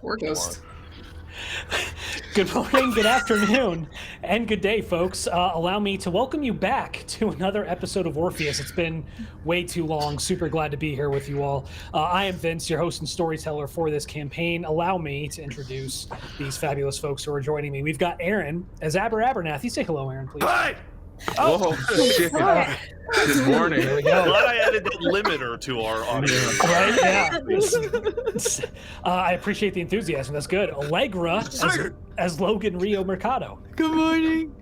Or ghost. Good morning, good afternoon, and good day, folks. Allow me to welcome you back to another episode of Orpheus. It's been way too long. Super glad to be here with you all. I am Vince, your host and storyteller for this campaign. Allow me to introduce these fabulous folks who are joining me. We've got Aaron as Abernathy. Say hello, Aaron, please. Hi! Oh, shit. Good morning. There we go. Glad I added that limiter to our audience. Right? Yeah. I appreciate the enthusiasm. That's good. Allegra as Logan Rio Mercado. Good morning.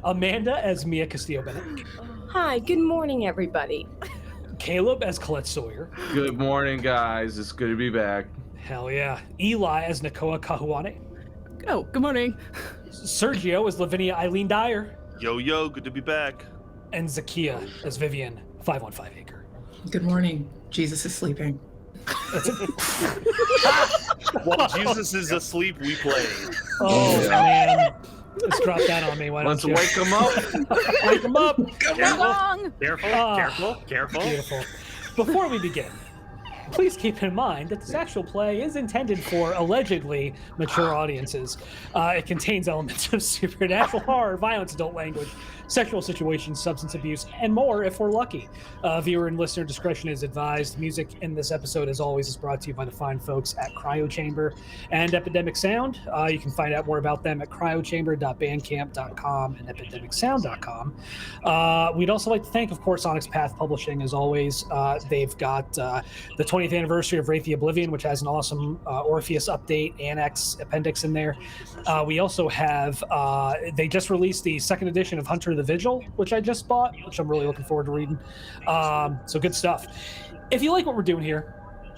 Amanda as Mia Castillo-Benet. Hi, good morning, everybody. Caleb as Colette Sawyer. Good morning, guys. It's good to be back. Hell yeah. Eli as Nakoa Kahuane. Oh, good morning. Sergio as Lavinia Aileen Dyer. Yo, good to be back. And Zakiya as Vivian 515 Aaker. Good morning. Jesus is sleeping. While Jesus is asleep, we play. Oh, man. Just drop that on me. Why Let's don't you? wake them up. Wake them up. Careful. Beautiful. Before we begin, please keep in mind that this actual play is intended for allegedly mature audiences. It contains elements of supernatural horror, violence, adult language, sexual situations, substance abuse, and more if we're lucky. Viewer and listener discretion is advised. Music in this episode, as always, is brought to you by the fine folks at Cryo Chamber and Epidemic Sound. You can find out more about them at cryochamber.bandcamp.com and epidemicsound.com. We'd also like to thank, of course, Onyx Path Publishing, as always. They've got the 20th anniversary of Wraith the Oblivion, which has an awesome Orpheus update, annex, appendix in there. We also have, they just released the second edition of Hunter the Vigil, which I just bought, which I'm really looking forward to reading. So good stuff. If you like what we're doing here,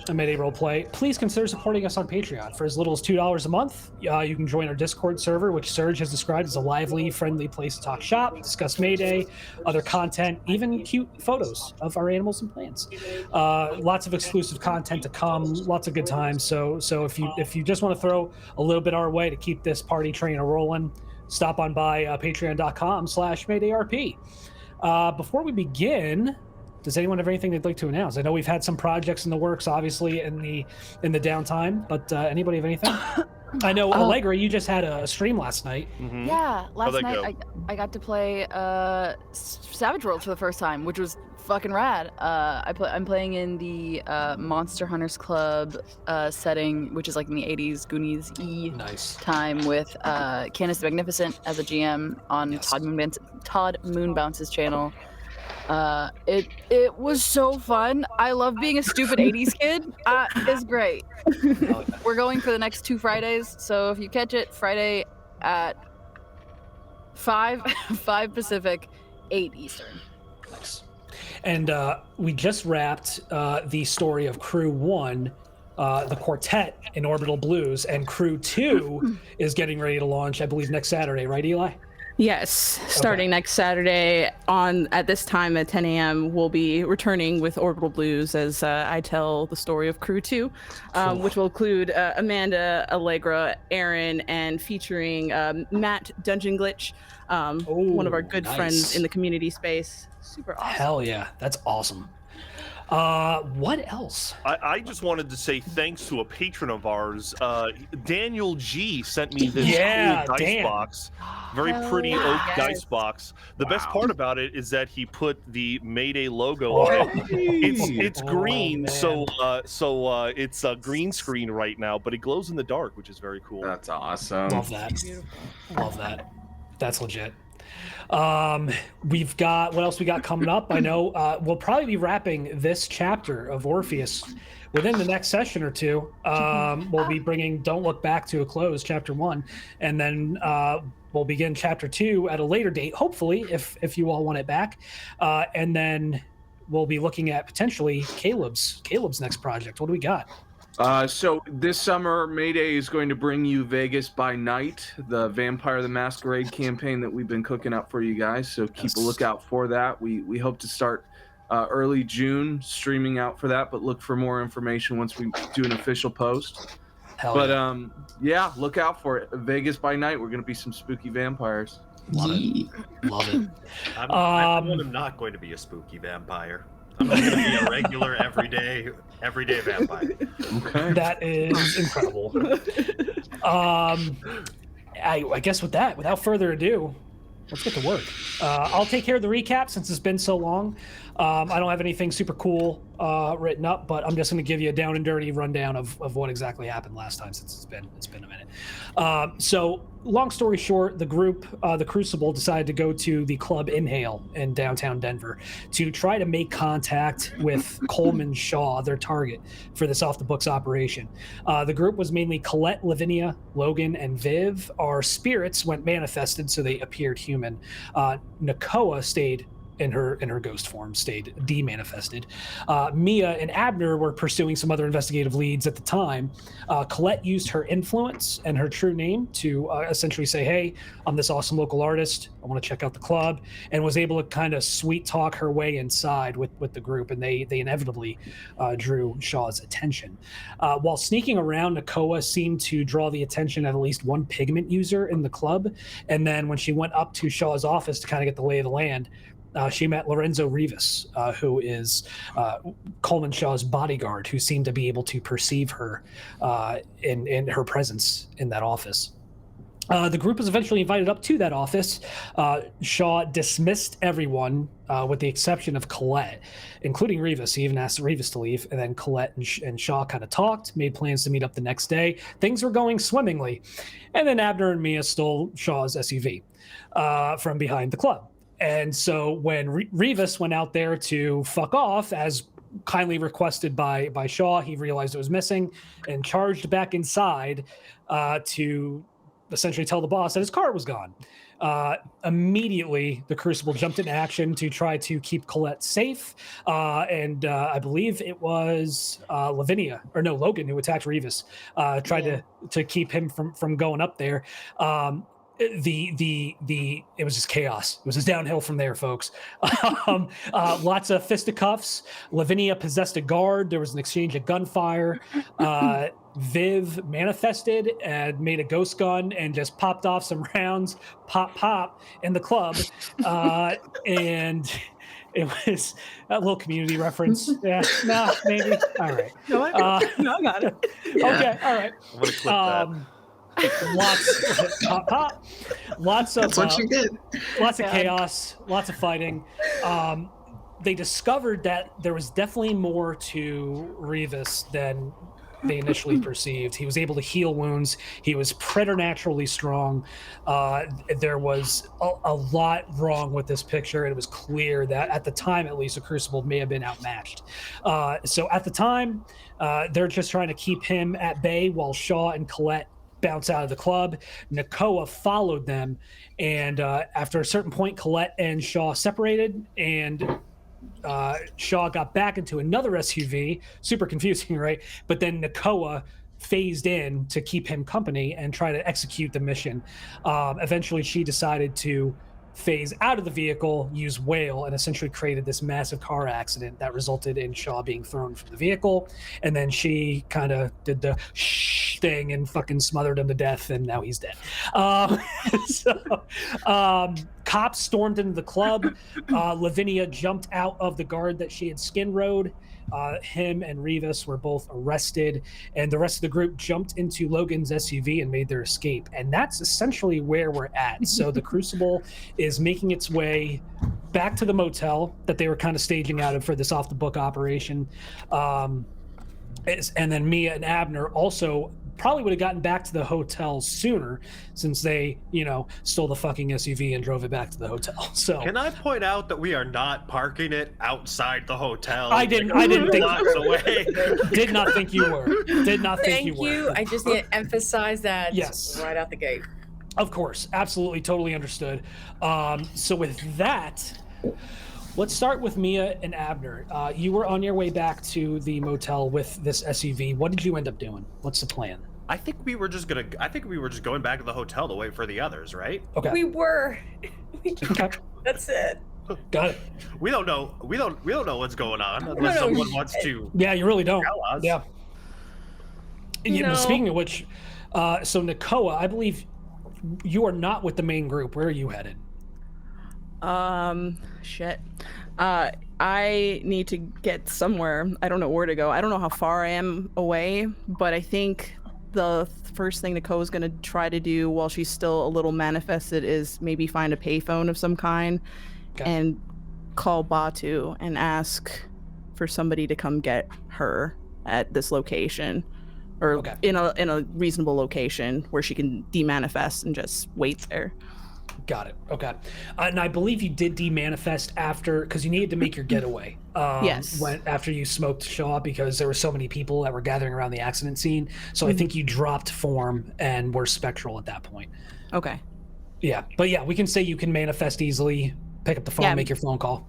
a Mayday Roleplay, please consider supporting us on Patreon. For as little as $2 a month, you can join our Discord server, which Serge has described as a lively, friendly place to talk shop, discuss Mayday, other content, even cute photos of our animals and plants. Lots of exclusive content to come, lots of good times. So if you just want to throw a little bit our way to keep this party train a-rolling, stop on by patreon.com/MaydayRP. Before we begin, does anyone have anything they'd like to announce? I know we've had some projects in the works, obviously, in the downtime, but anybody have anything? I know, Allegra, you just had a stream last night. Mm-hmm. Yeah, last night go? I got to play Savage Worlds for the first time, which was fucking rad. I'm playing in the Monster Hunters Club setting, which is like in the 80s Goonies-y time, with Candace the Magnificent as a GM on Todd Moonbounce's channel. It was so fun. I love being a stupid 80s kid. It's great. We're going for the next 2 Fridays, so if you catch it, Friday at 5 Pacific, 8 Eastern. Nice. And we just wrapped the story of Crew 1, the quartet in Orbital Blues, and Crew 2 is getting ready to launch, I believe, next Saturday, right, Eli? Yes, starting next Saturday at this time at 10 a.m. we'll be returning with Orbital Blues as I tell the story of Crew 2, which will include Amanda, Allegra, Aaron, and featuring Matt Dungeon Glitch, one of our good friends in the community space. Super awesome. Hell yeah, that's awesome. What else? I just wanted to say thanks to a patron of ours. Daniel G sent me this cool dice box. Very pretty oak dice box. The best part about it is that he put the Mayday logo on it. It's green, so it's a green screen right now, but it glows in the dark, which is very cool. That's awesome. Love that. Love that. That's legit. We've got, what else we got coming up? I know we'll probably be wrapping this chapter of Orpheus within the next session or two. We'll be bringing Don't Look Back to a close, chapter 1, and then we'll begin chapter 2 at a later date, hopefully, if you all want it back. And then we'll be looking at potentially Caleb's next project. What do we got? So this summer, Mayday is going to bring you Vegas by Night, the Vampire the Masquerade campaign that we've been cooking up for you guys. So keep a lookout for that. We hope to start early June streaming out for that, but look for more information once we do an official post. Look out for it. Vegas by Night. We're going to be some spooky vampires. Love it. I'm not going to be a spooky vampire. I'm just going to be a regular, everyday Everyday vampire. Okay. That is incredible. I guess with that, without further ado, let's get to work. I'll take care of the recap since it's been so long. I don't have anything super cool written up, but I'm just going to give you a down and dirty rundown of what exactly happened last time since it's been a minute. So long story short, the group, the Crucible, decided to go to the club Inhale in downtown Denver to try to make contact with Coleman Shaw, their target for this off-the-books operation. The group was mainly Colette, Lavinia, Logan, and Viv. Our spirits went manifested, so they appeared human. Nakoa stayed in her ghost form, stayed demanifested. Mia and Abner were pursuing some other investigative leads at the time. Colette used her influence and her true name to essentially say, hey, I'm this awesome local artist, I want to check out the club, and was able to kind of sweet talk her way inside with the group, and they inevitably drew Shaw's attention. While sneaking around, Nakoa seemed to draw the attention of at least one pigment user in the club, and then when she went up to Shaw's office to kind of get the lay of the land, she met Lorenzo Rivas, who is Coleman Shaw's bodyguard, who seemed to be able to perceive her in her presence in that office. The group was eventually invited up to that office. Shaw dismissed everyone with the exception of Colette, including Rivas. He even asked Rivas to leave, and then Colette and Shaw kind of talked, made plans to meet up the next day. Things were going swimmingly. And then Abner and Mia stole Shaw's SUV from behind the club. And so when Rivas went out there to fuck off, as kindly requested by Shaw, he realized it was missing and charged back inside to essentially tell the boss that his car was gone. Immediately, the Crucible jumped into action to try to keep Colette safe. And I believe it was Logan who attacked Rivas, tried to keep him from going up there. It was just chaos. It was just downhill from there, folks. Lots of fisticuffs. Lavinia possessed a guard. There was an exchange of gunfire. Viv manifested and made a ghost gun and just popped off some rounds, pop in the club. And it was a little community reference. Yeah, no, maybe. All right. No, I got it. Yeah. Okay, all right. I'm gonna clip that. Lots of that's what you did. Lots of chaos, lots of fighting. They discovered that there was definitely more to Rivas than they initially perceived. He was able to heal wounds. He was preternaturally strong. There was a lot wrong with this picture. It was clear that at the time, at least, the Crucible may have been outmatched. So at the time, they're just trying to keep him at bay while Shaw and Colette bounce out of the club. Nakoa followed them, and after a certain point, Colette and Shaw separated, and Shaw got back into another SUV. Super confusing, right? But then Nakoa phased in to keep him company and try to execute the mission. Eventually, she decided to phase out of the vehicle, use whale, and essentially created this massive car accident that resulted in Shaw being thrown from the vehicle. And then she kind of did the shh thing and fucking smothered him to death, and now he's dead. Cops stormed into the club. Lavinia jumped out of the guard that she had skin rode. Him and Rivas were both arrested, and the rest of the group jumped into Logan's SUV and made their escape. And that's essentially where we're at. So the Crucible is making its way back to the motel that they were kind of staging out of for this off-the-book operation. And then Mia and Abner also probably would have gotten back to the hotel sooner, since they, stole the fucking SUV and drove it back to the hotel. So can I point out that we are not parking it outside the hotel? I didn't think away. Did not think you were. Did not think you were. Thank you. I just need to emphasize that yes, right out the gate. Of course, absolutely, totally understood. So with that, let's start with Mia and Abner. You were on your way back to the motel with this SUV. What did you end up doing? What's the plan? I think we were just going back to the hotel to wait for the others, right? Okay. We were. Okay. That's it. Got it. We don't know what's going on unless someone wants to. Yeah, you really don't. Tell us. Yeah. No. Speaking of which, so Nakoa, I believe you are not with the main group. Where are you headed? Shit. I need to get somewhere. I don't know where to go. I don't know how far I am away, but I think the first thing Nakoa is going to try to do while she's still a little manifested is maybe find a payphone of some kind and call Batu and ask for somebody to come get her at this location, or in a reasonable location where she can demanifest and just wait there. Got it. Okay. And I believe you did demanifest after, because you needed to make your getaway. Yes. After you smoked Shaw, because there were so many people that were gathering around the accident scene. So I think you dropped form and were spectral at that point. Okay. Yeah. But yeah, we can say you can manifest easily, pick up the phone, make your phone call.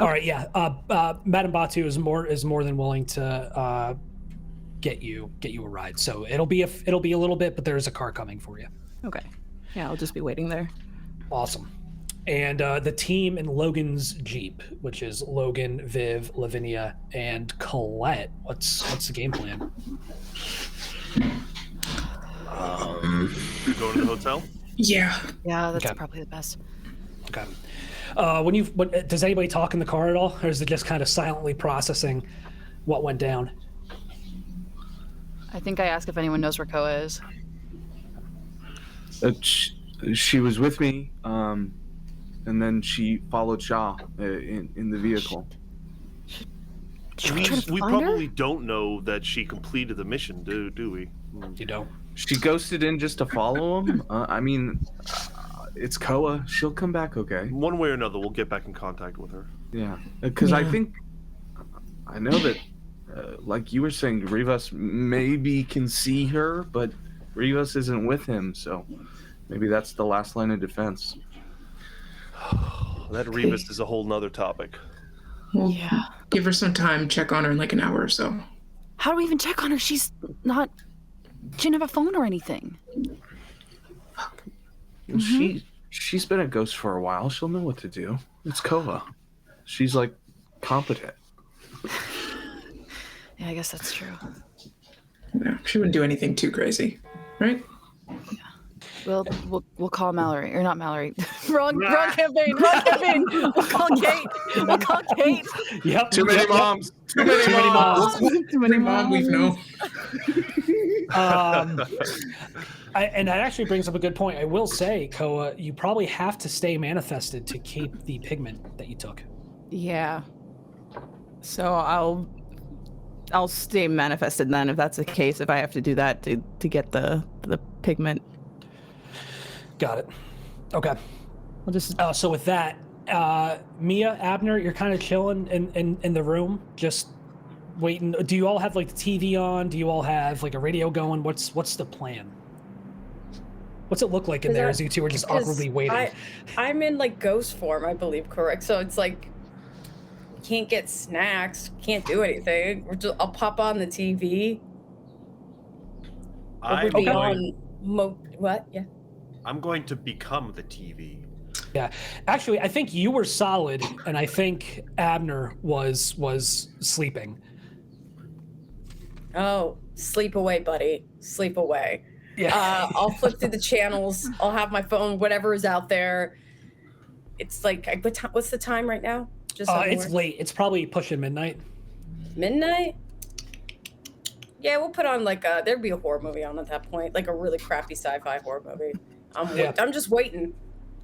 All right. Yeah. Madame Batu is more than willing to get you a ride. So it'll be a little bit, but there's a car coming for you. Okay. Yeah, I'll just be waiting there. Awesome. And the team in Logan's Jeep, which is Logan, Viv, Lavinia, and Colette. What's the game plan? You going to the hotel? Yeah. Yeah, that's probably the best. Okay. Does anybody talk in the car at all, or is it just kind of silently processing what went down? I think I asked if anyone knows where Koa is. She was with me, and then she followed Shaw in the vehicle. We probably don't know that she completed the mission, do we? You don't. She ghosted in just to follow him. It's Koa. She'll come back okay. One way or another, we'll get back in contact with her. Yeah, because I know that, like you were saying, Rivas maybe can see her, but Rivas isn't with him, so maybe that's the last line of defense. That Rivas is a whole nother topic. Well, give her some time. Check on her in like an hour or so. How do we even check on her? She didn't have a phone or anything. She's been a ghost for a while. She'll know what to do. It's Koa. She's like competent. Yeah, I guess that's true. No, she wouldn't do anything too crazy, right? Yeah. We'll call Mallory, or not Mallory. wrong campaign. We'll call Kate. Yep. Too many moms. Too many moms. Too many moms. We know. And that actually brings up a good point. I will say, Koa, you probably have to stay manifested to keep the pigment that you took. Yeah. So I'll stay manifested then, if that's the case, if I have to do that to get the pigment. Got it. Okay. I'll just so with that, Mia, Abner, you're kind of chilling in the room, just waiting. Do you all have like the TV on? Do you all have like a radio going? What's the plan? What's it look like in there as you two are just awkwardly waiting? I'm in like ghost form, I believe, correct? So it's like can't get snacks, can't do anything. I'll pop on the TV. What? Yeah. I'm going to become the TV. Yeah, actually, I think you were solid, and I think Abner was sleeping. Oh, sleep away, buddy. Sleep away. Yeah. I'll flip through the channels. I'll have my phone, whatever is out there. It's like, what's the time right now? It's late. It's probably pushing midnight. Midnight? Yeah, we'll put on like there'd be a horror movie on at that point, like a really crappy sci-fi horror movie. I'm just waiting.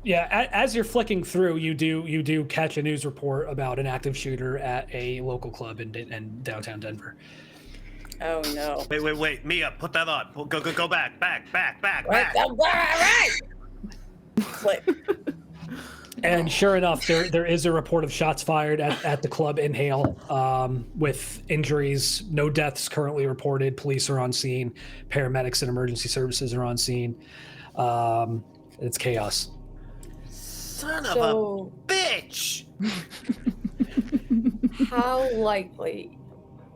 Yeah, as you're flicking through, you do catch a news report about an active shooter at a local club in downtown Denver. Oh no! Wait, Mia, put that on. Go back. All right. Flip. And sure enough, there is a report of shots fired at the club in Hale, with injuries. No deaths currently reported. Police are on scene. Paramedics and emergency services are on scene. It's chaos. Son of a bitch! How likely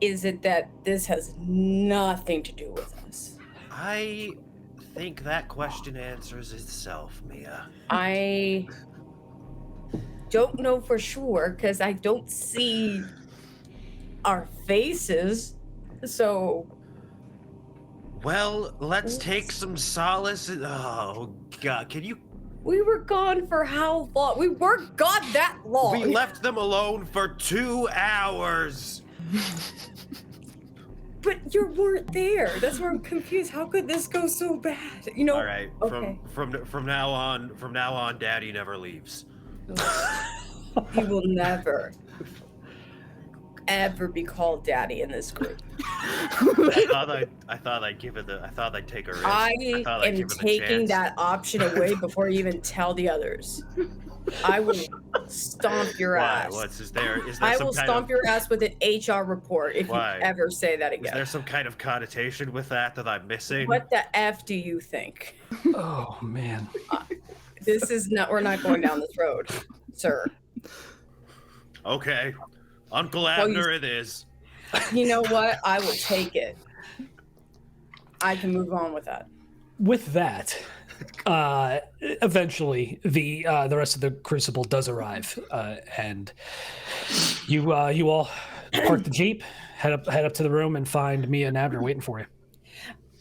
is it that this has nothing to do with us? I think that question answers itself, Mia. I don't know for sure because I don't see our faces. So. Well, let's take some solace in... Oh, God. Can you We were gone for how long? We weren't gone that long. We left them alone for 2 hours. But you weren't there. That's where I'm confused. How could this go so bad? You know. All right. Okay. From now on, Daddy never leaves. He will never, ever be called Daddy in this group. I thought I'd give it I thought I'd take a risk. I I'd am taking that option away before you even tell the others. I will stomp your ass. Is there I some will kind stomp of, your ass with an HR report if Why? you ever say that Is again. there some kind of connotation with that I'm missing? What the F do you think? Oh man. This is not. We're not going down this road, sir. Okay, Uncle Abner, it is. You know what? I will take it. I can move on with that. With that, eventually the rest of the Crucible does arrive, and you all park the Jeep, head up to the room, and find Mia and Abner waiting for you.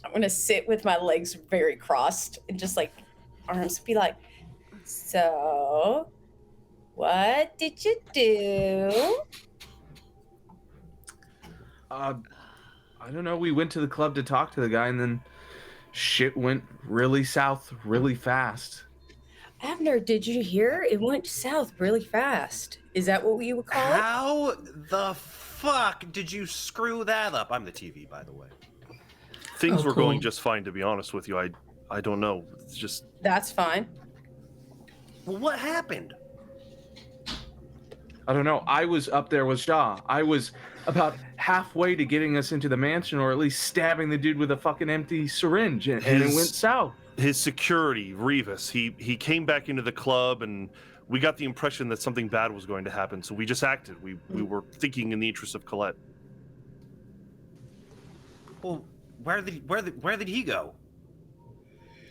I'm gonna sit with my legs very crossed and just like arms be like, so what did you do? I don't know. We went to the club to talk to the guy, and then shit went really south really fast. Abner, did you hear? It went south really fast. Is that what you would call it? How the fuck did you screw that up? I'm the TV, by the way. Things were cool. going just fine, to be honest with you. I don't know. It's just... That's fine. Well, what happened? I don't know. I was up there with Shaw. I was about halfway to getting us into the mansion, or at least stabbing the dude with a fucking empty syringe, and it went south. His security, Rivas, he came back into the club, and we got the impression that something bad was going to happen, so we just acted. We were thinking in the interest of Colette. Well, where did he go?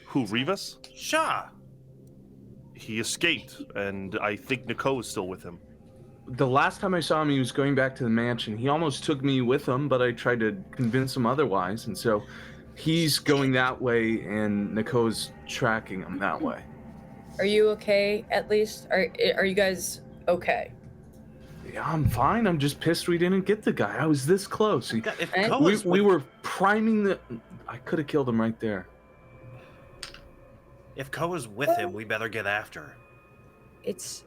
Who, Rivas? Shaw. He escaped, and I think Nakoa is still with him. The last time I saw him, he was going back to the mansion. He almost took me with him, but I tried to convince him otherwise, and so he's going that way, and Nakoa's tracking him that way. Are you okay, at least? Are you guys okay? Yeah, I'm fine. I'm just pissed we didn't get the guy. I was this close. If We were priming the... I could have killed him right there. If Koa's with him, we better get after. It's...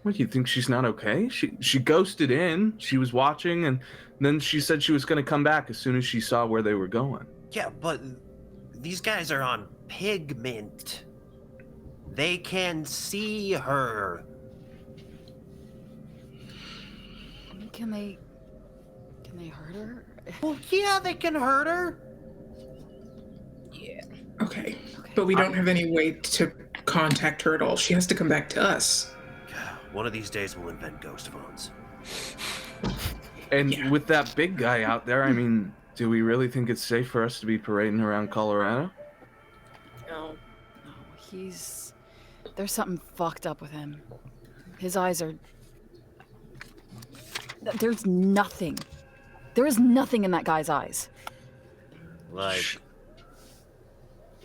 What, do you think she's not okay? She ghosted in. She was watching, and then she said she was going to come back as soon as she saw where they were going. Yeah, but these guys are on pigment. They can see her. Can they hurt her? Well, yeah, they can hurt her. Yeah. Okay. But we don't have any way to contact her at all. She has to come back to us. One of these days we'll invent ghost phones. And with that big guy out there, I mean, do we really think it's safe for us to be parading around Colorado? No. There's something fucked up with him. His eyes are... There's nothing. There is nothing in that guy's eyes.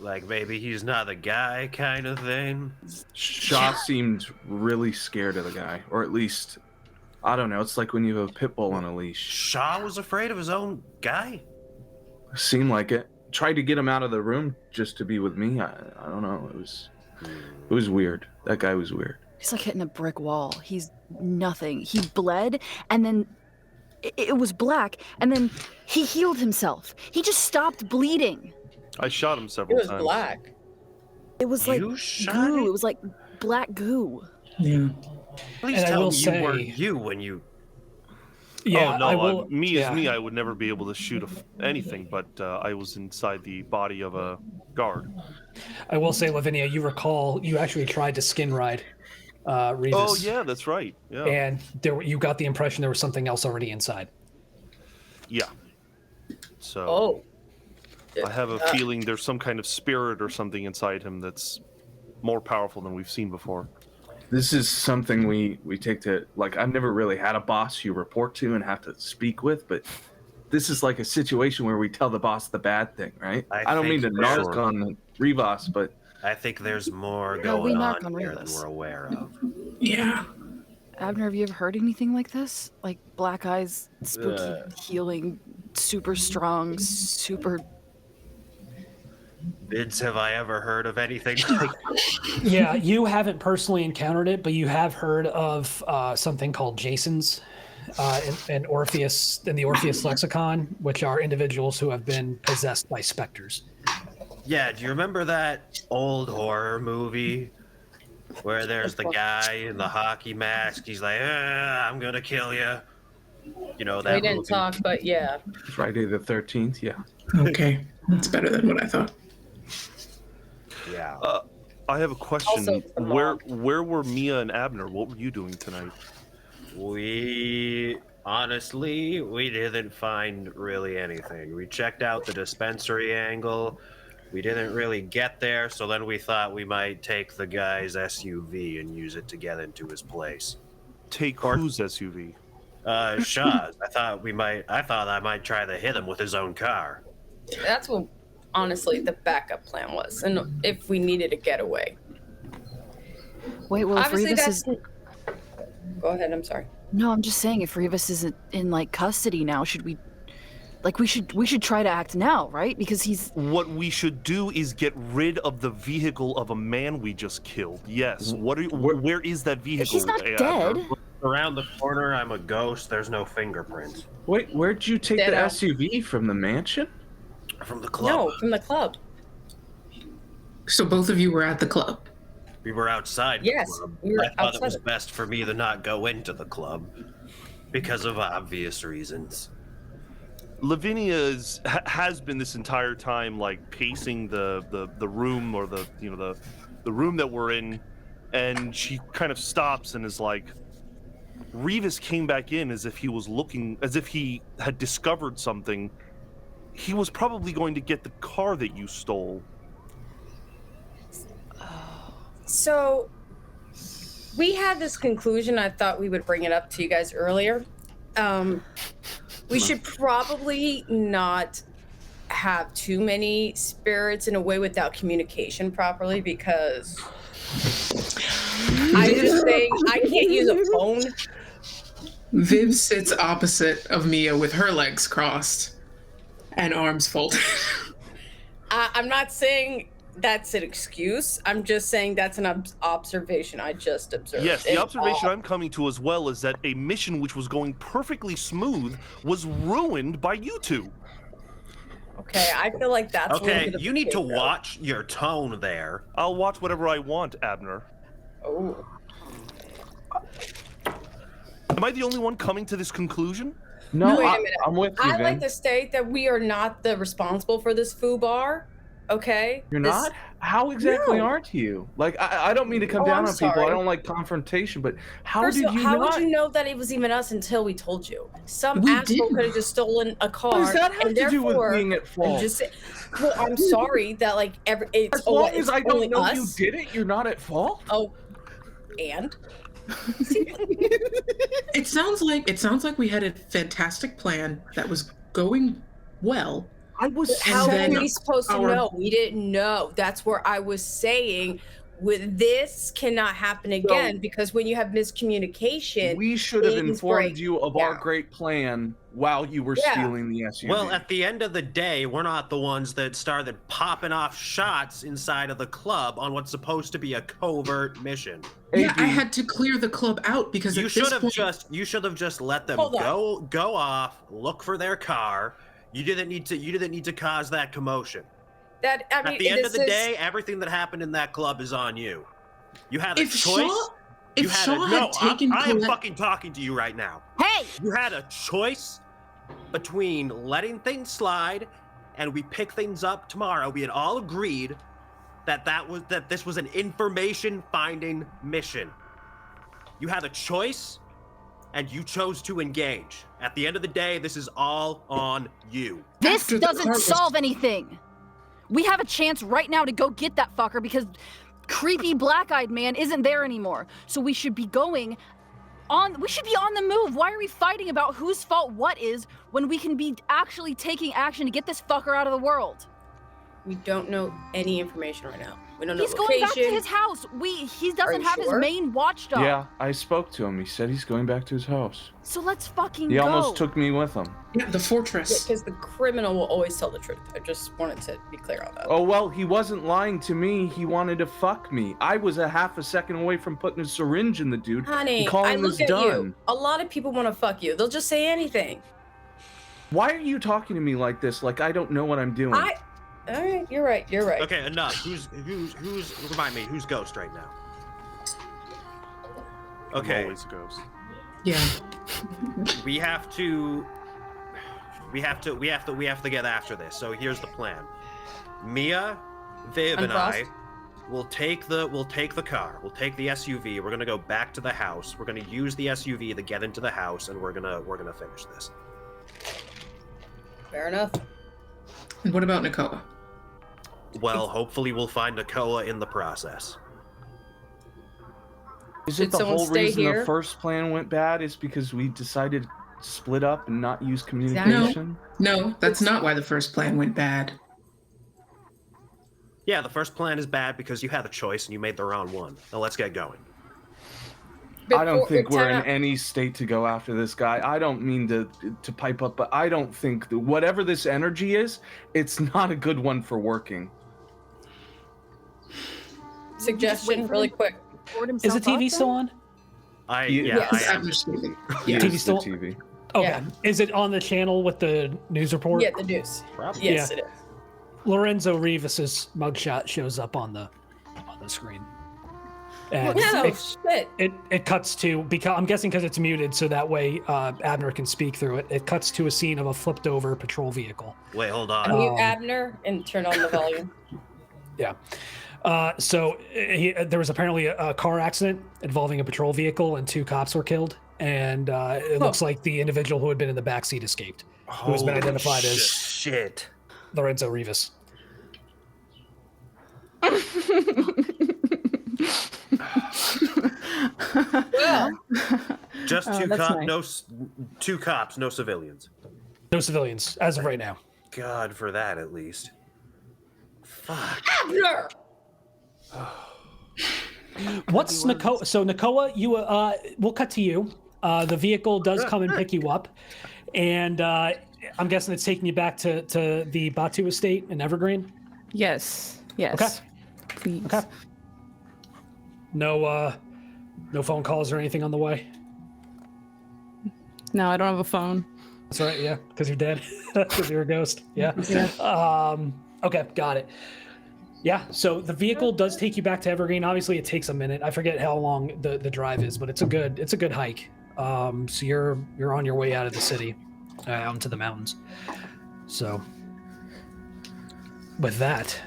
Like maybe he's not a guy kind of thing. Shaw seemed really scared of the guy, or at least, I don't know, it's like when you have a pit bull on a leash. Shaw was afraid of his own guy? Seemed like it. Tried to get him out of the room just to be with me. I don't know, it was weird. That guy was weird. He's like hitting a brick wall. He's nothing. He bled, and then it was black, and then he healed himself. He just stopped bleeding. I shot him several times. It was black. It was like You shot goo. it? It was like black goo. Yeah. Please And I tell will me say- you weren't you when you... Yeah, oh, no, I will. me as me, I would never be able to shoot anything, but I was inside the body of a guard. I will say, Lavinia, you recall you actually tried to skin ride Rivas. Oh, yeah, that's right. Yeah. And you got the impression there was something else already inside. Yeah. So Oh. I have a feeling there's some kind of spirit or something inside him that's more powerful than we've seen before. This is something we take to, like, I've never really had a boss you report to and have to speak with, but this is like a situation where we tell the boss the bad thing, right? I don't mean to think narc on Rivas, but I think there's more we going narc on on here than Rivas. we're aware of. Yeah. Abner, have you ever heard anything like this? Like black eyes, spooky, healing, super strong, super. Bids, have I ever heard of anything like Yeah, you haven't personally encountered it, but you have heard of something called Jasons and Orpheus in the Orpheus lexicon, which are individuals who have been possessed by specters. Yeah, do you remember that old horror movie where there's the guy in the hockey mask? He's like, I'm gonna kill you. You know that We didn't movie? talk, but yeah. Friday the 13th, yeah. Okay. That's better than what I thought. Yeah. I have a question. Also, Where were Mia and Abner? What were you doing tonight? We didn't find really anything. We checked out the dispensary angle. We didn't really get there, so then we thought we might take the guy's SUV and use it to get into his place. Take whose SUV? Shaw's. I thought I might try to hit him with his own car. That's what, honestly, the backup plan was, and if we needed a getaway. Wait, well, if Obviously, Rivas that's. is. Go ahead. I'm sorry. No, I'm just saying, if Rivas isn't in like custody now, should we? Like, we should try to act now, right? Because he's. What we should do is get rid of the vehicle of a man we just killed. Yes. Where is that vehicle? He's not dead. Around the corner, I'm a ghost. There's no fingerprints. Wait, where'd you take Dead the out. SUV from the mansion? From the club. No, from the club. So both of you were at the club. We were outside Yes, the club. we were I thought it outside was it. best for me to not go into the club because of obvious reasons. Lavinia has been this entire time like pacing the room or the room that we're in, and she kind of stops and is like, Rivas came back in as if he had discovered something. He was probably going to get the car that you stole. So we had this conclusion. I thought we would bring it up to you guys earlier. We should probably not have too many spirits in a way without communication properly, because I'm just saying I can't use a phone. Viv sits opposite of Mia with her legs crossed and arms folded. I'm not saying that's an excuse. I'm just saying that's an observation I just observed. Yes, the observation I'm coming to as well is that a mission which was going perfectly smooth was ruined by you two. Okay, I feel like that's a little Okay, bit of you a need to scapegoat. watch your tone there. I'll watch whatever I want, Abner. Oh. Am I the only one coming to this conclusion? No, Wait a minute. I'm with you, I'd like Vin. to state that we are not the responsible for this foo bar. Okay? You're not? How exactly No. aren't you? Like, I don't mean to come Oh, down I'm on people. sorry. I don't like confrontation, but how First did of all, you how not? would you know that it was even us until we told you? Some We asshole didn't. could have just stolen a car. What does that have and to do with therefore, being at I'm fault? just say- well, I'm sorry that like it's As long it's as I only don't know us. you did it, you're not at fault. Oh, and It sounds like we had a fantastic plan that was going well. I was how were then we supposed to our- know? We didn't know. That's where I was saying, with this cannot happen again, because when you have miscommunication, We should have things informed break you of our down. great plan while you were Yeah. stealing the SUV. Well, at the end of the day, we're not the ones that started popping off shots inside of the club on what's supposed to be a covert mission. Yeah, I AB, had to clear the club out because You at should this have point, just let them Hold on. go off, look for their car. You didn't need to cause that commotion. that I mean, At the end of this the is- day, everything that happened in that club is on you. You had a if choice. Shaw, You if had Shaw a, had no, taken I am Colette, fucking talking to you right now. Hey! You had a choice between letting things slide and we pick things up tomorrow. We had all agreed that this was an information finding mission. You had a choice and you chose to engage. At the end of the day, this is all on you. This After the car doesn't was- solve anything. We have a chance right now to go get that fucker because creepy black-eyed man isn't there anymore. So we should be going We should be on the move. Why are we fighting about whose fault what is when we can be actually taking action to get this fucker out of the world? We don't know any information right now. We don't know He's going back to his house. He doesn't have his main watchdog. Yeah, I spoke to him. He said he's going back to his house. So let's fucking go. He almost took me with him. Yeah, the fortress. Because the criminal will always tell the truth. I just wanted to be clear on that. Oh, well, he wasn't lying to me. He wanted to fuck me. I was a half a second away from putting a syringe in the dude. Honey, and calling I look this at done. you. A lot of people want to fuck you. They'll just say anything. Why are you talking to me like this? Like I don't know what I'm doing. All right, you're right. You're right. Okay, enough. Who's remind me, who's Ghost right now? Okay. I'm always a ghost. Yeah. We have to get after this. So here's the plan. Mia, Viv, and I will take the car. We'll take the SUV. We're gonna go back to the house. We're gonna use the SUV to get into the house, and we're gonna finish this. Fair enough. And what about Nakoa? Well, hopefully we'll find Nakoa in the process. Is it Did the someone whole stay reason here? the first plan went bad is because we decided to split up and not use communication? No, that's not why the first plan went bad. Yeah, the first plan is bad because you had a choice and you made the wrong one. Now let's get going. I don't think we're in any state to go after this guy. I don't mean to pipe up, but I don't think that whatever this energy is, it's not a good one for working. Suggestion, really quick. Is the TV still on? Yes. I'm just leaving. Yeah, TV still? TV. Okay. Yeah. Is it on the channel with the news report? Yeah, the news. Yes, it is. Lorenzo Rivas's mugshot shows up on the screen. And No, shit. it cuts to, because I'm guessing because it's muted, so that way Abner can speak through it. It cuts to a scene of a flipped over patrol vehicle. Wait, hold on. Mute Abner and turn on the volume. Yeah. So there was apparently a car accident involving a patrol vehicle, and 2 cops were killed. And it looks like the individual who had been in the backseat escaped, who has been identified as shit. Lorenzo Rivas. Well, Just two cops, no civilians. No civilians, as of right now. God for that, at least. Fuck. Abner! What's Nakoa? So Nakoa, we'll cut to you. The vehicle does come and pick you up, and I'm guessing it's taking you back to the Batu estate in Evergreen. Yes. Okay. Please. Okay. No phone calls or anything on the way. No, I don't have a phone. That's right. Yeah, because you're dead. Because you're a ghost. Yeah. Okay, got it. Yeah. So the vehicle does take you back to Evergreen. Obviously, it takes a minute. I forget how long the drive is, but it's a good hike. So you're on your way out of the city, out into the mountains. So with that,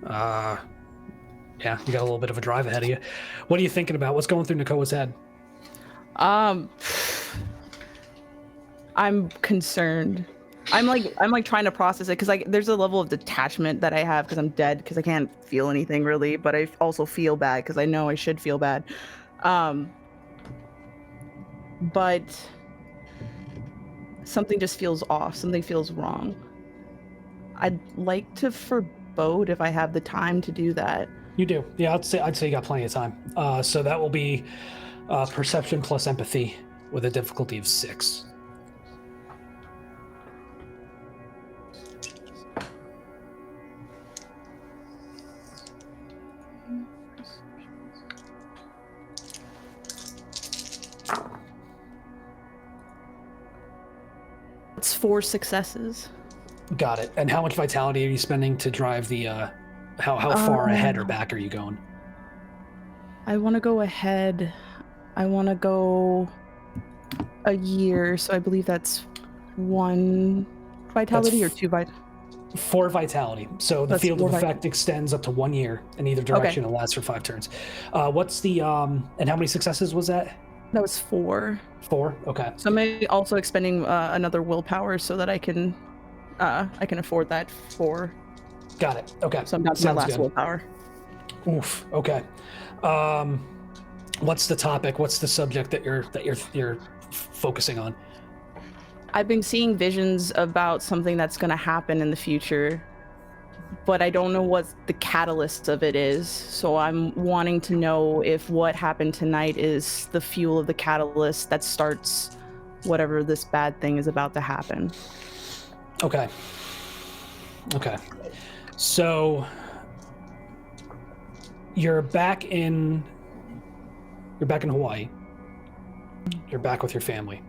yeah, you got a little bit of a drive ahead of you. What are you thinking about? What's going through Nakoa's head? I'm concerned. I'm like trying to process it because there's a level of detachment that I have because I'm dead because I can't feel anything really, but I also feel bad because I know I should feel bad. But something just feels off. Something feels wrong. I'd like to forebode if I have the time to do that. You do. Yeah, I'd say you got plenty of time. So that will be perception plus empathy with a difficulty of 6. It's 4 successes. Got it. And how much vitality are you spending to drive the how far ahead or back are you going? I want to go ahead. I want to go a year, so I believe that's 1 vitality or 2 vitality. 4 vitality. So the field of effect extends up to 1 year in either direction and lasts for 5 turns. What's the and how many successes was that? That was 4. 4. Okay. So I'm also expending another willpower so that I can afford that 4. Got it. Okay. So I'm down to my last good. willpower. Oof. Okay. How What's the topic? What's the subject that you're focusing on? I've been seeing visions about something that's going to happen in the future, but I don't know what the catalyst of it is. So I'm wanting to know if what happened tonight is the fuel of the catalyst that starts whatever this bad thing is about to happen. Okay. So you're back in Hawaii. You're back with your family.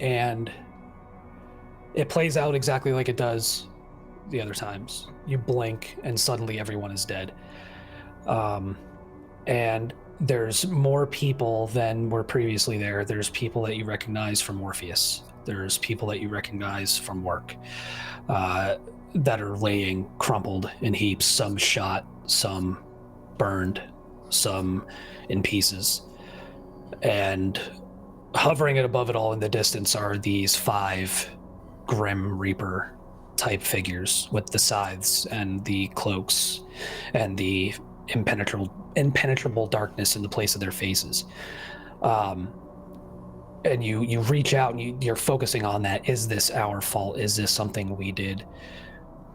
And it plays out exactly like it does the other times. You blink and suddenly everyone is dead. And there's more people than were previously there. There's people that you recognize from Orpheus. There's people that you recognize from work that are laying crumpled in heaps, some shot, some burned, some in pieces. And hovering above it all in the distance are these 5 Grim Reaper type figures with the scythes and the cloaks and the impenetrable darkness in the place of their faces. And you reach out and you're focusing on that. Is this our fault? Is this something we did?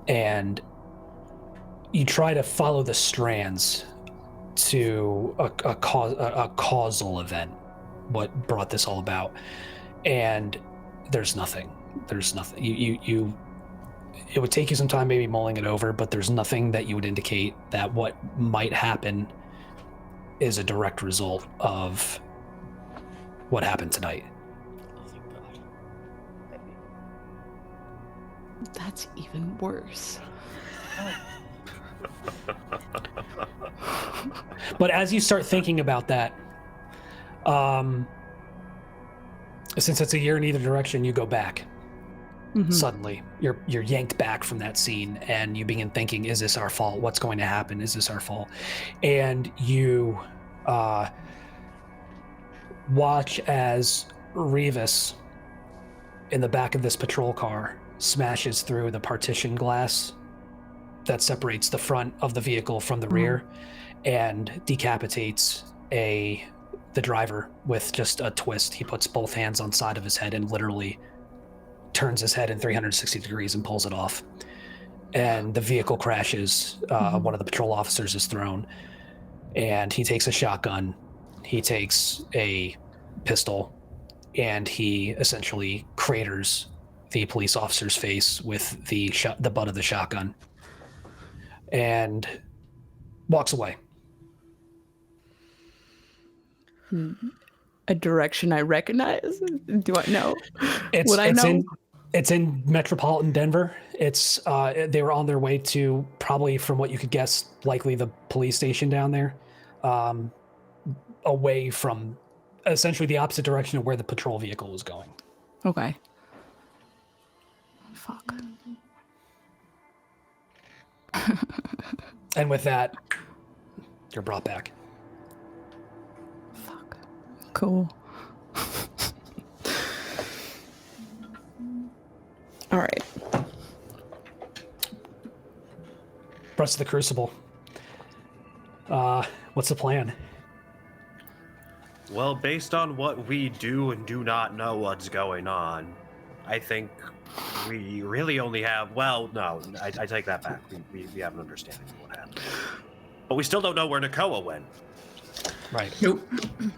And you try to follow the strands to a causal event, what brought this all about, and there's nothing. You it would take you some time maybe mulling it over, but there's nothing that you would indicate that what might happen is a direct result of what happened tonight. That's even worse. But as you start thinking about that, since it's a year in either direction, you go back. Mm-hmm. Suddenly, you're yanked back from that scene, and you begin thinking, "Is this our fault? What's going to happen? Is this our fault?" And you watch as Rivas, in the back of this patrol car, smashes through the partition glass that separates the front of the vehicle from the rear, and decapitates the driver with just a twist. He puts both hands on side of his head and literally turns his head in 360 degrees and pulls it off. And the vehicle crashes. One of the patrol officers is thrown, and he takes a shotgun, he takes a pistol, and he essentially craters the police officer's face with the butt of the shotgun and walks away. A direction I recognize? Do I know? I know? It's in metropolitan Denver. It's they were on their way to, probably from what you could guess, likely the police station down there, away from essentially the opposite direction of where the patrol vehicle was going. Okay. Fuck. And with that, you're brought back. Fuck. Cool. All right. Rest of the Crucible. What's the plan? Well, based on what we do and do not know what's going on, I think we really only have, well, no, I take that back. We have an understanding of what happened. But we still don't know where Nakoa went. Right. Nope.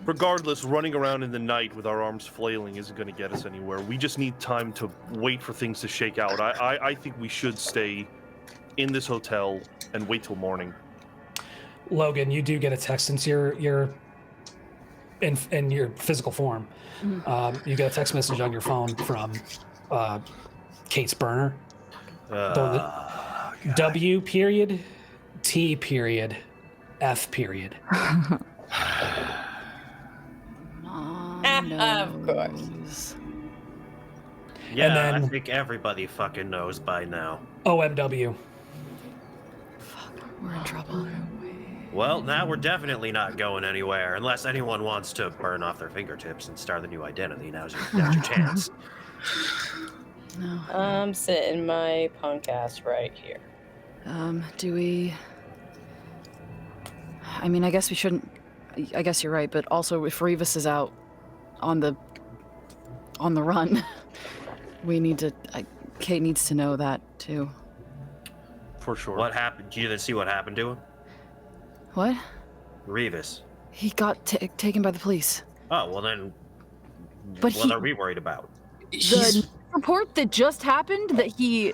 Regardless, running around in the night with our arms flailing isn't going to get us anywhere. We just need time to wait for things to shake out. I think we should stay in this hotel and wait till morning. Logan, you do get a text since you're in your physical form. Mm-hmm. You get a text message on your phone from Kate's burner. W period, T period, F period. Of course. Yeah, and then, I think everybody fucking knows by now. OMW. Fuck, we're in trouble. Well, now we're definitely not going anywhere unless anyone wants to burn off their fingertips and start a new identity. Now's your chance. No. I'm sitting my punk ass right here. Do we... I mean, I guess we shouldn't I guess you're right, but also if Rivas is out on the run, we need to. Kate needs to know that too. For sure. What happened? Did you see what happened to him? What? Rivas. He got taken by the police. Oh, well then, but what are we worried about? The report that just happened that he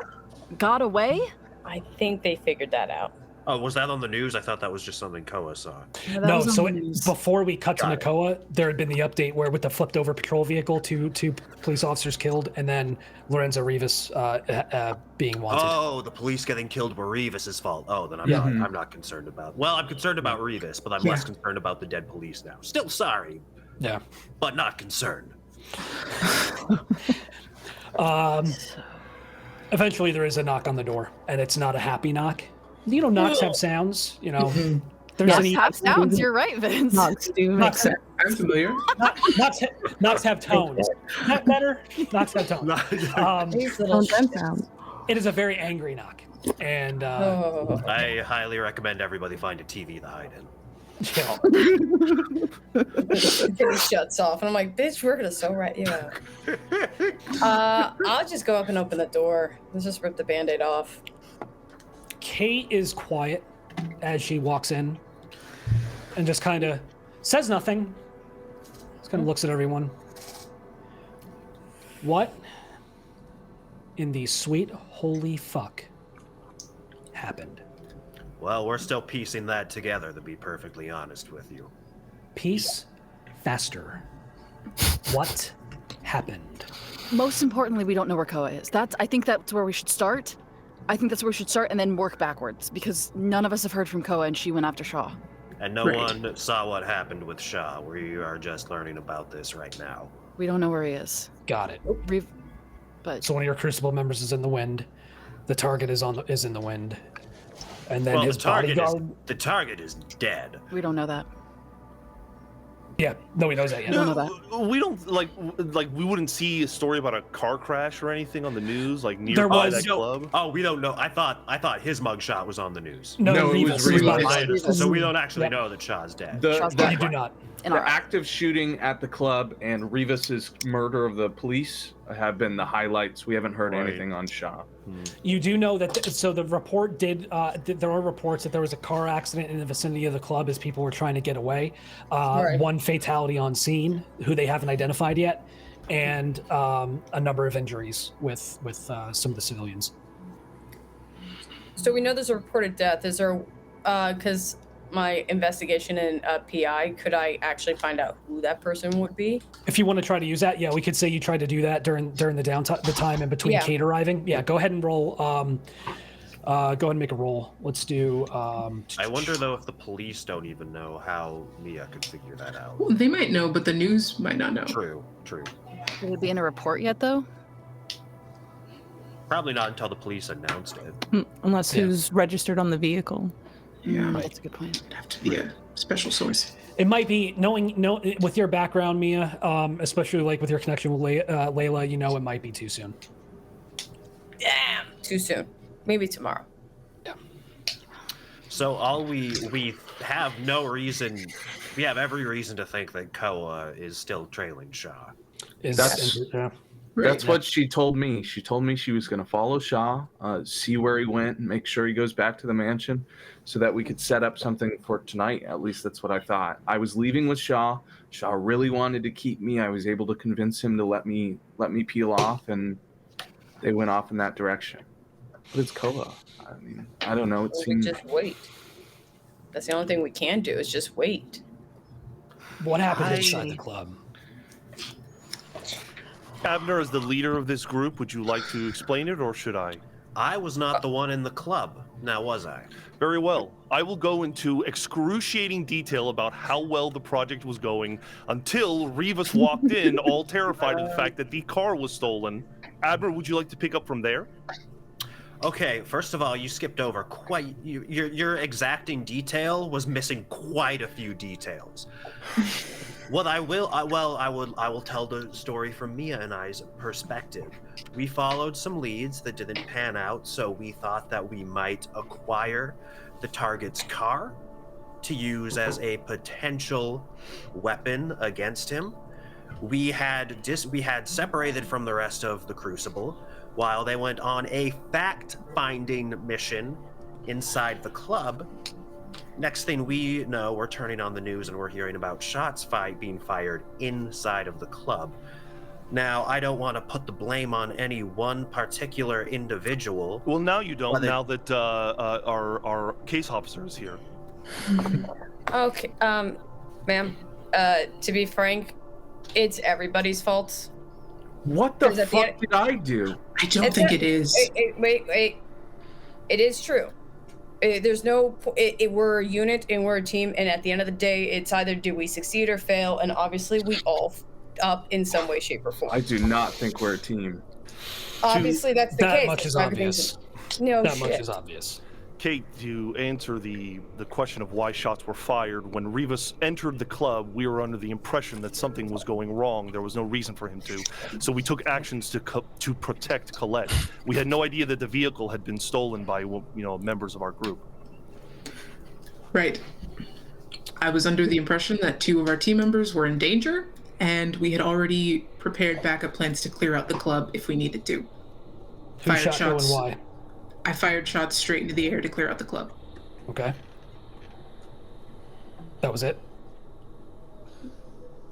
got away? I think they figured that out. Oh, was that on the news? I thought that was just something Koa saw. No, so before we cut to Nakoa, there had been the update where with the flipped over patrol vehicle, two police officers killed, and then Lorenzo Rivas being wanted. Oh, the police getting killed were Rivas' fault. Oh, then I'm not concerned about. Well, I'm concerned about Rivas, but I'm less concerned about the dead police now. Still sorry. Yeah. But not concerned. Eventually there is a knock on the door, and it's not a happy knock. You know, knocks have sounds, you know. There's have sounds, you're right, Vince. Knocks I'm familiar. Knocks have tones. Not better. Knocks have tones. It is a very angry knock. And I highly recommend everybody find a TV to hide in. He shuts off, and I'm like, bitch, we're gonna so right you out. I'll just go up and open the door. Let's just rip the Band-Aid off. Kate is quiet as she walks in and just kind of says nothing. Just kind of looks at everyone. What in the sweet holy fuck happened? Well, we're still piecing that together, to be perfectly honest with you. Piece faster. What happened? Most importantly, we don't know where Koa is. I think that's where we should start. And then work backwards, because none of us have heard from Koa, and she went after Shaw. And no one saw what happened with Shaw. We are just learning about this right now. We don't know where he is. Got it. But so one of your Crucible members is in the wind. The target is in the wind. And then his bodyguard. The target is dead. We don't know that. Yeah, nobody knows that yet. We don't know that. We don't like we wouldn't see a story about a car crash or anything on the news like near that club. Oh, we don't know. I thought his mugshot was on the news. No, it was Rivas. So we don't actually know that Shaw's dead. You do not. The active shooting at the club and Rivas's murder of the police have been the highlights. We haven't heard anything on Shaw. You do know that, so the report there are reports that there was a car accident in the vicinity of the club as people were trying to get away. One fatality on scene, who they haven't identified yet, and a number of injuries with some of the civilians. So we know there's a reported death. Is there, because my investigation in PI, could I actually find out who that person would be? If you want to try to use that, yeah, we could say you tried to do that during the time in between Kate arriving. Yeah, go ahead and roll. Go ahead and make a roll. Let's do. I wonder though if the police don't even know how Mia could figure that out. Well, they might know, but the news might not know. True. Will it be in a report yet, though? Probably not until the police announced it. Unless who's registered on the vehicle. Yeah, that's a good point. It'd have to be a special source. It might be with your background, Mia, especially like with your connection with Layla, it might be too soon. Damn, too soon. Maybe tomorrow. Yeah. So we have no reason. We have every reason to think that Koa is still trailing Shaw. That's what she told me. She told me she was going to follow Shaw, see where he went, and make sure he goes back to the mansion so that we could set up something for tonight. At least that's what I thought. I was leaving with Shaw. Shaw really wanted to keep me. I was able to convince him to let me peel off, and they went off in that direction. But it's Koa. I mean, I don't know. We just wait. That's the only thing we can do is just wait. What happened inside the club? Abner, as the leader of this group, would you like to explain it, or should I? I was not the one in the club, now was I? Very well. I will go into excruciating detail about how well the project was going until Rivas walked in, all terrified of the fact that the car was stolen. Abner, would you like to pick up from there? Okay, first of all, you skipped over your exacting detail was missing quite a few details. What I will tell the story from Mia and I's perspective. We followed some leads that didn't pan out, so we thought that we might acquire the target's car to use as a potential weapon against him. We had separated from the rest of the Crucible while they went on a fact-finding mission inside the club. Next thing we know, we're turning on the news and we're hearing about shots being fired inside of the club. Now, I don't want to put the blame on any one particular individual. Well, now you don't, now that our case officer is here. Okay, ma'am, to be frank, it's everybody's fault. What the fuck did I do? I don't think it is. Wait. It is true. There's no... we're a unit and we're a team, and at the end of the day, it's either do we succeed or fail, and obviously we all up in some way, shape, or form. I do not think we're a team. Obviously, that's the case. That much is obvious. No that shit. much is obvious. Kate, to answer the question of why shots were fired, when Rivas entered the club, we were under the impression that something was going wrong. There was no reason for him to. So we took actions to protect Colette. We had no idea that the vehicle had been stolen by members of our group. Right. I was under the impression that 2 of our team members were in danger, and we had already prepared backup plans to clear out the club if we needed to. Who shot who and why? I fired shots straight into the air to clear out the club. Okay. That was it?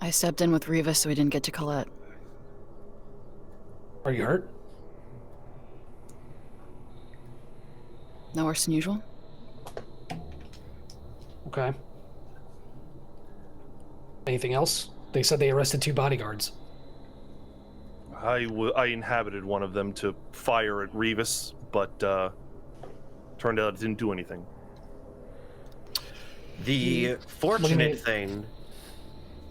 I stepped in with Rivas so we didn't get to Colette. Are you hurt? No worse than usual. Okay. Anything else? They said they arrested 2 bodyguards. I inhabited one of them to fire at Rivas, but turned out it didn't do anything. The fortunate thing...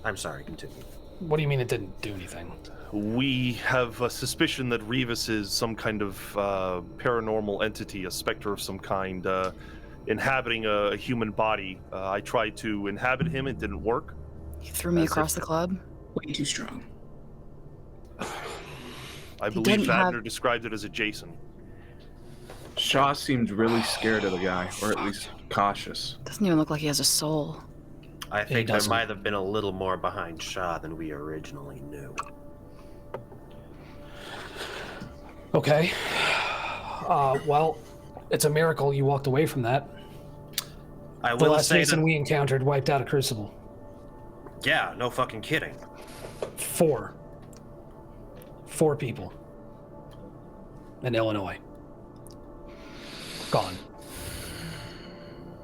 I'm sorry, continue. What do you mean it didn't do anything? We have a suspicion that Rivas is some kind of paranormal entity, a specter of some kind, inhabiting a human body. I tried to inhabit him, it didn't work. You threw me across the club? Way too strong. I believe Abner described it as adjacent. Shaw seemed really scared of the guy, or at least cautious. Doesn't even look like he has a soul. I think there might have been a little more behind Shaw than we originally knew. Okay. Well, it's a miracle you walked away from that. The last Mason we encountered wiped out a Crucible. Yeah, no fucking kidding. 4 people in Illinois. Gone.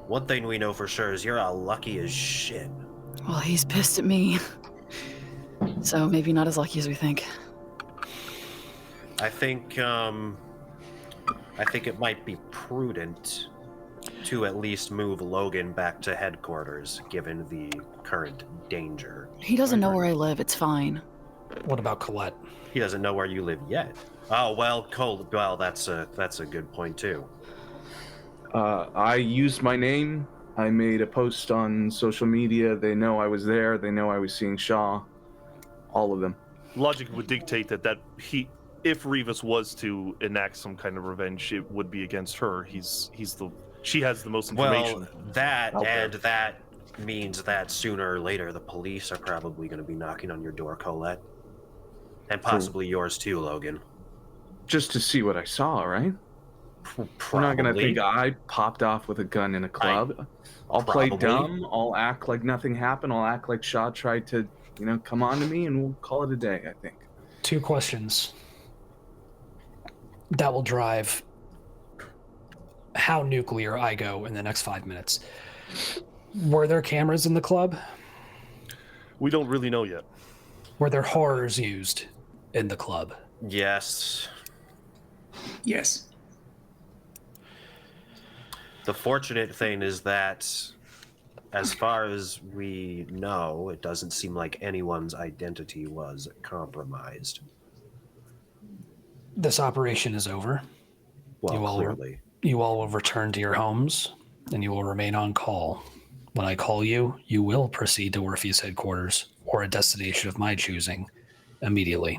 One thing we know for sure is you're all lucky as shit. Well, he's pissed at me. So maybe not as lucky as we think. I think it might be prudent to at least move Logan back to headquarters, given the current danger. He doesn't know where I live. It's fine. What about Colette? He doesn't know where you live yet. Oh well, well, that's a good point too. I used my name. I made a post on social media. They know I was there. They know I was seeing Shaw. All of them. Logic would dictate that if Rivas was to enact some kind of revenge, it would be against her. She has the most information. Well, that means that sooner or later the police are probably going to be knocking on your door, Colette. And possibly yours too, Logan. Just to see what I saw, right? Probably. We're not going to think I popped off with a gun in a club. I'll play dumb. I'll act like nothing happened. I'll act like Shaw tried to, come on to me, and we'll call it a day, I think. 2 questions. That will drive how nuclear I go in the next 5 minutes. Were there cameras in the club? We don't really know yet. Were there horrors used in the club? Yes. Yes. The fortunate thing is that, as far as we know, it doesn't seem like anyone's identity was compromised. This operation is over. Well, clearly. You all will return to your homes, and you will remain on call. When I call you, you will proceed to Orpheus headquarters, or a destination of my choosing, immediately.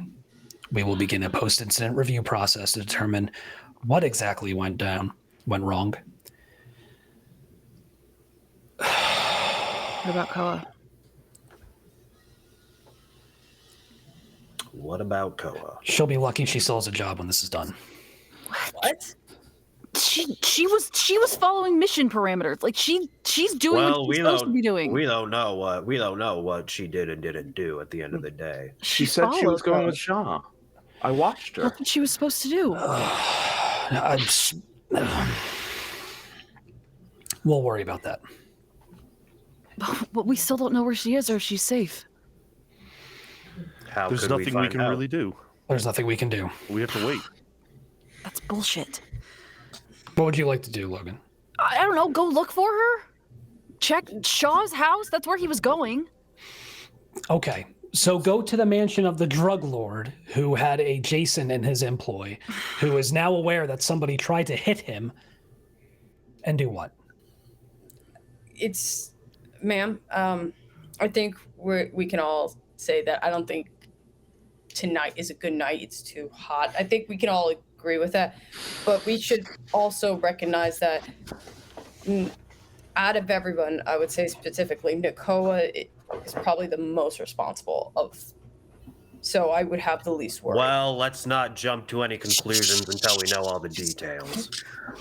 We will begin a post-incident review process to determine what exactly went wrong. What about Koa? What about Koa? She'll be lucky she still has a job when this is done. What? She was following mission parameters. Like she's doing what she's supposed to be doing. We don't know what she did and didn't do at the end of the day. She said she was going with Shaw. I watched her. That's what she was supposed to do. We'll worry about that. But we still don't know where she is or if she's safe. How There's could nothing we can out? really do. There's nothing we can do. We have to wait. That's bullshit. What would you like to do, Logan? I don't know. Go look for her. Check Shaw's house. That's where he was going. Okay. So go to the mansion of the drug lord who had a Jason in his employ, who is now aware that somebody tried to hit him, and do what? Ma'am, I think we can all say that I don't think tonight is a good night. It's too hot. I think we can all agree with that. But we should also recognize that out of everyone, I would say specifically, Nakoa is probably the most responsible of. So I would have the least worry. Well, let's not jump to any conclusions until we know all the details.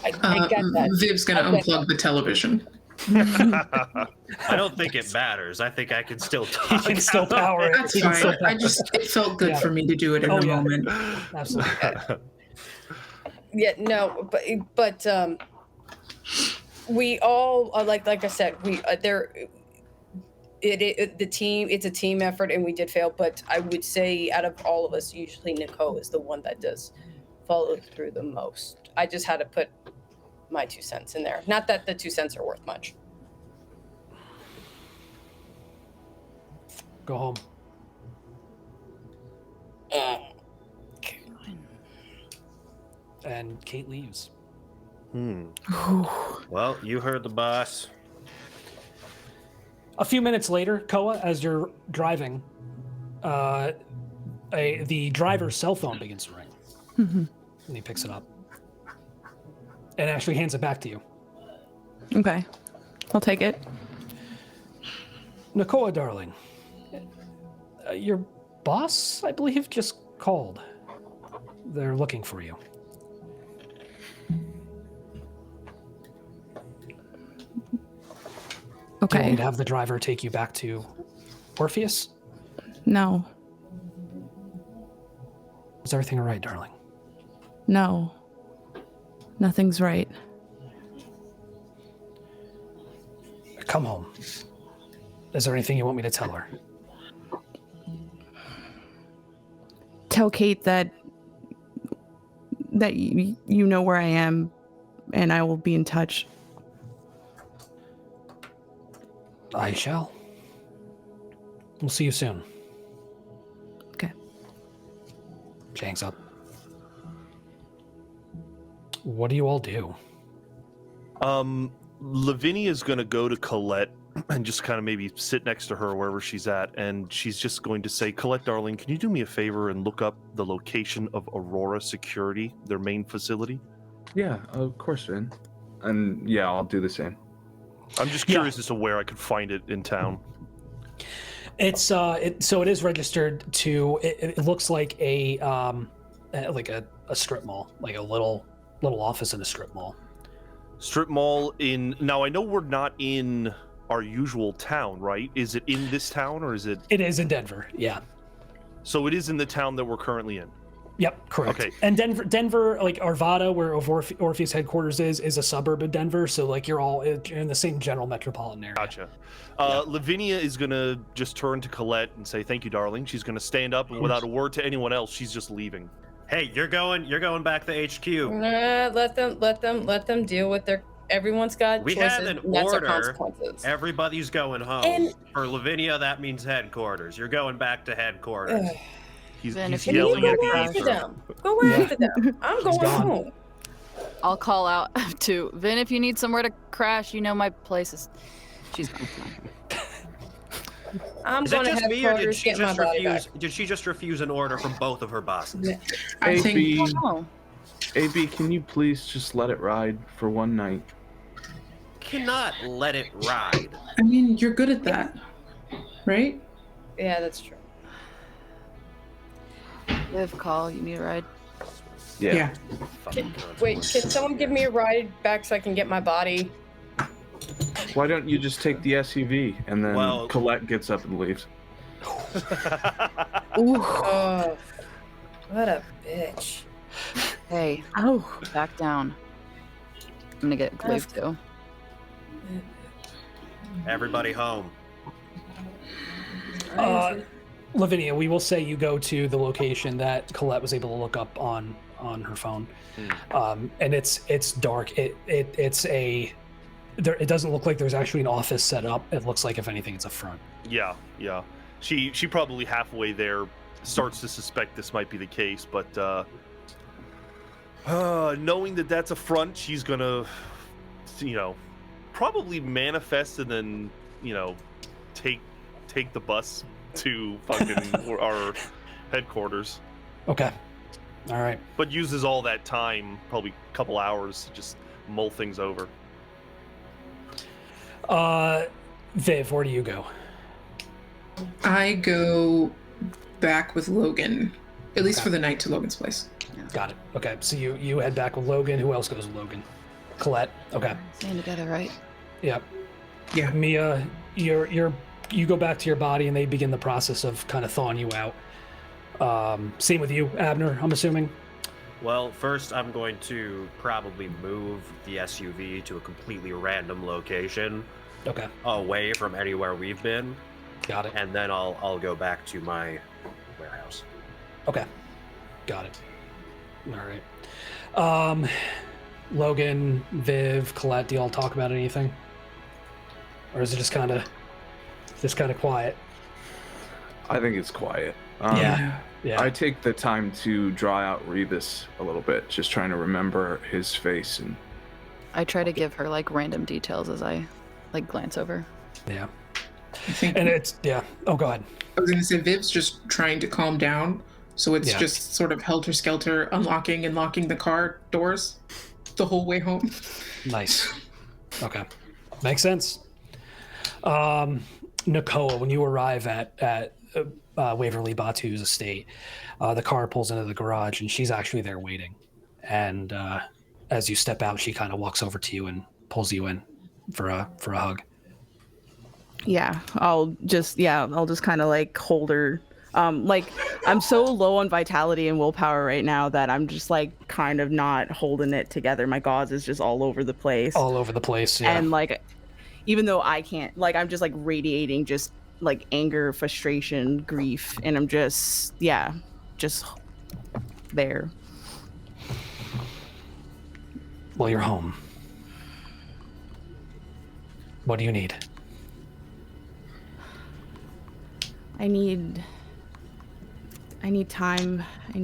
I get that. Viv's gonna unplug the television. I don't think it matters. I think I can still talk. He can still power it. That's fine. It felt good for me to do it in the moment. Absolutely. Yeah, no, but we all like I said, it's a team effort and we did fail, but I would say out of all of us, usually Nakoa is the one that does follow through the most. I just had to put my 2 cents in there. Not that the 2 cents are worth much. Go home. And Kate leaves. Well, you heard the boss. A few minutes later, Koa, as you're driving, the driver's cell phone begins to ring. Mm-hmm. And he picks it up. And actually hands it back to you. Okay. I'll take it. Nakoa, darling. Your boss, I believe, just called. They're looking for you. Do you want me to have the driver take you back to Orpheus? No. Is everything all right, darling? No. Nothing's right. Come home. Is there anything you want me to tell her? Tell Kate that you know where I am, and I will be in touch. I shall. We'll see you soon. Okay. She hangs up. What do you all do? Lavinia is going to go to Colette and just kind of maybe sit next to her wherever she's at, and she's just going to say, Colette, darling, can you do me a favor and look up the location of Aurora Security, their main facility? Yeah, of course, Vin. And yeah, I'll do the same. I'm just curious as to where I could find it in town. It's so it is registered to. It looks like a strip mall, like a little office in a strip mall. Strip mall in. Now I know we're not in our usual town, right? Is it in this town or is it? It is in Denver. Yeah. So it is in the town that we're currently in. Yep, correct. Okay. And Denver, like Arvada, where Orpheus headquarters is a suburb of Denver. So like you're in the same general metropolitan area. Gotcha. Lavinia is gonna just turn to Colette and say, "Thank you, darling." She's gonna stand up and without a word to anyone else, she's just leaving. Hey, you're going back to HQ. Let them deal with their. Everyone's got We choices. had an and that's our order. consequences. Everybody's going home. And- For Lavinia, that means headquarters. You're going back to headquarters. He's Then if yelling you at go the after answer. them. Go after them. I'm going gone. home. I'll call out to Vin if you need somewhere to crash. You know my place is. She's gone. I'm Is that going to just me, or did headquarters, she get my just body refuse? back. Did she just refuse an order from both of her bosses? I think Oh, AB, can you please just let it ride for one night? cannot let it ride. I mean, you're good at that, right? Yeah, that's true. Liv, call. You need a ride. Yeah. Wait, can someone give me a ride back so I can get my body? Why don't you just take the SUV and then Colette gets up and leaves? Oh, what a bitch. Hey, back down. I'm gonna get Liv too. Everybody home. Lavinia, we will say you go to the location that Colette was able to look up on her phone, and it's dark. It doesn't look like there's actually an office set up. It looks like, if anything, it's a front. Yeah. She probably halfway there starts to suspect this might be the case, but knowing that that's a front, she's gonna, probably manifest and then, take the bus to fucking our headquarters. Okay. All right. But uses all that time, probably a couple hours, to just mull things over. Viv, where do you go? I go back with Logan, at least for the night, to Logan's place. Got it. Okay, so you head back with Logan. Who else goes with Logan? Colette. Okay. Staying together, right? Yep. Yeah. Mia, you go back to your body, and they begin the process of kind of thawing you out. Same with you, Abner, I'm assuming. Well, first I'm going to probably move the SUV to a completely random location. Okay. Away from anywhere we've been. Got it. And then I'll go back to my warehouse. Okay. Got it. All right. Logan, Viv, Colette, do y'all talk about anything? Or is it just kind of quiet? I think it's quiet. Yeah. I take the time to draw out Rivas a little bit, just trying to remember his face. And I try to give her random details as I glance over. Yeah. I think, and it's Oh, go ahead. I was gonna say Viv's just trying to calm down, so it's just sort of helter-skelter, unlocking and locking the car doors the whole way home. Nice. Okay. Makes sense. Nakoa, when you arrive at Waverly Batu's estate, the car pulls into the garage, and she's actually there waiting. And as you step out, she kind of walks over to you and pulls you in for a hug. Yeah, I'll just kind of hold her. I'm so low on vitality and willpower right now that I'm just kind of not holding it together. My gauze is just all over the place. All over the place, yeah. And even though I can't, I'm just radiating just anger, frustration, grief, and I'm just there. Well, you're home. What do you need? I need time. I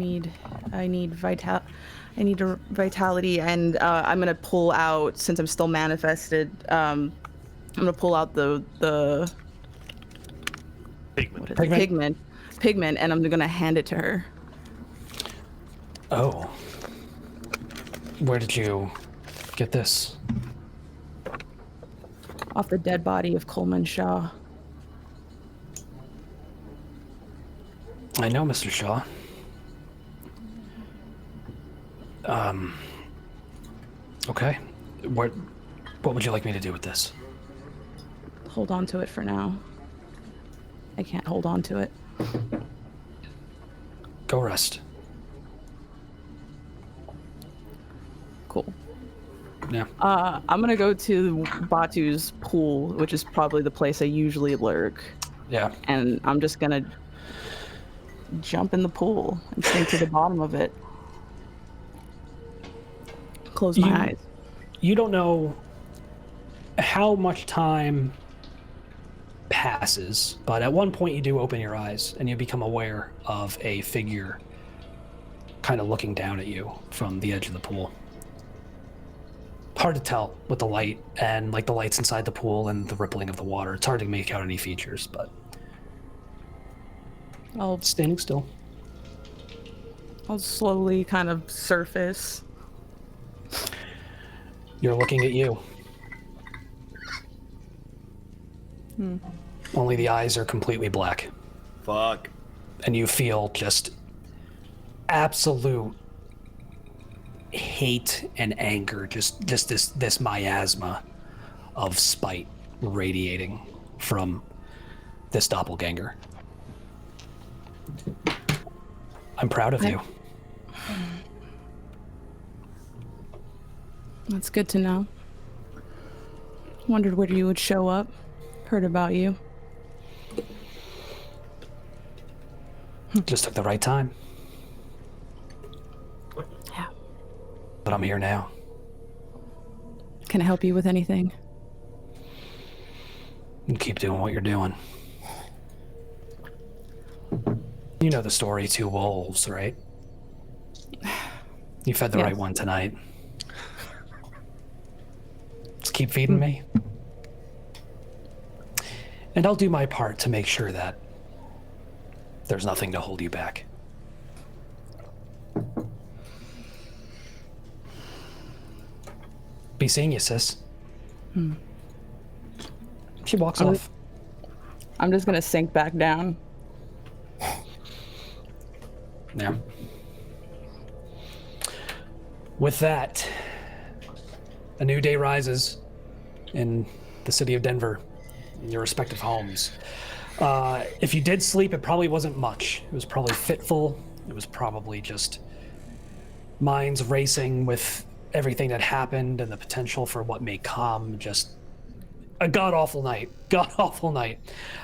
need vitality, and I'm gonna pull out, since I'm still manifested. I'm gonna pull out the pigment, and I'm gonna hand it to her. Oh, where did you get this? Off the dead body of Coleman Shaw. I know, Mr. Shaw. Okay. What would you like me to do with this? Hold on to it for now. I can't hold on to it. Go rest. Cool. Yeah. I'm gonna go to Batu's pool, which is probably the place I usually lurk. Yeah. And I'm just gonna jump in the pool and sink to the bottom of it. Close my eyes. You don't know how much time passes, but at one point you do open your eyes and you become aware of a figure kind of looking down at you from the edge of the pool. Hard to tell with the light and the lights inside the pool and the rippling of the water. It's hard to make out any features, but standing still. I'll slowly kind of surface. You're looking at you. Only the eyes are completely black. Fuck. And you feel just absolute hate and anger, just this miasma of spite radiating from this doppelganger. I'm proud of you. That's good to know. Wondered where you would show up. Heard about you. Just took the right time. Yeah. But I'm here now. Can I help you with anything? And keep doing what you're doing. You know the story, 2 wolves, right? You fed the right one tonight. Just keep feeding me. And I'll do my part to make sure that there's nothing to hold you back. Be seeing you, sis. She walks off. I'm just gonna sink back down. Yeah. With that, a new day rises in the city of Denver, in your respective homes. If you did sleep, it probably wasn't much. It was probably fitful. It was probably just minds racing with everything that happened and the potential for what may come. Just a god-awful night. God-awful night.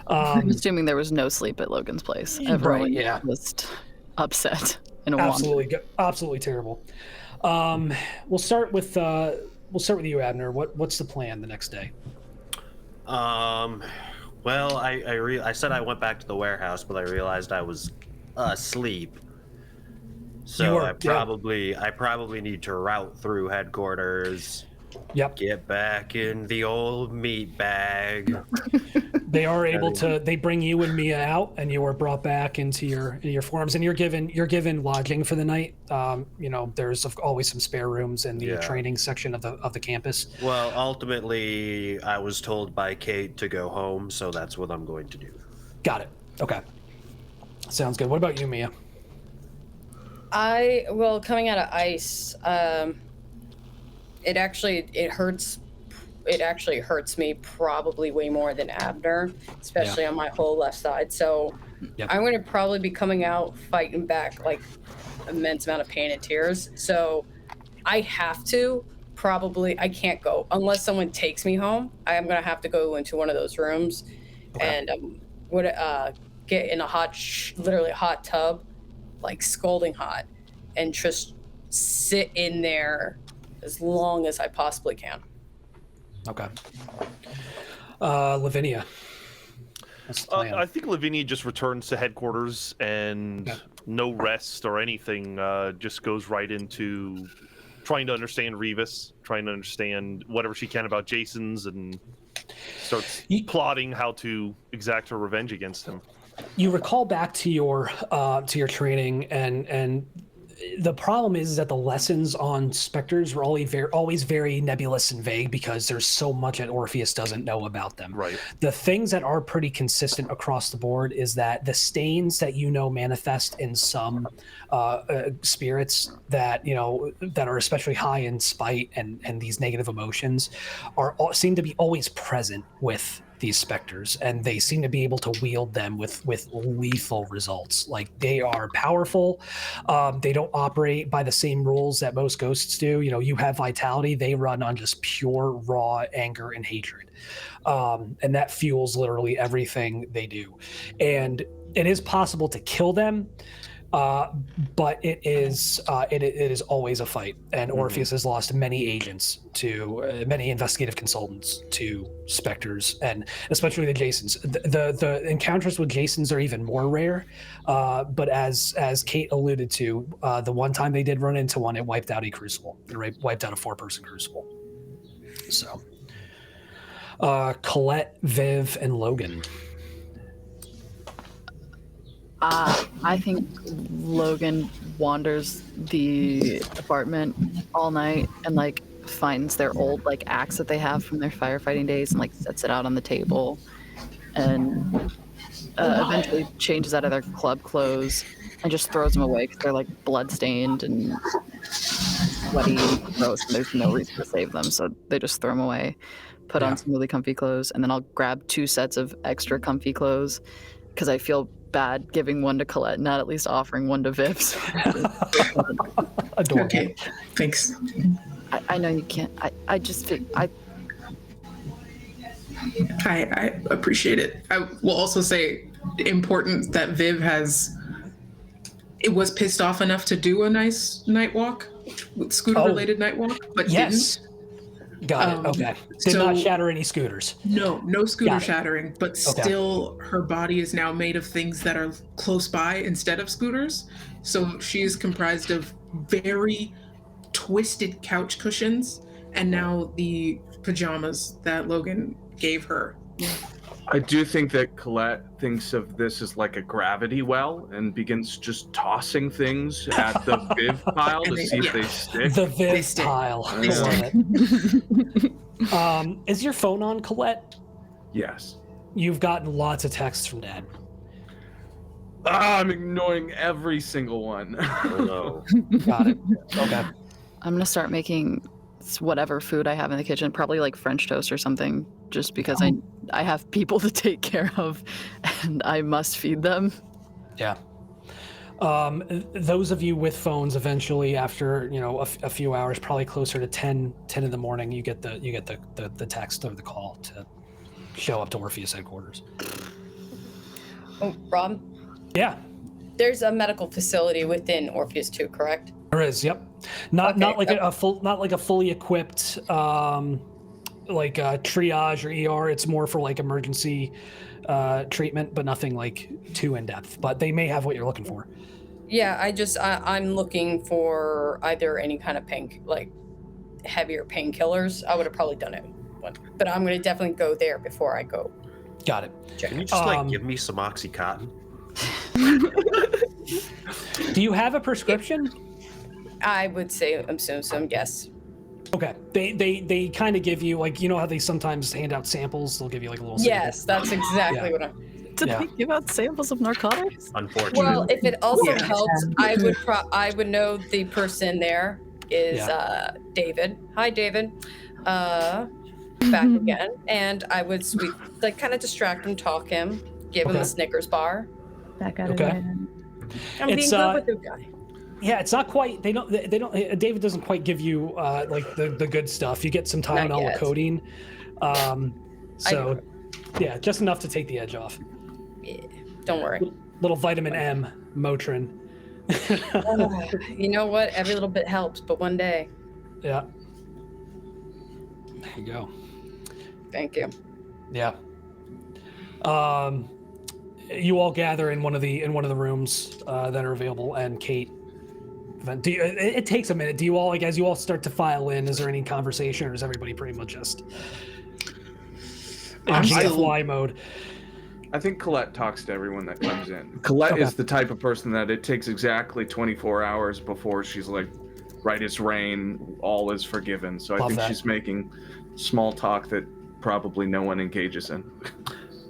I'm assuming there was no sleep at Logan's place. Everyone just upset and absolutely terrible. We'll start with you, Abner. What's the plan the next day? Well, I said I went back to the warehouse, but I realized I was asleep. So I probably need to route through headquarters. Yep. Get back in the old meat bag. They are able to. They bring you and Mia out, and you are brought back into your forms, and you're given lodging for the night. There's always some spare rooms in the training section of the campus. Well, ultimately, I was told by Kate to go home, so that's what I'm going to do. Got it. Okay. Sounds good. What about you, Mia? Coming out of ice, it actually hurts me probably way more than Abner, especially on my whole left side. So I'm going to probably be coming out fighting back like immense amount of pain and tears. So I can't go unless someone takes me home. I am going to have to go into one of those rooms and would get in literally a hot tub, like scalding hot, and just sit in there as long as I possibly can. Okay. Lavinia. What's the plan? I think Lavinia just returns to headquarters and no rest or anything, just goes right into trying to understand Rivas, trying to understand whatever she can about Jason's, and starts plotting how to exact her revenge against him. You recall back to your training, and the problem is that the lessons on specters were always very nebulous and vague because there's so much that Orpheus doesn't know about them. Right. The things that are pretty consistent across the board is that the stains that manifest in some spirits that are especially high in spite and these negative emotions seem to be always present with these specters, and they seem to be able to wield them with lethal results. Like, they are powerful. They don't operate by the same rules that most ghosts do. You have vitality. They run on just pure raw anger and hatred. And that fuels literally everything they do. And it is possible to kill them, but it is always a fight. And Orpheus has lost many agents to many investigative consultants to specters, and especially the Jasons. The encounters with Jasons are even more rare. But as Kate alluded to, the one time they did run into one, it wiped out a crucible. It wiped out a 4-person crucible. So, Colette, Viv, and Logan. I think Logan wanders the apartment all night and finds their old axe that they have from their firefighting days and sets it out on the table and eventually changes out of their club clothes and just throws them away because they're like blood-stained and sweaty and gross, and there's no reason to save them, so they just throw them away, put on some really comfy clothes, and then I'll grab 2 sets of extra comfy clothes because I feel bad giving one to Colette, not at least offering one to Vips. Adorable. Okay, thanks. I know you can't. I just feel I appreciate it. I will also say important that Viv was pissed off enough to do a nice night walk, scooter-related night walk, but yes. Got it. Okay. Did not shatter any scooters. No scooter shattering, but still her body is now made of things that are close by instead of scooters. So she is comprised of very twisted couch cushions and now the pajamas that Logan gave her. I do think that Colette thinks of this as like a gravity well and begins just tossing things at the Viv pile to see if they stick. The Viv pile. I love it. Is your phone on, Colette? Yes. You've gotten lots of texts from Dad. I'm ignoring every single one. Oh, no. Got it. Okay. I'm gonna start making whatever food I have in the kitchen, probably like French toast or something, just because I have people to take care of and I must feed them. Yeah. Those of you with phones, eventually after a few hours, probably closer to 10 in the morning, you get the text or the call to show up to Orpheus headquarters. Oh, Rob? Yeah. There's a medical facility within Orpheus 2, correct? There is, yep. Not like a fully equipped like triage or ER. It's more for like emergency treatment, but nothing like too in depth. But they may have what you're looking for. Yeah, I'm looking for either any kind of heavier painkillers. I would have probably done it, but I'm gonna definitely go there before I go. Got it. Can you just give me some OxyContin? Do you have a prescription? I would say some yes. Okay. They kind of give you how they sometimes hand out samples. They'll give you like a little. Yes, sample. that's exactly what I'm. Did they give out samples of narcotics? Unfortunately. Well, if it also helps, I would know the person there is David. Hi, David. Back again, and I would kind of distract him, talk him, give him a Snickers bar. Back at it. I'm being good with the guy. Yeah, it's not quite. They don't. David doesn't quite give you the good stuff. You get some Tylenol with codeine. Yeah, just enough to take the edge off. Yeah, don't worry. Little vitamin M, Motrin. You know what? Every little bit helps, but one day. Yeah. There you go. Thank you. Yeah. You all gather in one of the rooms that are available, and Kate. It takes a minute. Do you all as you all start to file in? Is there any conversation, or is everybody pretty much just in fly mode? I think Colette talks to everyone that comes in. Colette is the type of person that it takes exactly 24 hours before she's like, right as rain, all is forgiven. So I think she's making small talk that probably no one engages in.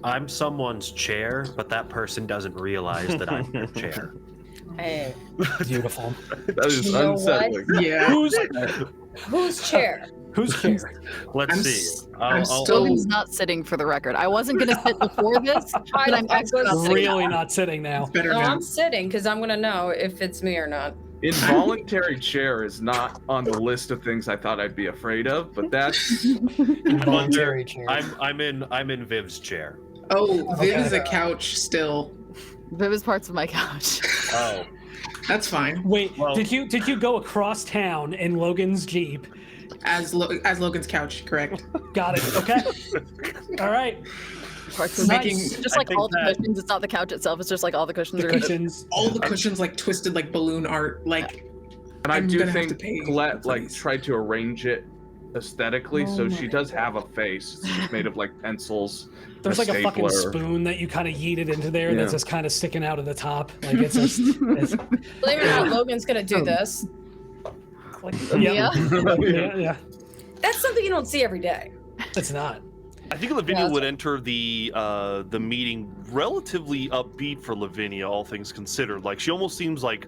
I'm someone's chair, but that person doesn't realize that I'm their chair. Hey. Beautiful. That is unsettling. Yeah. Whose chair? Whose chair? Let's see. Logan's not sitting, for the record. I wasn't going to sit before this, but I'm actually not sitting really not sitting now. No, I'm sitting because I'm going to know if it's me or not. Involuntary chair is not on the list of things I thought I'd be afraid of, but that's involuntary chair. I'm in Viv's chair. Oh, Viv is a couch still. Viv is parts of my couch. Oh, that's fine. Wait, did you go across town in Logan's Jeep? As Logan's couch, correct? Got it. Okay. All right. Nice. Just like all the cushions, it's not the couch itself. It's just like all the cushions. All the cushions like twisted like balloon art. Like, and I do think Colette tried to arrange it aesthetically, so she does have a face. It's just made of like pencils. There's like a fucking spoon that you kind of yeeted into there that's just kind of sticking out of the top. Like it's just. Believe it or not, Logan's gonna do this. Yeah. That's something you don't see every day. It's not. I think Lavinia would enter the meeting relatively upbeat for Lavinia, all things considered. Like she almost seems like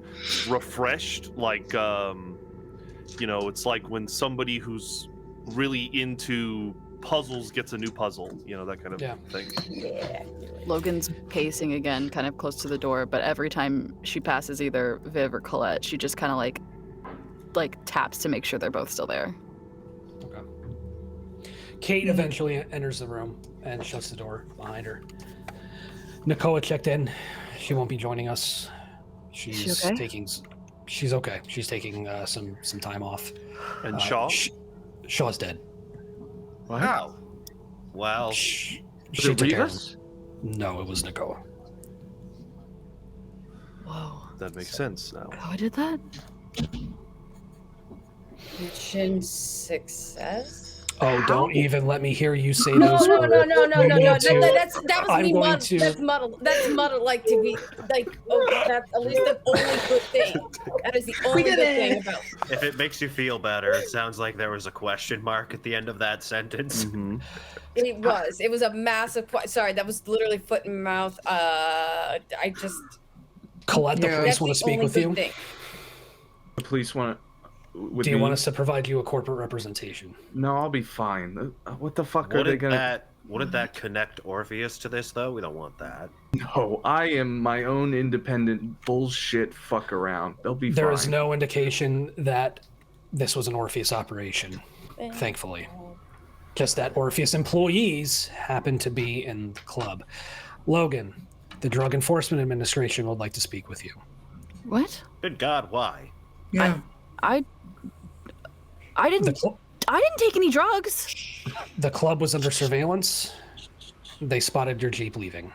refreshed, like it's like when somebody who's really into puzzles gets a new puzzle, that kind of thing. Yeah. Logan's pacing again, kind of close to the door, but every time she passes either Viv or Colette, she just kind of like taps to make sure they're both still there. Okay. Kate eventually enters the room and shuts the door behind her. Nakoa checked in. She won't be joining us. She's okay? taking. She's okay. She's taking some time off. And Shaw? Shaw's dead. Wow. Well, She it took care of Rivas? him. No, it was Nakoa. Whoa. That makes sense now. Oh, I did that? Mission success. Oh, don't even let me hear you say No, those no, words. no, no, no, I'm no, no. going to- That was I'm me going muddled. to- That's muddled. That's muddled. Like to be like. Oh, that's at least the only good thing. That is the only good thing about. if it makes you feel better, it sounds like there was a question mark at the end of that sentence. Mm-hmm. It was. It was a massive. Sorry, that was literally foot and mouth. I just. Colette, the Yeah. police That's want the to speak only with good you. thing. The police want to. Do you want us to provide you a corporate representation? No, I'll be fine. What the fuck are they Wouldn't gonna? wouldn't that connect Orpheus to this though? We don't want that. No, I am my own independent bullshit fuck around. They'll be There fine. is no indication that this was an Orpheus operation, thankfully. Just that Orpheus employees happen to be in the club. Logan, the Drug Enforcement Administration would like to speak with you. What? Good God, why? Yeah. I The, didn't. cl- I didn't take any drugs. the club was under surveillance. They spotted your Jeep leaving.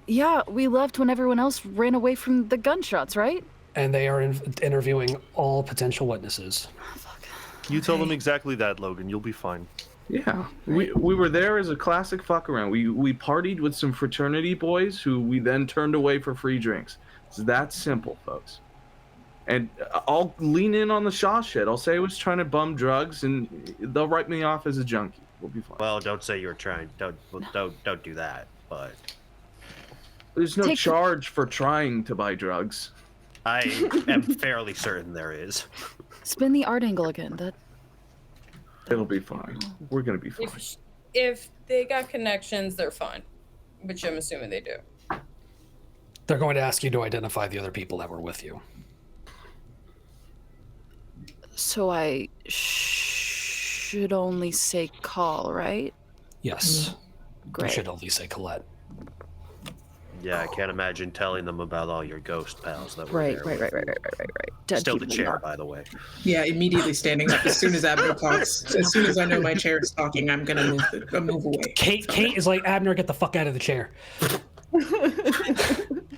Yeah, we left when everyone else ran away from the gunshots, right? And they are interviewing all potential witnesses. You tell them exactly that, Logan. You'll be fine. Yeah, we were there as a classic fuck around. We partied with some fraternity boys who we then turned away for free drinks. It's that simple, folks. And I'll lean in on the Shaw shit. I'll say I was trying to bum drugs, and they'll write me off as a junkie. We'll be fine. Well, don't say you were trying. Don't do that. But There's no Take- charge for trying to buy drugs. I am fairly certain there is. Spin the art angle again. That. It'll be fine. We're gonna be fine. If they got connections, they're fine. Which I'm assuming they do. They're going to ask you to identify the other people that were with you. So I should only say call, right? Yes. You Great. should only say Colette. Yeah, I can't imagine telling them about all your ghost pals that were Right. there. Dead Still the people chair, not. by the way. Yeah, immediately standing up as soon as Abner talks. As soon as I know my chair is talking, I'm gonna move away. Kate is like, Abner, get the fuck out of the chair.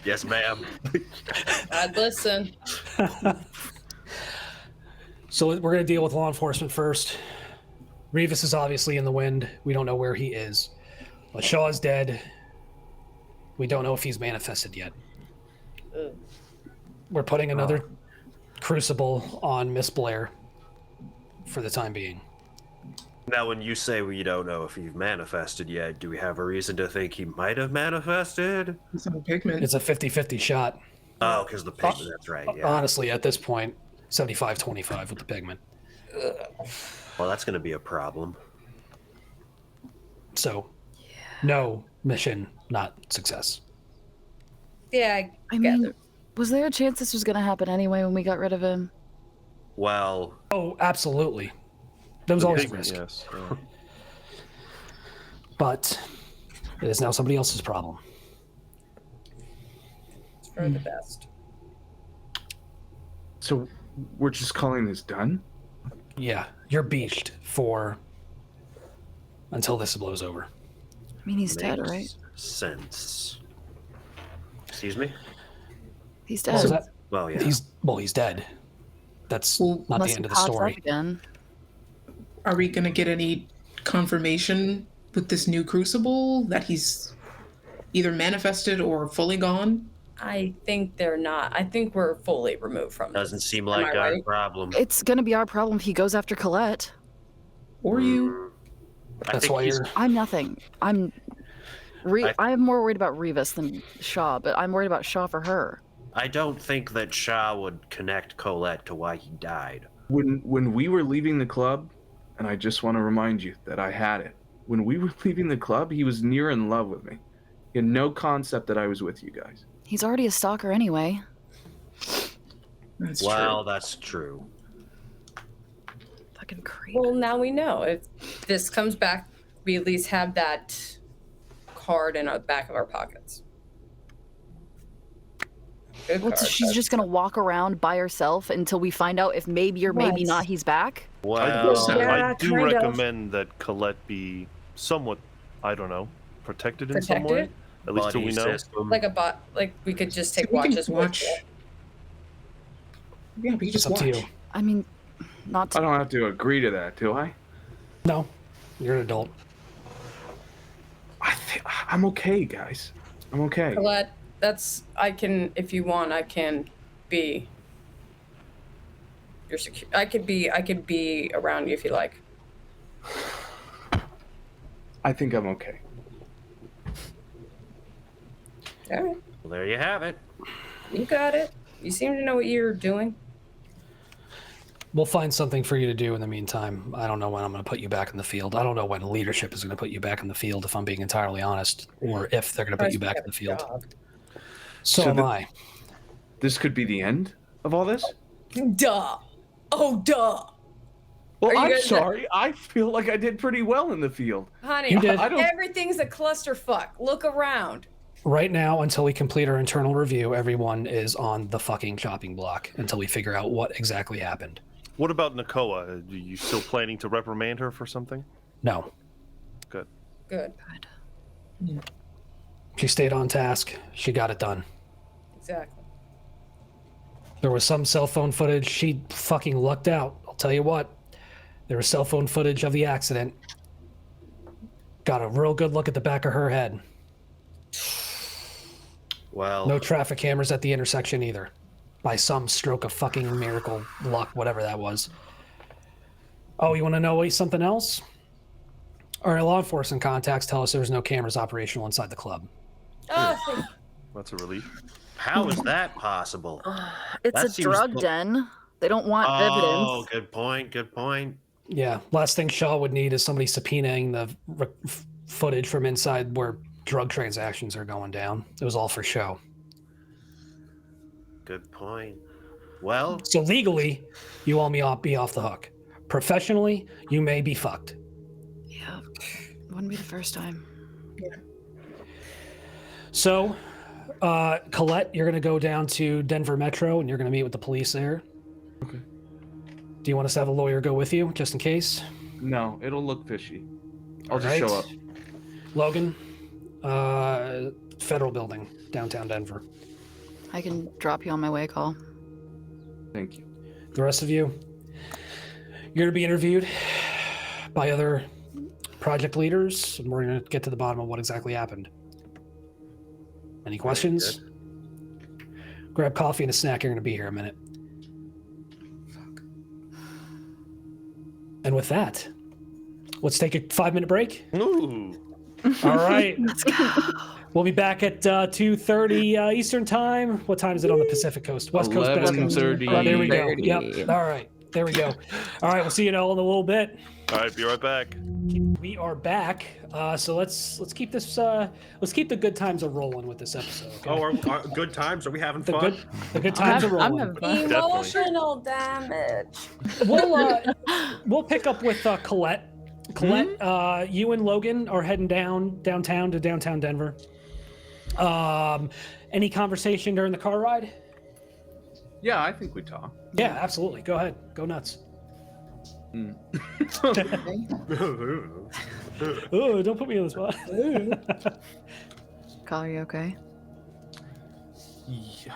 Yes, ma'am. I'd listen. So we're going to deal with law enforcement first. Rivas is obviously in the wind. We don't know where he is. But Shaw is dead. We don't know if he's manifested yet. We're putting another crucible on Miss Blair for the time being. Now, when you say we don't know if he's manifested yet, do we have a reason to think he might have manifested? It's a pigment. It's a 50-50 shot. Oh, because the pigment, that's right, yeah. Honestly, at this point, 75-25 with the pigment. Well, that's going to be a problem. So, no mission, not success. Yeah, I mean, was there a chance this was gonna happen anyway when we got rid of him? Well, Oh, absolutely. There was always a Pigment, risk. yes. Yeah. But it is now somebody else's problem. it's for the best. So we're just calling this done? Yeah, you're beached for until this blows over. I mean, he's dead, makes right? sense. Excuse me? He's What dead. was that? Well, yeah. He's dead. That's Well, not Unless the he end of the pops up story. again. Are we gonna get any confirmation with this new crucible that he's either manifested or fully gone? I think they're not. I think we're fully removed from this. Doesn't seem Am like I our right? problem. It's gonna be our problem if he goes after Colette. Or you? That's why you're. I'm nothing. I'm more worried about Rivas than Shaw, but I'm worried about Shaw for her. I don't think that Shaw would connect Colette to why he died. When we were leaving the club, and I just want to remind you that I had it. When we were leaving the club, he was near in love with me. He had no concept that I was with you guys. He's already a stalker anyway. That's Well, true. that's true. Fucking creep. Well, now we know. If this comes back, we at least have that card in the back of our pockets. Good Well, card, she's though. just gonna walk around by herself until we find out if maybe or maybe What? not he's back. Well, Yeah, I do kind of. recommend that Colette be somewhat, I don't know, protected in some way. Protected? At least till we know. system. Like a bot. Like we could just take We can watches. watch. With Yeah, we can It's just up watch. to you. I mean, not I to. don't have to agree to that, do I? No, you're an adult. I'm okay, guys. I'm okay. Colette, I can, if you want, I can be your I could be around you if you like. I think I'm okay. All right, Well, there you have it. you got it. You seem to know what you're doing. We'll find something for you to do in the meantime. I don't know when I'm going to put you back in the field. I don't know when leadership is going to put you back in the field, if I'm being entirely honest, or if they're going to put you back in the field. So am I. This could be the end of all this? Duh. Oh, duh. Well, Are you I'm guys- sorry. I feel like I did pretty well in the field. Honey, You did. I don't- everything's a clusterfuck. Look around. Right now, until we complete our internal review, everyone is on the fucking chopping block until we figure out what exactly happened. What about Nakoa? Are you still planning to reprimand her for something? No, Good. Good. she stayed on task. She got it done. Exactly. There was some cell phone footage. She fucking lucked out. I'll tell you what. There was cell phone footage of the accident. Got a real good look at the back of her head. Well, No traffic cameras at the intersection either. By some stroke of fucking miracle luck, whatever that was. Oh, you want to know something else? Our law enforcement contacts tell us there was no cameras operational inside the club. Oh, That's a relief. how is that possible? It's That a seems drug bu- den. They don't want Oh, evidence. good point. Good point. Yeah, last thing Shaw would need is somebody subpoenaing the footage from inside where drug transactions are going down. It was all for show. Good point. Well, So legally, you all may be off the hook. Professionally, you may be fucked. Yeah, wouldn't be the first time. So, Colette, you're going to go down to Denver Metro and you're going to meet with the police there. Okay. Do you want us to have a lawyer go with you, just in case? No, it'll look fishy. I'll just Alright. show up. Logan, Federal Building, downtown Denver. I can drop you on my way, call. Thank you. The rest of you, you're going to be interviewed by other project leaders, and we're going to get to the bottom of what exactly happened. Any questions? Grab coffee and a snack. You're going to be here a minute. And with that, let's take a 5-minute break. Ooh. All right. Let's go. We'll be back at 2:30 Eastern time. What time is it on the Pacific Coast? West Coast, West Coast. 11:30. Oh, there we go. 11:30. Yep. All right. There we go. All right. We'll see you all in a little bit. All right, be right back. We are back. So let's keep this. Let's keep the good times a rolling with this episode. Okay? oh, are good times? Are we having the fun? good times are I'm rolling. having fun. emotional damage. We'll pick up with Colette. Colette, you and Logan are heading downtown to downtown Denver. Any conversation during the car ride? Yeah, I think we talk. Yeah, absolutely. Go ahead. Go nuts. Oh, don't put me on the spot. Call, you okay? Yeah.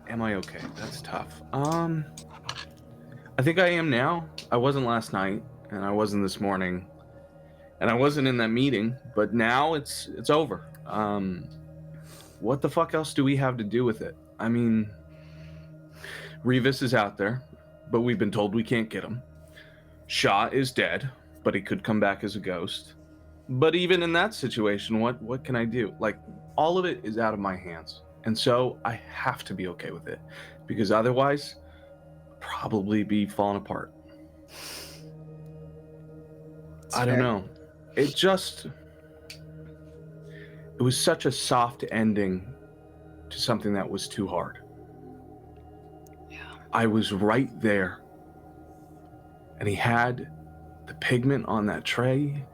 Am I okay? That's tough. I think I am now. I wasn't last night, and I wasn't this morning, and I wasn't in that meeting. But now it's over. What the fuck else do we have to do with it? I mean, Rivas is out there, but we've been told we can't get him. Shaw is dead. but he could come back as a ghost. But even in that situation, what can I do? Like, all of it is out of my hands. And so I have to be okay with it, because otherwise I'd probably be falling apart. I don't know. It was such a soft ending to something that was too hard. Yeah. I was right there. And he had the pigment on that tray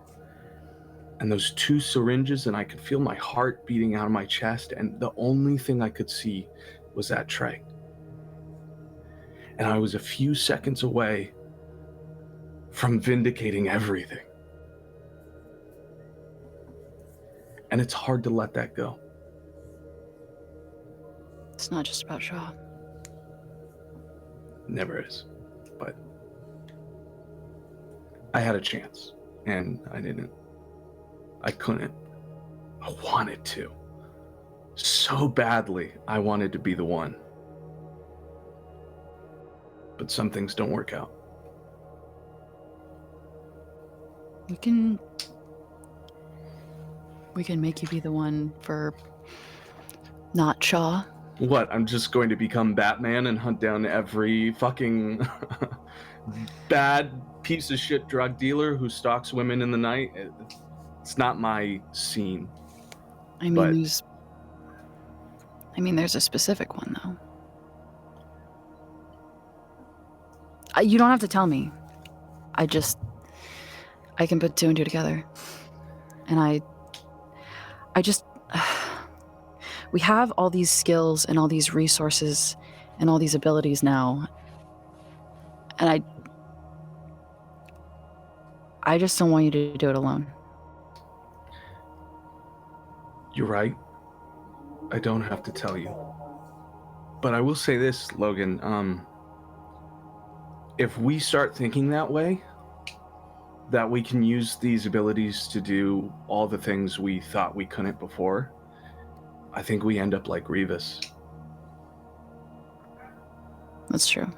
and those 2 syringes, and I could feel my heart beating out of my chest, and the only thing I could see was that tray. And I was a few seconds away from vindicating everything. And it's hard to let that go. It's not just about Shaw. Never is. But I had a chance, and I didn't. I couldn't. I wanted to. So badly, I wanted to be the one. But some things don't work out. We can make you be the one for not Shaw. What, I'm just going to become Batman and hunt down every fucking bad piece of shit drug dealer who stalks women in the night? It's not my scene. I mean, there's a specific one, though. You don't have to tell me. I can put 2 and 2 together. And I just... we have all these skills and all these resources and all these abilities now. And I just don't want you to do it alone. You're right. I don't have to tell you. But I will say this, Logan. If we start thinking that way, that we can use these abilities to do all the things we thought we couldn't before, I think we end up like Rivas. That's true.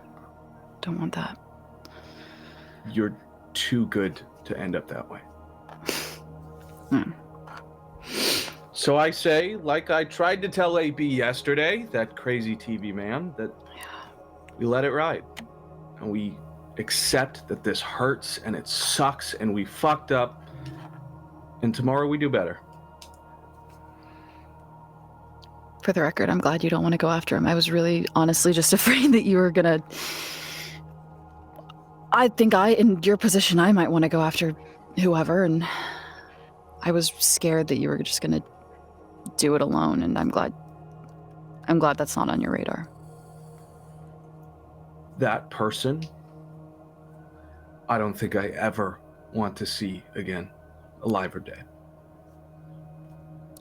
Don't want that. You're too good to end up that way. So I say, like I tried to tell AB yesterday, that crazy TV man, that we let it ride. And we accept that this hurts and it sucks and we fucked up. And tomorrow we do better. For the record, I'm glad you don't want to go after him. I was really honestly just afraid that you were gonna... I think in your position, I might want to go after whoever, and I was scared that you were just gonna do it alone, and I'm glad that's not on your radar. That person, I don't think I ever want to see again, alive or dead.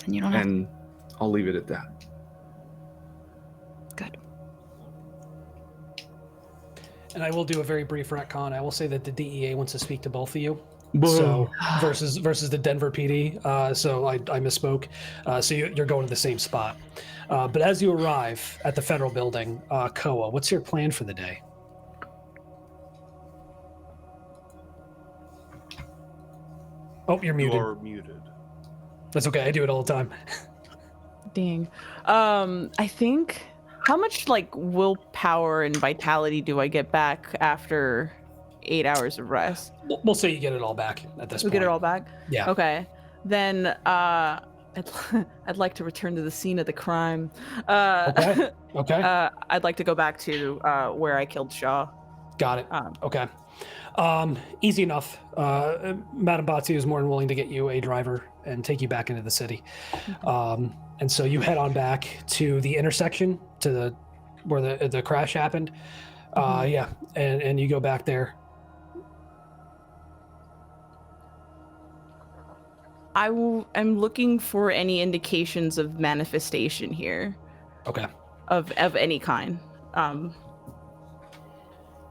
And you don't have to. I'll leave it at that. Good. And I will do a very brief retcon. I will say that the DEA wants to speak to both of you. Whoa. So versus the Denver PD. So I misspoke. So you're going to the same spot. But as you arrive at the federal building, Koa, what's your plan for the day? Oh, you're muted. You are muted. That's okay. I do it all the time. Dang. I think, how much willpower and vitality do I get back after 8 hours of rest? We'll say you get it all back at this point. We get it all back? Yeah. Okay. Then I'd like to return to the scene of the crime. Okay. I'd like to go back to where I killed Shaw. Got it. Okay. Easy enough. Madame Batsu is more than willing to get you a driver and take you back into the city. And so you head on back to the intersection, to where the crash happened. Yeah, and you go back there. I'm looking for any indications of manifestation here. Okay. Of any kind.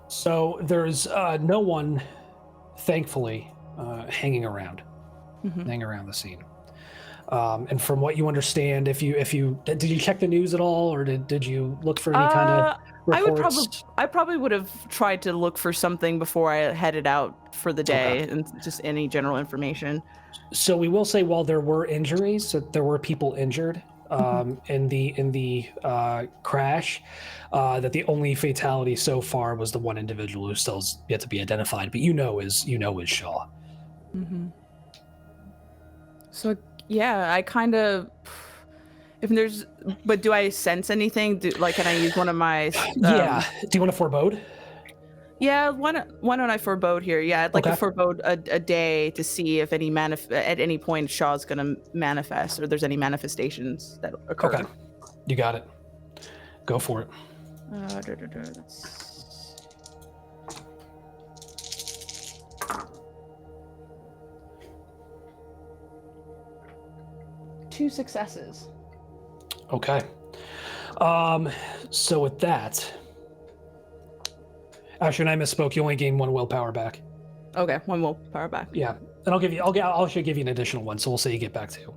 So there's no one, thankfully, hanging around the scene. And from what you understand, if you did you check the news at all, or did you look for any kind of reports? I probably would have tried to look for something before I headed out for the day, and just any general information. So we will say, while there were injuries, that there were people injured in the crash, that the only fatality so far was the one individual who still is yet to be identified, but is Shaw. Mm-hmm. So yeah, I kind of. But do I sense anything? Can I use one of my? Yeah. Do you want to forebode? Yeah, why don't I forebode here? Yeah, I'd like to forebode a day to see if at any point Shaw's going to manifest, or there's any manifestations that occur. Okay, you got it. Go for it. Two successes. Okay. So with that, actually, I misspoke. You only gain 1 willpower back. Okay, 1 willpower back. Yeah, and I'll actually give you an additional one. So we'll say you get back 2.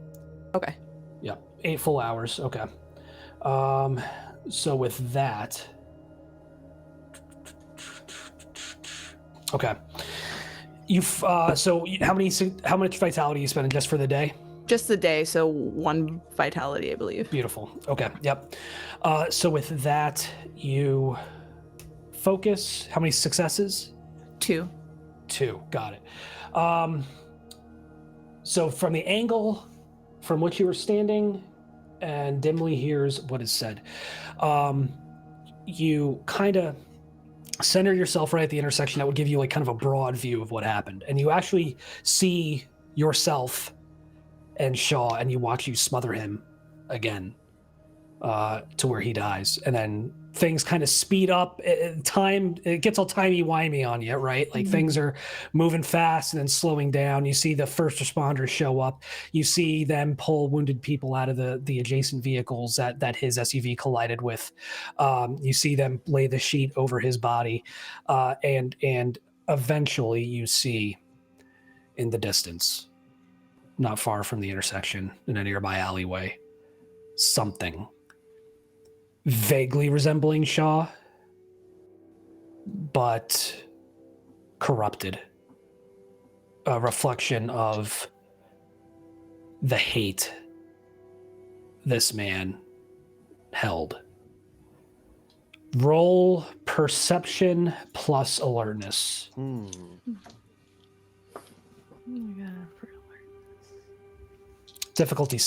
Okay. Yeah, 8 full hours. Okay. So with that, okay. How much vitality you spending just for the day? Just the day, so 1 vitality, I believe. Beautiful. Okay. Yep. So with that, you focus. How many successes? 2. 2. Got it. So from the angle from which you were standing and dimly hears what is said, you kind of center yourself right at the intersection that would give you kind of a broad view of what happened. And you actually see yourself and Shaw, and you watch you smother him again to where he dies. And then things kind of speed up. It gets all timey-wimey on you, right? Like things are moving fast and then slowing down. You see the first responders show up. You see them pull wounded people out of the adjacent vehicles that his SUV collided with. You see them lay the sheet over his body. And eventually you see in the distance, not far from the intersection in a nearby alleyway, something vaguely resembling Shaw, but corrupted. A reflection of the hate this man held. Roll perception plus alertness. Oh my God. Difficulty,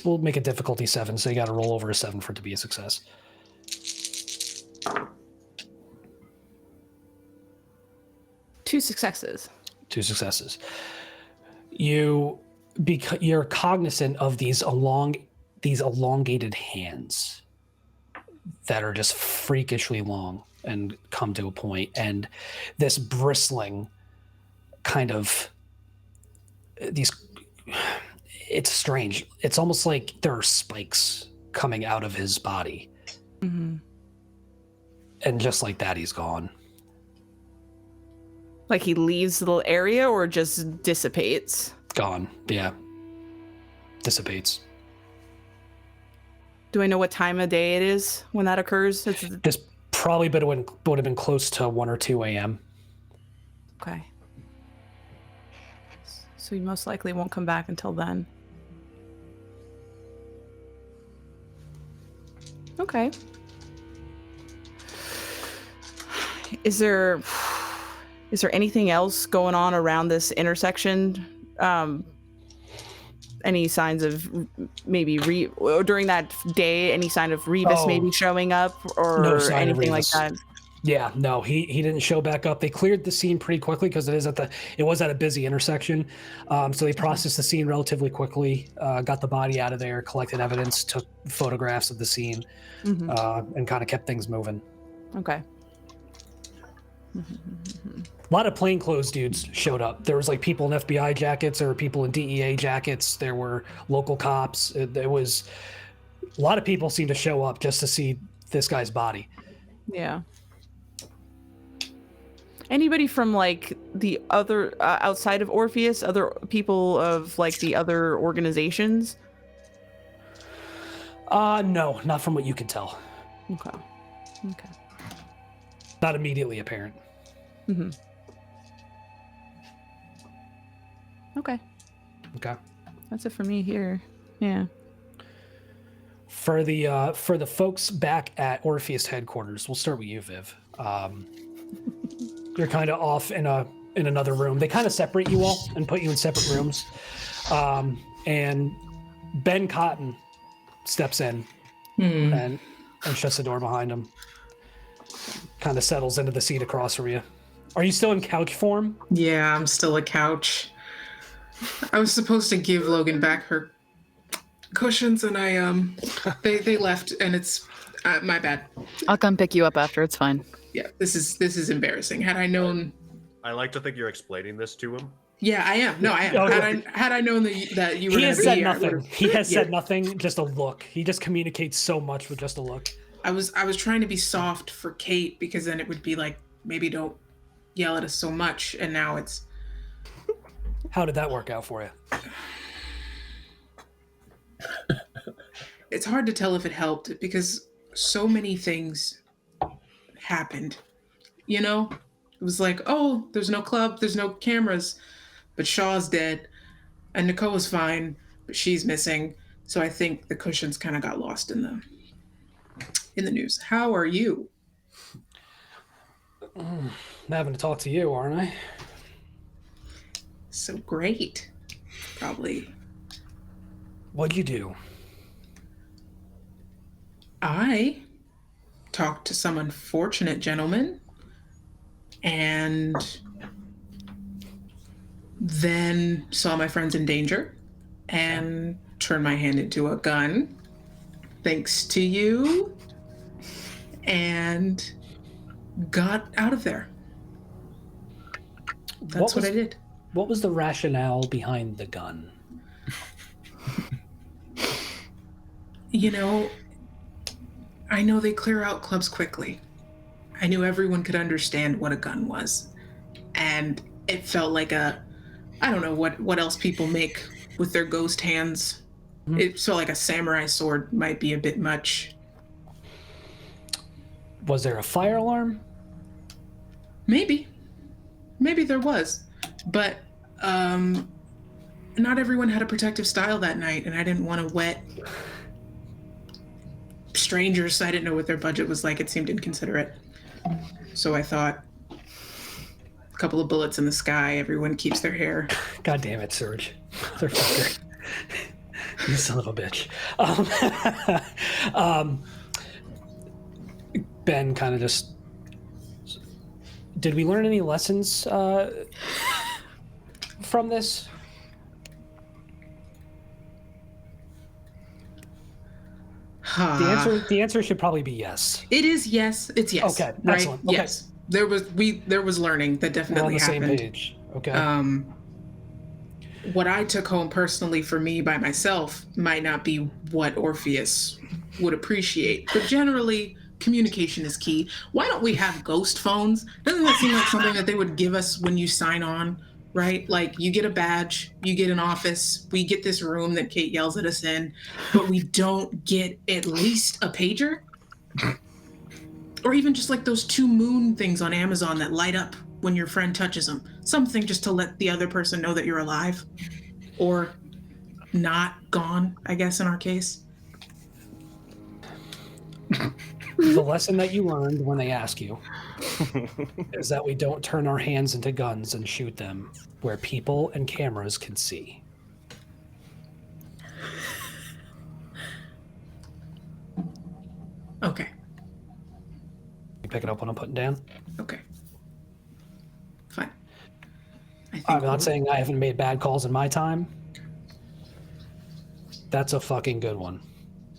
we'll make it difficulty 7, so you got to roll over a 7 for it to be a success. Two successes. You're cognizant of these elongated hands that are just freakishly long and come to a point, and this bristling kind of these. It's strange. It's almost like there are spikes coming out of his body. Mm-hmm. And just like that, he's gone. Like he leaves the little area or just dissipates? Gone, yeah. Dissipates. Do I know what time of day it is when that occurs? This probably would have been close to 1 or 2 a.m. Okay. So he most likely won't come back until then. Okay. Is there anything else going on around this intersection? Any signs of maybe during that day, any sign of Rivas maybe showing up or anything like that? Yeah, no, he didn't show back up. They cleared the scene pretty quickly because it was at a busy intersection. So they processed the scene relatively quickly, got the body out of there, collected evidence, took photographs of the scene, and kind of kept things moving. Okay. A lot of plainclothes dudes showed up. There was like people in FBI jackets, there were people in DEA jackets, there were local cops. There was a lot of people seemed to show up just to see this guy's body. Yeah. Anybody from like the other outside of Orpheus, other people of like the other organizations? No, not from what you can tell. Okay. Not immediately apparent. Mm-hmm. Okay. That's it for me here. Yeah. For the folks back at Orpheus headquarters, we'll start with you, Viv. You're kind of off in another room. They kind of separate you all and put you in separate rooms. And Ben Cotton steps in and shuts the door behind him. Kind of settles into the seat across from you. Are you still in couch form? Yeah, I'm still a couch. I was supposed to give Logan back her cushions, and they left, and it's my bad. I'll come pick you up after. It's fine. Yeah, this is embarrassing. Had I known, I like to think you're explaining this to him. yeah, I am. No, I am. Had I known that you were, He has said here, nothing. He has said nothing. Just a look. He just communicates so much with just a look. I was trying to be soft for Kate, because then it would be like, maybe don't yell at us so much, and now it's. How did that work out for you? It's hard to tell if it helped, because so many things happened. You know? It was like, oh, there's no club, there's no cameras, but Shaw's dead, and Nakoa's fine, but she's missing. So I think the cushions kind of got lost in the news. How are you? I'm having to talk to you, aren't I? So great. Probably. What'd you do? I talked to some unfortunate gentleman and then saw my friends in danger and turned my hand into a gun, thanks to you, and got out of there. That's what I did. What was the rationale behind the gun? You know, I know they clear out clubs quickly. I knew everyone could understand what a gun was. And it felt like I don't know what else people make with their ghost hands. Mm-hmm. It felt like a samurai sword might be a bit much. Was there a fire alarm? Maybe there was, but not everyone had a protective style that night, and I didn't want to wet strangers, so I didn't know what their budget was like. It seemed inconsiderate. So I thought, a couple of bullets in the sky, everyone keeps their hair. God damn it, Serge. Motherfucker. You son of a bitch. Ben kind of just... Did we learn any lessons from this? The answer should probably be yes. It is yes. It's yes. Okay, right? excellent. Okay. Yes. There was learning that definitely happened. We're on the same page. Okay. What I took home personally for me by myself might not be what Orpheus would appreciate, but generally communication is key. Why don't we have ghost phones? Doesn't that seem like something that they would give us when you sign on, right? Like, you get a badge, you get an office, we get this room that Kate yells at us in, but we don't get at least a pager? Or even just like those 2 moon things on Amazon that light up when your friend touches them. Something just to let the other person know that you're alive. Or not gone, I guess, in our case. The lesson that you learned when they ask you is that we don't turn our hands into guns and shoot them where people and cameras can see. Okay. You pick it up when I'm putting down? Okay. Fine. I'm not saying I haven't made bad calls in my time. That's a fucking good one.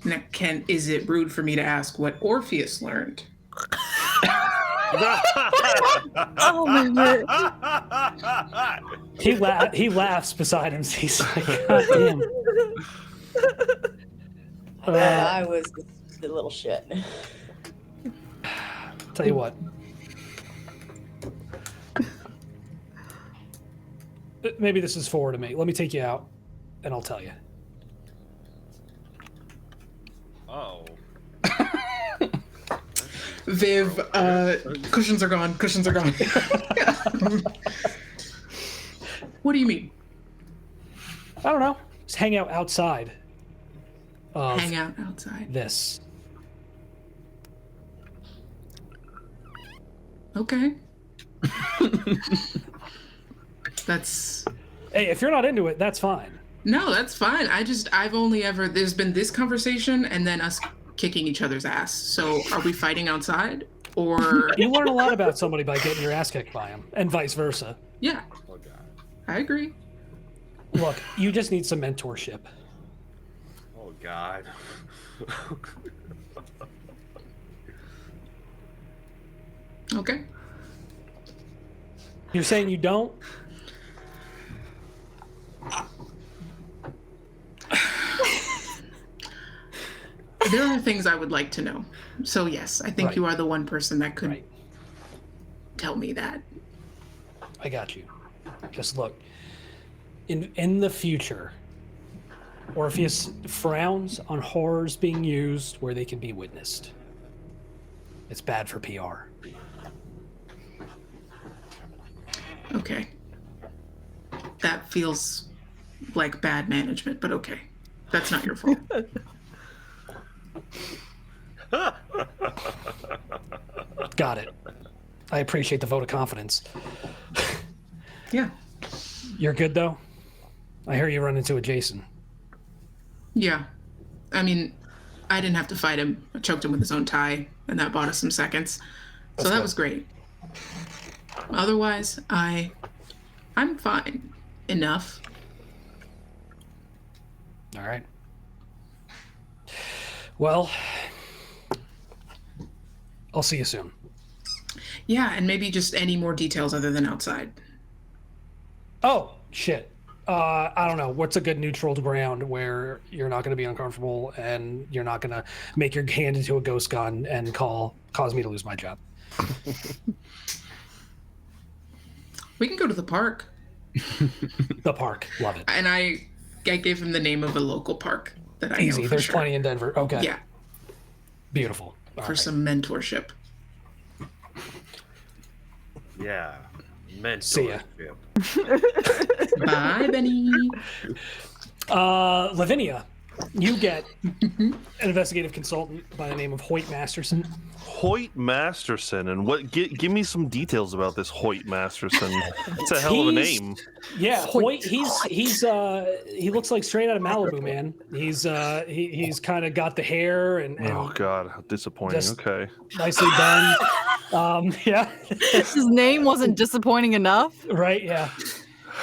Now, is it rude for me to ask what Orpheus learned? Oh my god. He laughs beside him. He's like, God damn. I was the little shit. Tell you what. Maybe this is forward to me. Let me take you out, and I'll tell you. Viv, cushions are gone. Cushions are gone. What do you mean? I don't know. Just hang out outside. Hang out outside. This. Okay. That's. Hey, if you're not into it, that's fine. No, that's fine. There's been this conversation and then us kicking each other's ass. So are we fighting outside or? You learn a lot about somebody by getting your ass kicked by them and vice versa. Yeah. I agree. Look, you just need some mentorship. Oh, God. Okay. You're saying you don't? There are things I would like to know. So yes, I think Right. you are the one person that could Right. tell me that. I got you. Just look. In the future, Orpheus frowns on horrors being used where they can be witnessed. It's bad for PR. Okay. That feels like bad management, but okay. That's not your fault. Got it. I appreciate the vote of confidence. Yeah. You're good, though? I hear you run into a Jason. Yeah. I mean, I didn't have to fight him. I choked him with his own tie, and that bought us some seconds. So that was great. Otherwise, I'm fine. Enough. All right. Well, I'll see you soon. Yeah, and maybe just any more details other than outside. Oh, shit. I don't know. What's a good neutral ground where you're not going to be uncomfortable and you're not going to make your hand into a ghost gun and cause me to lose my job? We can go to the park. The park. Love it. And I gave him the name of a local park that I Easy. know for There's sure. plenty in Denver. Okay. Yeah, Beautiful. All for right. some mentorship. Yeah. Mentorship. See ya. Bye, Benny. Lavinia, you get an investigative consultant by the name of Hoyt Masterson. Hoyt Masterson, and what? Give me some details about this Hoyt Masterson. It's a hell of a name. Yeah, Hoyt. He looks like straight out of Malibu, man. He's kind of got the hair and Oh God, how disappointing. just- Okay. nicely done. Yeah, His name wasn't disappointing enough. right. Yeah,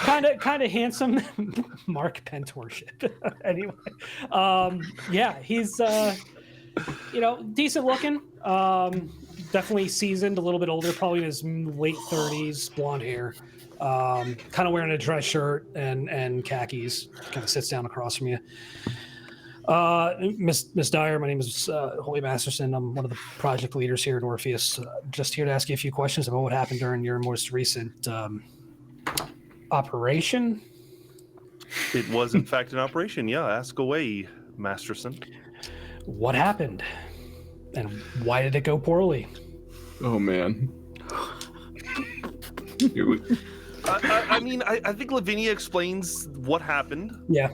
kind of handsome. Mark Pentorship. Anyway, yeah, he's decent looking. Definitely seasoned, a little bit older, probably in his late 30s, blonde hair. Kind of wearing a dress shirt and khakis. Kind of sits down across from you. Miss Dyer, my name is Hoyt Masterson. I'm one of the project leaders here at Orpheus. Just here to ask you a few questions about what happened during your most recent operation. It was in fact an operation. Yeah, ask away, Masterson. What happened? And why did it go poorly? Oh man. I mean, I think Lavinia explains what happened. Yeah.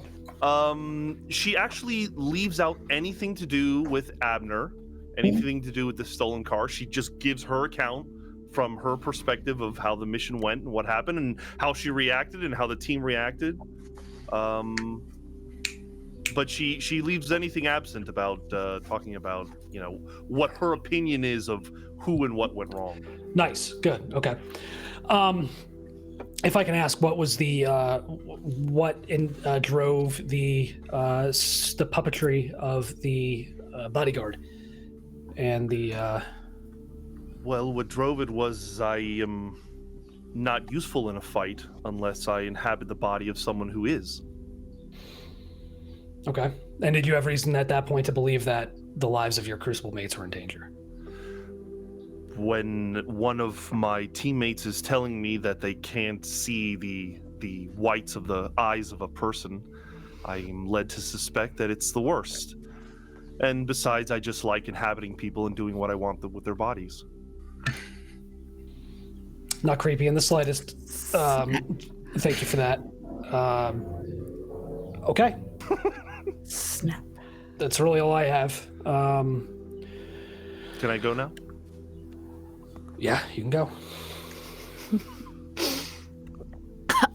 She actually leaves out anything to do with Abner, anything to do with the stolen car. She just gives her account from her perspective of how the mission went and what happened and how she reacted and how the team reacted. But she leaves anything absent about talking about, what her opinion is of who and what went wrong. Nice. Good. Okay. If I can ask, what was the drove the puppetry of the bodyguard and the Well, what drove it was I am not useful in a fight unless I inhabit the body of someone who is. Okay. And did you have reason at that point to believe that the lives of your Crucible mates were in danger? When one of my teammates is telling me that they can't see the whites of the eyes of a person, I am led to suspect that it's the worst. And besides, I just like inhabiting people and doing what I want with their bodies. Not creepy in the slightest. Thank you for that. Okay. Snap. That's really all I have. Can I go now? Yeah, you can go.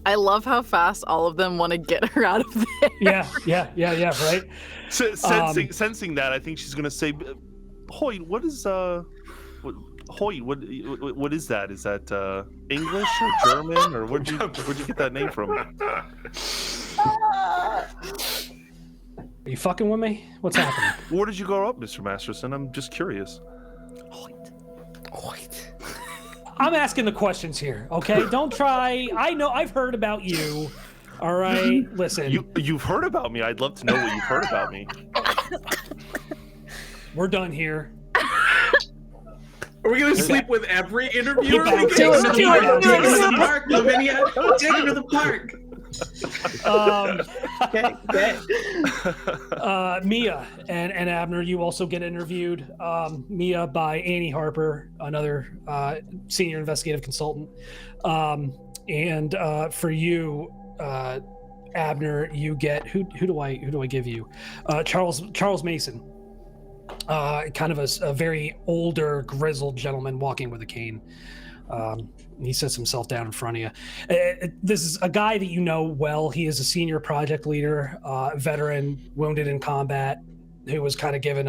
I love how fast all of them want to get her out of there. Yeah, right? Sensing that, I think she's gonna say, Hoyt, what is Hoyt, what is that? Is that English or German, or where'd you get that name from? Are you fucking with me? What's happening? Where did you grow up, Mr. Masterson? I'm just curious. Hoyt. I'm asking the questions here, okay? Don't try. I know. I've heard about you. All right, listen. You've heard about me. I'd love to know what you've heard about me. We're done here. Are we gonna sleep with every interviewer? Take Take him to the park, Lavinia. Take him to the park. Mia and Abner, you also get interviewed. Mia by Annie Harper, another senior investigative consultant. And for you, Abner, you get who do I give you? Charles Mason. Kind of a very older, grizzled gentleman walking with a cane. He sits himself down in front of you. This is a guy that you know well. He is a senior project leader, veteran, wounded in combat, who was kind of given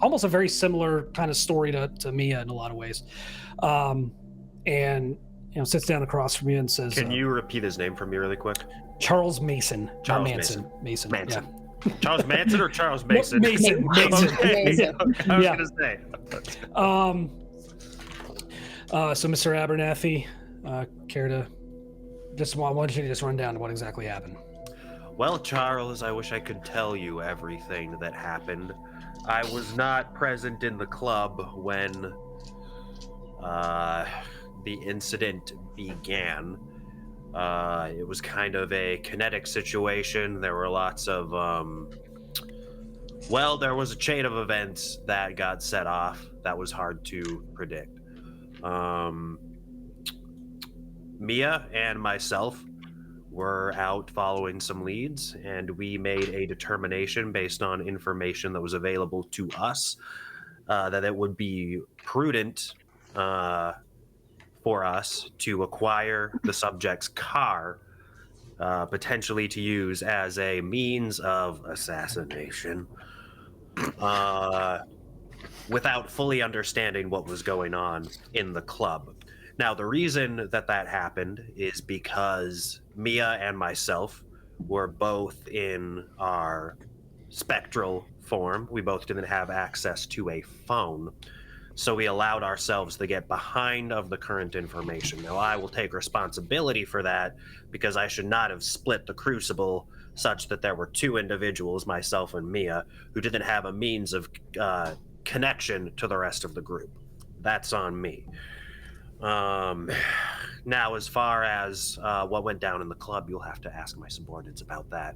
almost a very similar kind of story to Mia in a lot of ways. And sits down across from you and says, "Can you repeat his name for me really quick?" Charles Mason. Charles Mason. Manson. Yeah. Charles Manson or Charles Mason? Mason. Okay. I was gonna say. So Mr. Abernathy, care to why don't you just run down to what exactly happened? Well, Charles, I wish I could tell you everything that happened. I was not present in the club when the incident began. It was kind of a kinetic situation. There were lots of, there was a chain of events that got set off that was hard to predict. Mia and myself were out following some leads, and we made a determination based on information that was available to us that it would be prudent for us to acquire the subject's car, potentially to use as a means of assassination, without fully understanding what was going on in the club. Now, the reason that happened is because Mia and myself were both in our spectral form. We both didn't have access to a phone. So we allowed ourselves to get behind of the current information. Now, I will take responsibility for that because I should not have split the crucible such that there were two individuals, myself and Mia, who didn't have a means of connection to the rest of the group. That's on me. Now, as far as what went down in the club, you'll have to ask my subordinates about that.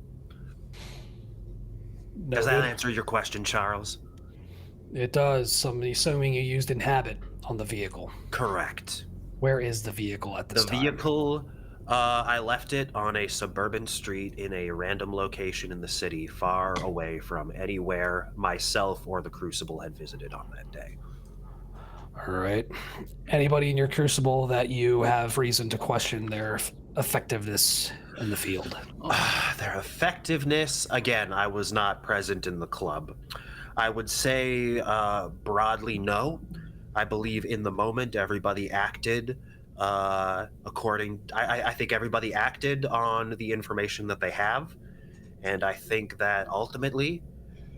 Does that answer your question, Charles? It does. I'm assuming you used inhabit on the vehicle. Correct. Where is the vehicle at this time? The vehicle, I left it on a suburban street in a random location in the city, far away from anywhere myself or the Crucible had visited on that day. All right. Anybody in your Crucible that you have reason to question their effectiveness in the field? Their effectiveness? Again, I was not present in the club. I would say broadly no. I believe in the moment everybody acted I think everybody acted on the information that they have. And I think that ultimately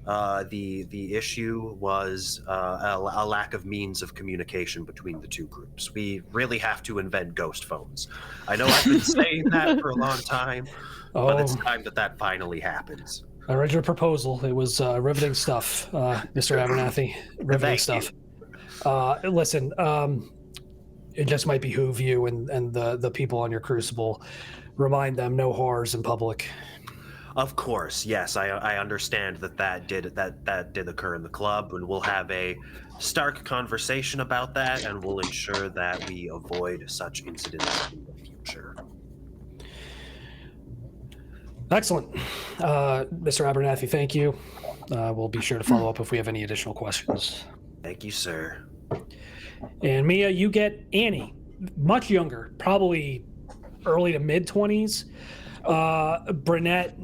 the issue was a lack of means of communication between the two groups. We really have to invent ghost phones. I know I've been saying that for a long time, but it's time that finally happens. I read your proposal. It was riveting stuff, Mr. Abernathy. Riveting stuff. Listen, it just might behoove you and the people on your Crucible. Remind them no horrors in public. Of course, yes. I understand that did occur in the club, and we'll have a stark conversation about that, and we'll ensure that we avoid such incidents in the future. Excellent. Mr. Abernathy, thank you. We'll be sure to follow up if we have any additional questions. Thank you, sir. And Mia, you get Annie, much younger, probably early to mid-20s. Brunette,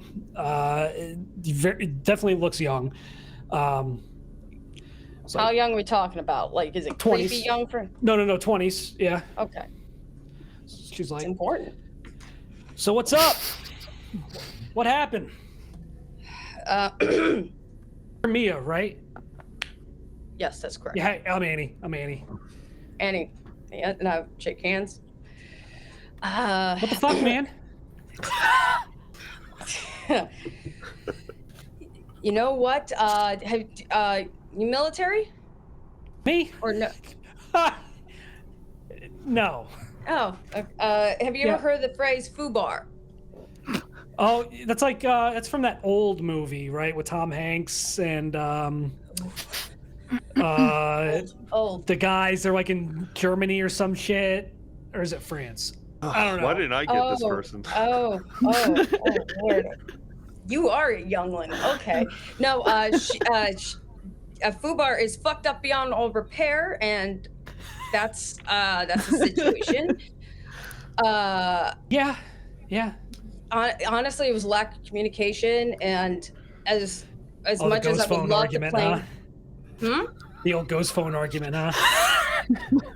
definitely looks young. So how young are we talking about? Like, is it 20s. creepy young for? No, 20s. Yeah. Okay. She's like, it's important. So what's up? What happened? Mia, right? Yes, that's correct. Yeah, I'm Annie. Annie, yeah, no, shake hands. What the fuck, man? You know what? You military? Me? Or no? No. Oh, have you ever heard the phrase "foobar"? Oh, that's like that's from that old movie, right, with Tom Hanks and old. The guys. They're like in Germany or some shit, or is it France? I don't know. Why didn't I get this person? Oh, Lord. You are a youngling. Okay. No, a foobar is fucked up beyond all repair, and that's the situation. Yeah. Honestly, it was lack of communication, and as much as I would love to play. The old ghost phone argument, huh?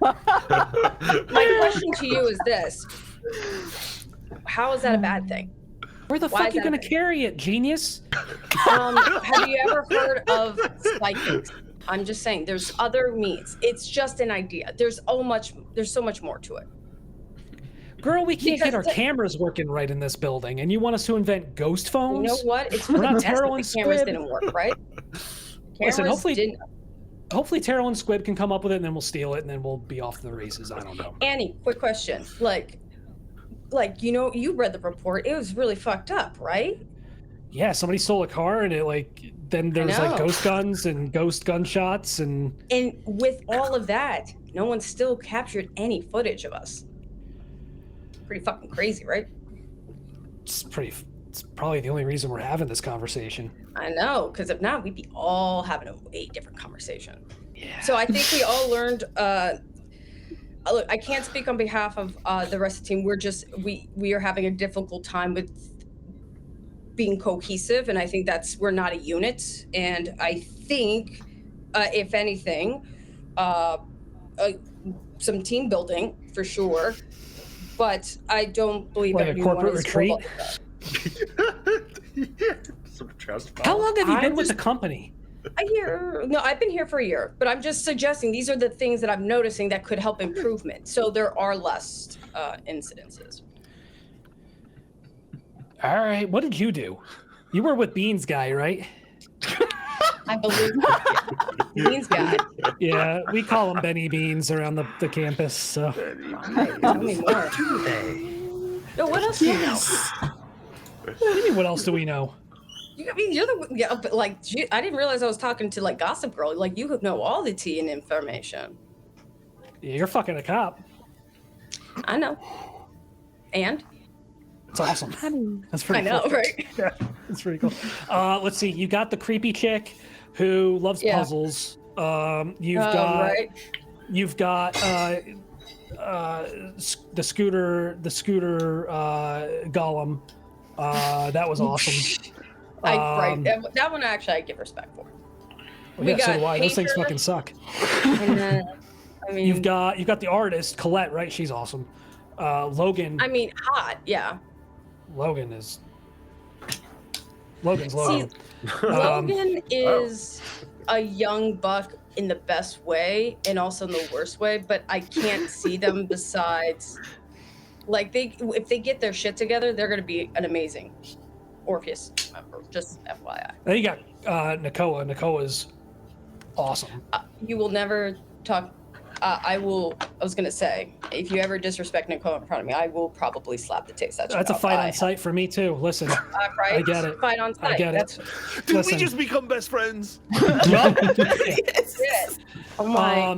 My question to you is this: how is that a bad thing? Where the fuck are you gonna carry it, genius? Have you ever heard of psychics? I'm just saying, there's other means. It's just an idea. There's so much more to it. Girl, we can't get our cameras working right in this building, and you want us to invent ghost phones? You know what? It's for the best that the cameras didn't work, right? Listen, hopefully Terrell and Squib can come up with it, and then we'll steal it, and then we'll be off to the races. I don't know. Annie, quick question. Like, you read the report. It was really fucked up, right? Yeah, somebody stole a car, and then there's like ghost guns and ghost gunshots, and with all of that, no one still captured any footage of us. Pretty fucking crazy, right? It's probably the only reason we're having this conversation. I know, because if not, we'd be all having a way different conversation. Yeah. So I think we all learned. Look, I can't speak on behalf of the rest of the team. We are having a difficult time with being cohesive, and I think we're not a unit. And I think, if anything, some team building for sure. But I don't believe like a corporate retreat. How long have you been with the company? A year. No, I've been here for a year, but I'm just suggesting these are the things that I'm noticing that could help improvement. So there are less incidences. All right. What did you do? You were with Beans Guy, right? I believe Beans Guy. Yeah, we call him Benny Beans around the campus. So. Tell me more. No, what else do you know? What do you mean, what else do we know? I mean, you're but like, I didn't realize I was talking to like Gossip Girl. Like, you know all the tea and information. Yeah, you're fucking a cop. I know. And? It's awesome. That's pretty cool. I know, right? Yeah, it's pretty cool. Let's see. You got the creepy chick who loves puzzles. You've got the scooter golem. That was awesome. That one actually I give respect for. Well, yeah, so do I. Those things fucking suck. And then, I mean, you've got the artist Colette, right? She's awesome. Logan. I mean, hot, yeah. Logan's Logan. See, Logan is a young buck in the best way and also in the worst way, but I can't see them besides, like, if they get their shit together, they're going to be an amazing Orpheus member, just FYI. Then you got Nakoa. Nakoa's awesome. You will never talk. I was gonna say, if you ever disrespect Nakoa in front of me, I will probably slap the taste out of you. That's a fight on sight for me too. Listen, right? I get it. Fight on sight. I get it. Did we just become best friends? Yes. Oh my.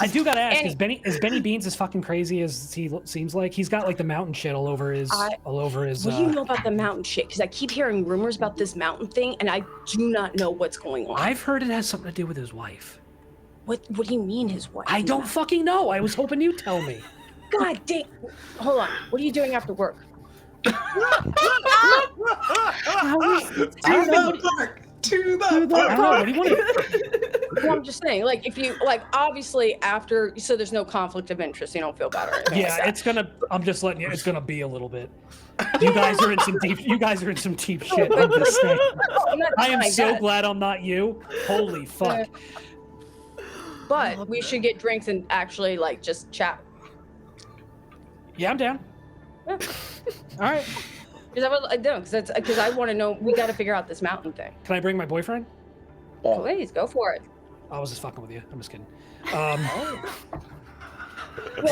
I do gotta ask: is Benny Beans as fucking crazy as he seems like? He's got like the mountain shit all over his. What do you know about the mountain shit? Because I keep hearing rumors about this mountain thing, and I do not know what's going on. I've heard it has something to do with his wife. What do you mean his wife? I don't fucking know. I was hoping you'd tell me. God dang. Hold on. What are you doing after work? To the park. What do you want to... Well, I'm just saying, like, if you, like, obviously after, so there's no conflict of interest, you don't feel bad or anything like that. It's gonna, I'm just letting you, it's gonna be a little bit. You guys are in some deep shit. I'm just saying. I am so glad I'm not you. Holy fuck. But we should get drinks and actually, like, just chat. Yeah, I'm down. Yeah. All right. Because I want to know, we got to figure out this mountain thing. Can I bring my boyfriend? Please, go for it. I was just fucking with you. I'm just kidding. Well,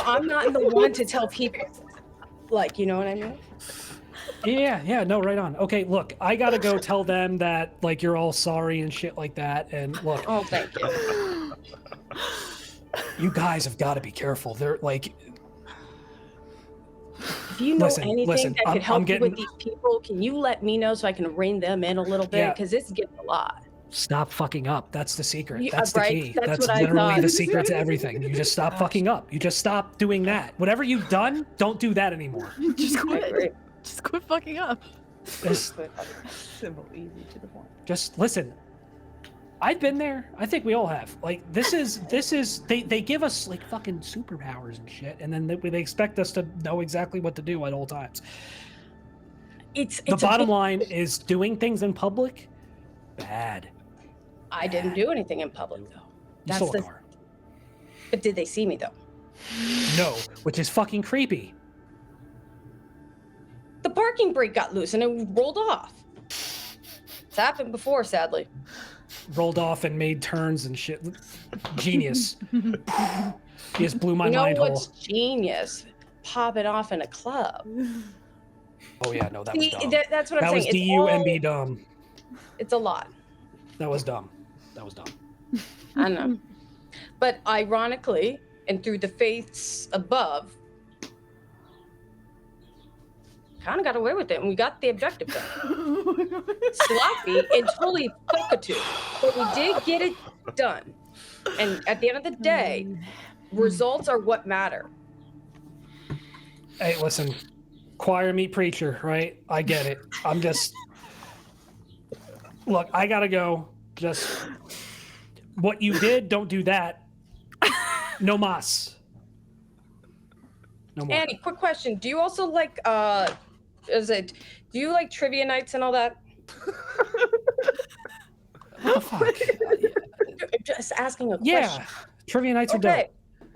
I'm not the one to tell people, like, you know what I mean? Yeah, no, right on. Okay, look, I gotta go tell them that, like, you're all sorry and shit like that, and look. Oh, thank you. You guys have got to be careful. They're, like... If you know anything that could help you with these people, can you let me know so I can rein them in a little bit? Because it's getting a lot. Stop fucking up. That's the secret. That's the key. That's literally the secret to everything. You just stop fucking up. You just stop doing that. Whatever you've done, don't do that anymore. Just quit. Just quit fucking up. Simple, easy, to the point. Just listen. I've been there. I think we all have. Like, this is they give us like fucking superpowers and shit, and then they expect us to know exactly what to do at all times. It's the bottom line is doing things in public, bad. I didn't do anything in public though. You stole a car. But did they see me though? No, which is fucking creepy. The parking brake got loose and it rolled off. It's happened before, sadly. Rolled off and made turns and shit. Genius. He just blew my mind whole. hole. What's genius? Popping off in a club. Oh yeah, no, that was dumb. That's what I'm saying. That was D-U-M-B dumb. It's a lot. That was dumb. I know. But ironically, and through the faiths above, kind of got away with it, and we got the objective done. Sloppy and totally cockatoo, but we did get it done. And at the end of the day, results are what matter. Hey, listen, choir meet preacher, right? I get it. I'm just... Look, I gotta go. Just... What you did, don't do that. No mas. No more. Annie, quick question. Do you also like, do you like trivia nights and all that? What the fuck? Just asking a question. Yeah, trivia nights are dope.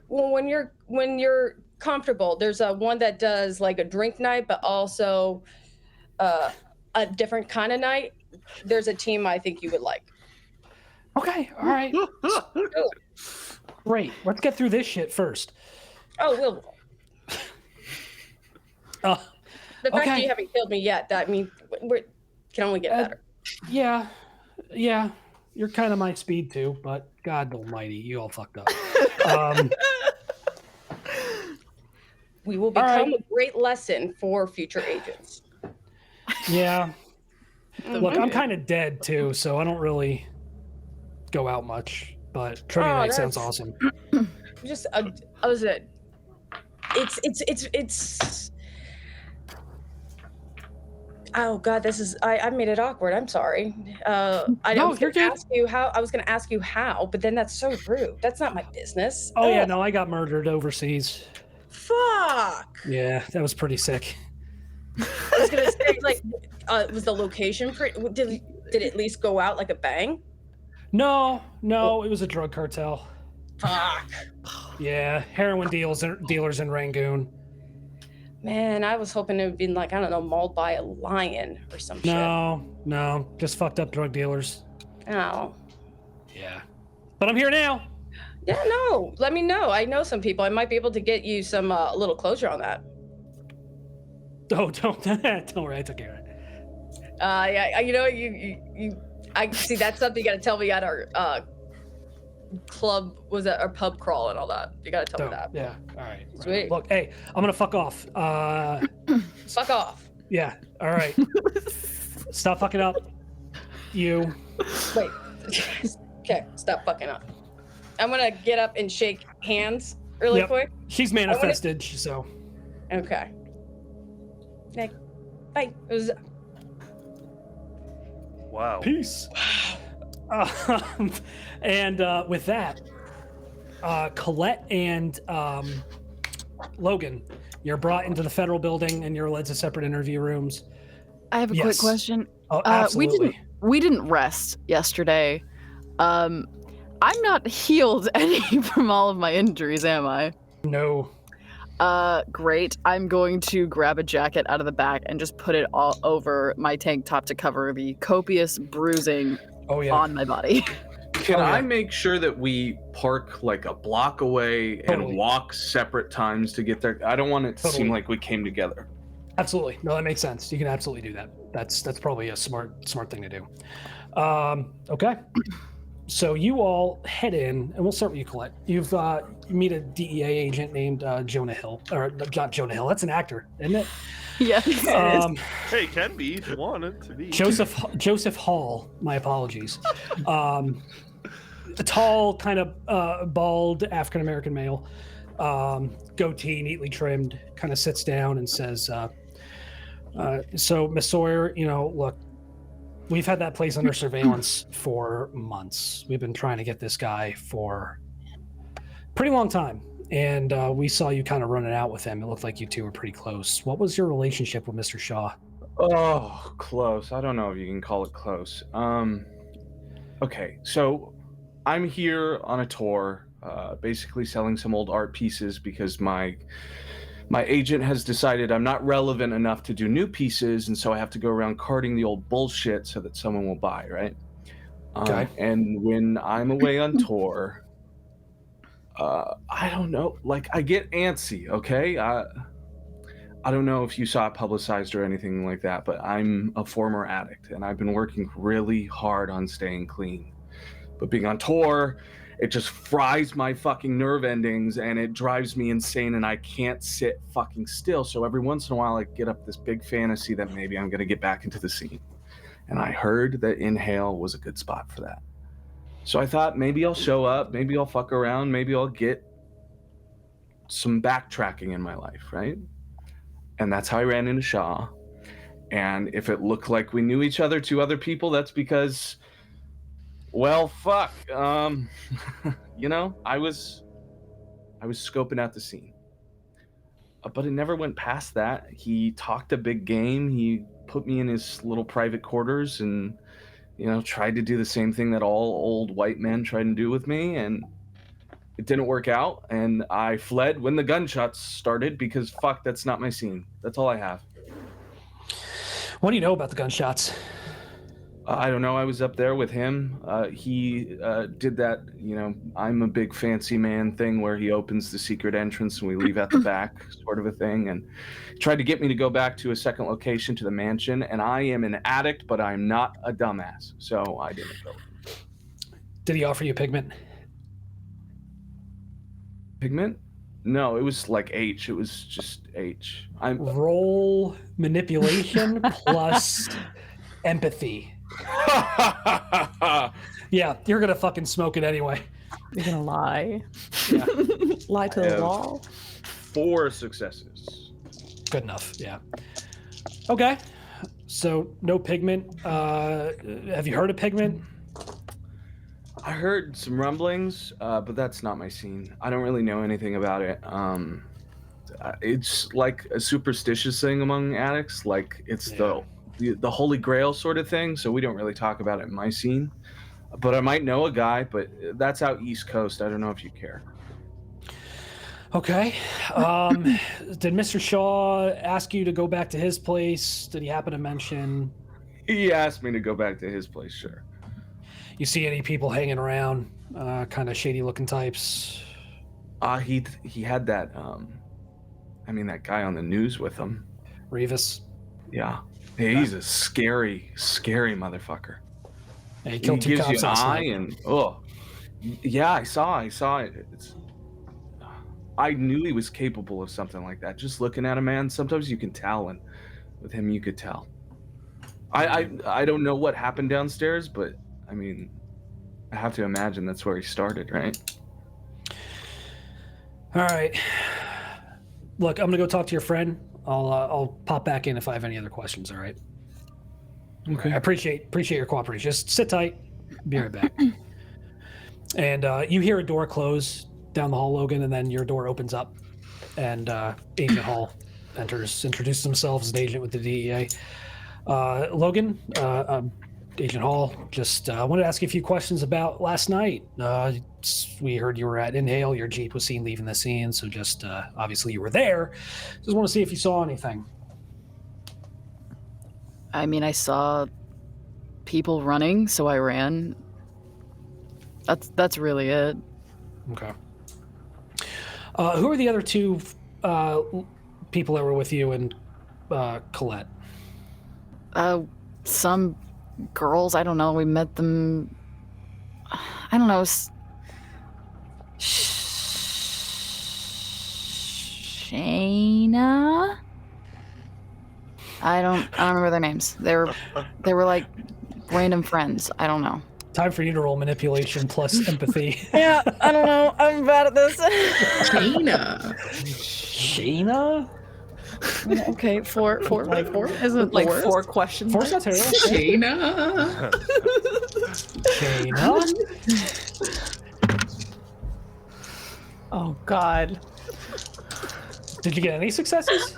Well, when you're comfortable, there's one that does like a drink night, but also a different kind of night. There's a team I think you would like. Okay, all right. Great. Let's get through this shit first. Oh, we'll. The fact that you haven't killed me yet, that means we can only get better. Yeah. You're kind of my speed too, but God almighty, you all fucked up. We will become a great lesson for future agents. Yeah. Look, I'm kind of dead too, so I don't really go out much, but trivia night sounds awesome. Just, it's. Oh God, this is. I made it awkward. I'm sorry. I was going to ask you how. I was going to ask you how, but then that's so rude. That's not my business. Oh yeah, no, I got murdered overseas. Fuck. Yeah, that was pretty sick. I was gonna say, like, was the location did it at least go out like a bang? No, it was a drug cartel. Fuck. Yeah, heroin dealers in Rangoon. Man, I was hoping it would be like, I don't know, mauled by a lion or some shit. No, just fucked up drug dealers. Oh. Yeah. But I'm here now. Yeah, no. Let me know. I know some people. I might be able to get you some a little closure on that. Oh, don't worry. I took care of it. Yeah. You know, I see. That's something you got to tell me at our club. Was that our pub crawl and all that? You got to tell me that. Yeah. All right. Sweet. Right. Look, hey, I'm gonna fuck off. Fuck off. Yeah. All right. Stop fucking up. You. Wait. Okay. Stop fucking up. I'm gonna get up and shake hands really quick. She's manifested, so. Okay. Nick. Bye. It was. Wow. Peace. And with that, Colette and Logan, you're brought into the federal building and you're led to separate interview rooms. I have a quick question. Oh, absolutely. We didn't rest yesterday. I'm not healed any from all of my injuries, am I? No. Great. I'm going to grab a jacket out of the back and just put it all over my tank top to cover the copious bruising on my body. Can I make sure that we park like a block away and walk separate times to get there? I don't want it to seem like we came together. Absolutely. No, that makes sense. You can absolutely do that. That's probably a smart thing to do. Okay. So you all head in, and we'll start with you, Colette. You meet a DEA agent named Jonah Hill, or not Jonah Hill. That's an actor, isn't it? Yes. Hey, it can be if you want it to be. Joseph Hall. My apologies. A tall, kind of bald African American male, goatee, neatly trimmed, kind of sits down and says, "So, Miss Sawyer, look. We've had that place under surveillance for months. We've been trying to get this guy for a pretty long time. And we saw you kind of running out with him. It looked like you two were pretty close. What was your relationship with Mr. Shaw?" Oh, close. I don't know if you can call it close. Okay, so I'm here on a tour, basically selling some old art pieces because my agent has decided I'm not relevant enough to do new pieces, and so I have to go around carting the old bullshit so that someone will buy, right? Okay. And when I'm away on tour, I don't know, like I get antsy, okay? I don't know if you saw it publicized or anything like that, but I'm a former addict, and I've been working really hard on staying clean. But being on tour, it just fries my fucking nerve endings and it drives me insane and I can't sit fucking still. So every once in a while I get up this big fantasy that maybe I'm going to get back into the scene. And I heard that Inhale was a good spot for that. So I thought maybe I'll show up, maybe I'll fuck around, maybe I'll get some backtracking in my life, right? And that's how I ran into Shaw. And if it looked like we knew each other to other people, that's because... well, fuck. I was scoping out the scene. But it never went past that. He talked a big game. He put me in his little private quarters and, tried to do the same thing that all old white men tried to do with me. And it didn't work out. And I fled when the gunshots started because, fuck, that's not my scene. That's all I have. What do you know about the gunshots? I don't know. I was up there with him. He did that, I'm a big fancy man thing where he opens the secret entrance and we leave at the back sort of a thing. And tried to get me to go back to a second location to the mansion. And I am an addict, but I'm not a dumbass. So I didn't go. Did he offer you pigment? Pigment? No, it was like H. It was just H. Roll manipulation plus empathy. Yeah, you're gonna fucking smoke it anyway. You're gonna lie. Yeah. Lie to the wall. 4 successes. Good enough. Yeah. Okay. So no pigment. Have you heard of pigment? I heard some rumblings, but that's not my scene. I don't really know anything about it. It's like a superstitious thing among addicts. Like it's the holy grail sort of thing, so we don't really talk about it in my scene. But I might know a guy, but that's out East Coast. I don't know if you care. Okay. Did Mr. Shaw ask you to go back to his place? Did he happen to mention? He asked me to go back to his place, sure. You see any people hanging around kind of shady looking types? He had that that guy on the news with him. Rivas. Yeah. Hey, he's a scary motherfucker. Yeah, he killed two gives cops you an last eye night. and yeah, I saw it. I knew he was capable of something like that. Just looking at a man, sometimes you can tell, and with him you could tell. I don't know what happened downstairs, but I mean, I have to imagine that's where he started, right? All right. Look, I'm gonna go talk to your friend. I'll pop back in if I have any other questions. All right. Okay. I appreciate your cooperation. Just sit tight. Be right back. And you hear a door close down the hall, Logan, and then your door opens up, and Agent Hall enters, introduces himself as an agent with the DEA. Logan, Agent Hall, just wanted to ask you a few questions about last night. We heard you were at Inhale. Your Jeep was seen leaving the scene, so just obviously you were there. Just want to see if you saw anything. I mean, I saw people running, so I ran. That's really it. Okay. Who are the other two people that were with you and Colette? Some girls. I don't know. We met them. I don't know. Shayna. I don't remember their names. They were like random friends. I don't know. Time for you to roll manipulation plus empathy. Yeah, I don't know. I'm bad at this. Shayna? Okay, four. Isn't Like the 4 questions. 4's not terrible. Shayna. Shayna? Oh God. Did you get any successes?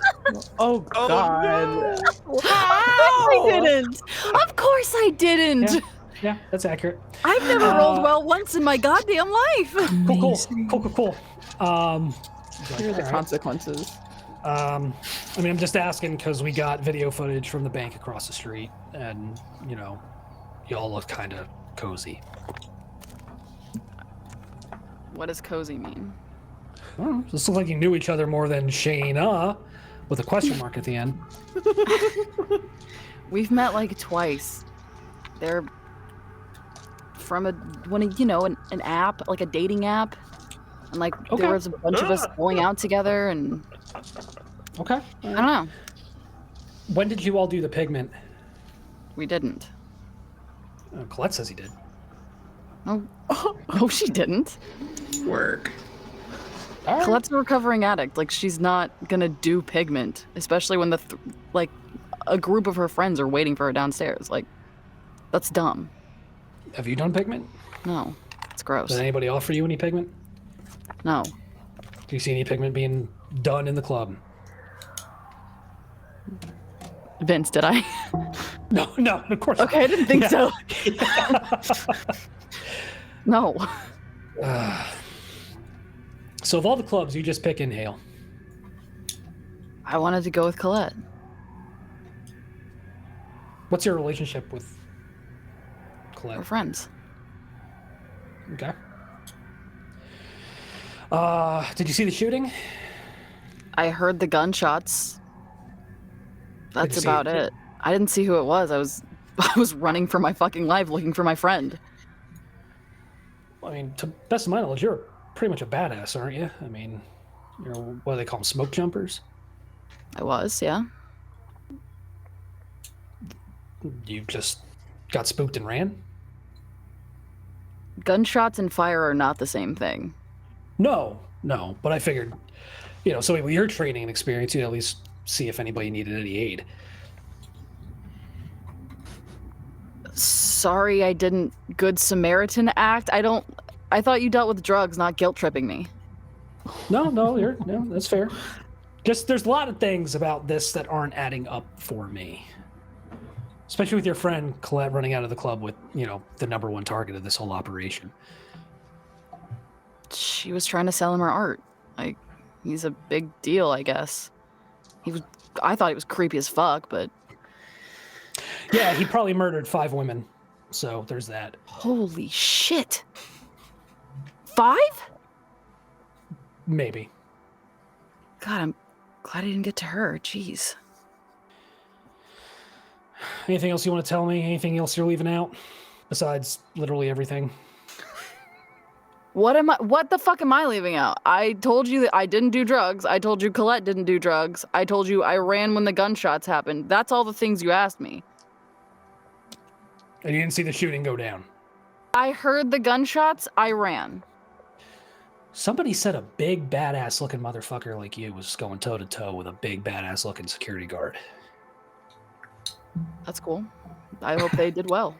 Oh God. Of course I didn't. Of course I didn't. Yeah, that's accurate. I've never rolled well once in my goddamn life. Cool. Here are the consequences. I'm just asking because we got video footage from the bank across the street, and y'all look kind of cozy. What does cozy mean? I don't know. This looks like you knew each other more than Shayna, with a question mark at the end. We've met like twice. They're from an app, like a dating app, and like there was a bunch of us going out together, and Okay. I don't know. When did you all do the pigment? We didn't. Colette says he did. No, she didn't. Work. All right. Colette's a recovering addict. Like, she's not gonna do pigment, especially when a group of her friends are waiting for her downstairs. Like, that's dumb. Have you done pigment? No, it's gross. Did anybody offer you any pigment? No. Do you see any pigment being done in the club? Vince, did I? No, of course Okay, I didn't think so. No. So of all the clubs, you just pick Inhale. I wanted to go with Colette. What's your relationship with Colette? We're friends. Okay. Did you see the shooting? I heard the gunshots. That's you see about it. I didn't see who it was. I was running for my fucking life looking for my friend. I mean, to best of my knowledge, you're pretty much a badass, aren't you? I mean, what do they call them? Smoke jumpers? I was, yeah. You just got spooked and ran? Gunshots and fire are not the same thing. No, but I figured, so with your training and experience, you'd at least see if anybody needed any aid. Sorry I didn't Good Samaritan act. I thought you dealt with drugs, not guilt tripping me. No, that's fair. Just there's a lot of things about this that aren't adding up for me. Especially with your friend Colette running out of the club with, the number one target of this whole operation. She was trying to sell him her art. Like, he's a big deal, I guess. I thought he was creepy as fuck, but... Yeah, he probably murdered 5 women. So there's that. Holy shit. 5? Maybe. God, I'm glad I didn't get to her. Jeez. Anything else you want to tell me? Anything else you're leaving out? Besides literally everything. What the fuck am I leaving out? I told you that I didn't do drugs. I told you Colette didn't do drugs. I told you I ran when the gunshots happened. That's all the things you asked me. And you didn't see the shooting go down? I heard the gunshots. I ran. Somebody said a big badass looking motherfucker like you was going toe to toe with a big badass looking security guard. That's cool. I hope they did well.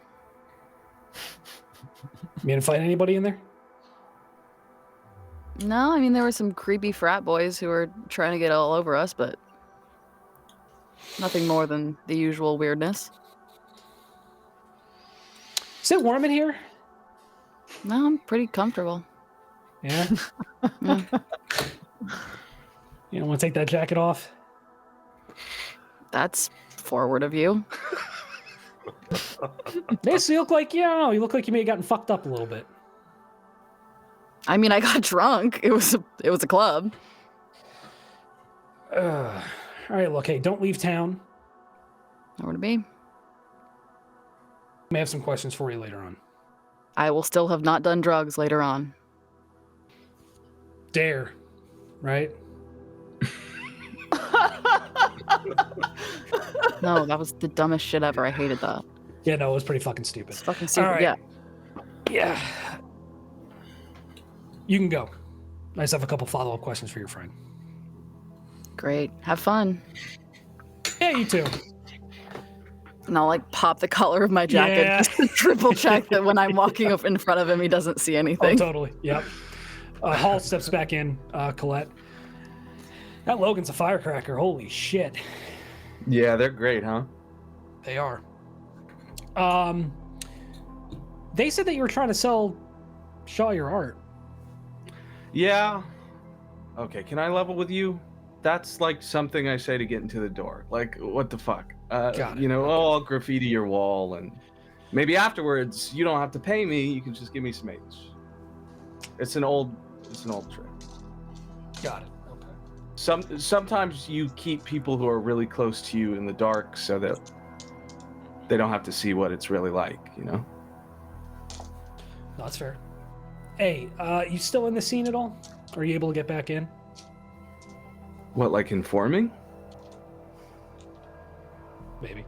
You didn't find anybody in there? No, I mean, there were some creepy frat boys who were trying to get all over us, but nothing more than the usual weirdness. Is it warm in here? No, I'm pretty comfortable. Yeah? Yeah. You don't want to take that jacket off? That's forward of you. Basically, you look like, I don't know, you look like you may have gotten fucked up a little bit. I mean, I got drunk. It was a club. All right, look, hey, don't leave town. Nowhere to be. May have some questions for you later on. I will still have not done drugs later on. Dare, right? No, that was the dumbest shit ever. I hated that. Yeah, no, it was pretty fucking stupid. It's fucking stupid, right. yeah. Yeah. You can go. I just have a couple follow-up questions for your friend. Great. Have fun. Yeah, you too. And I'll pop the collar of my jacket just to triple check that when I'm walking up in front of him, he doesn't see anything. Oh, totally. Yep. Hall steps back in, Colette. That Logan's a firecracker. Holy shit. Yeah, they're great, huh? They are. They said that you were trying to sell Shaw your art. Yeah. Okay, can I level with you? That's something I say to get into the door. What the fuck? I'll graffiti your wall, and maybe afterwards you don't have to pay me. You can just give me some H. It's an old trick. Got it. Okay. Sometimes you keep people who are really close to you in the dark so that they don't have to see what it's really like, No, that's fair. Hey, you still in the scene at all? Are you able to get back in? What, informing? Maybe.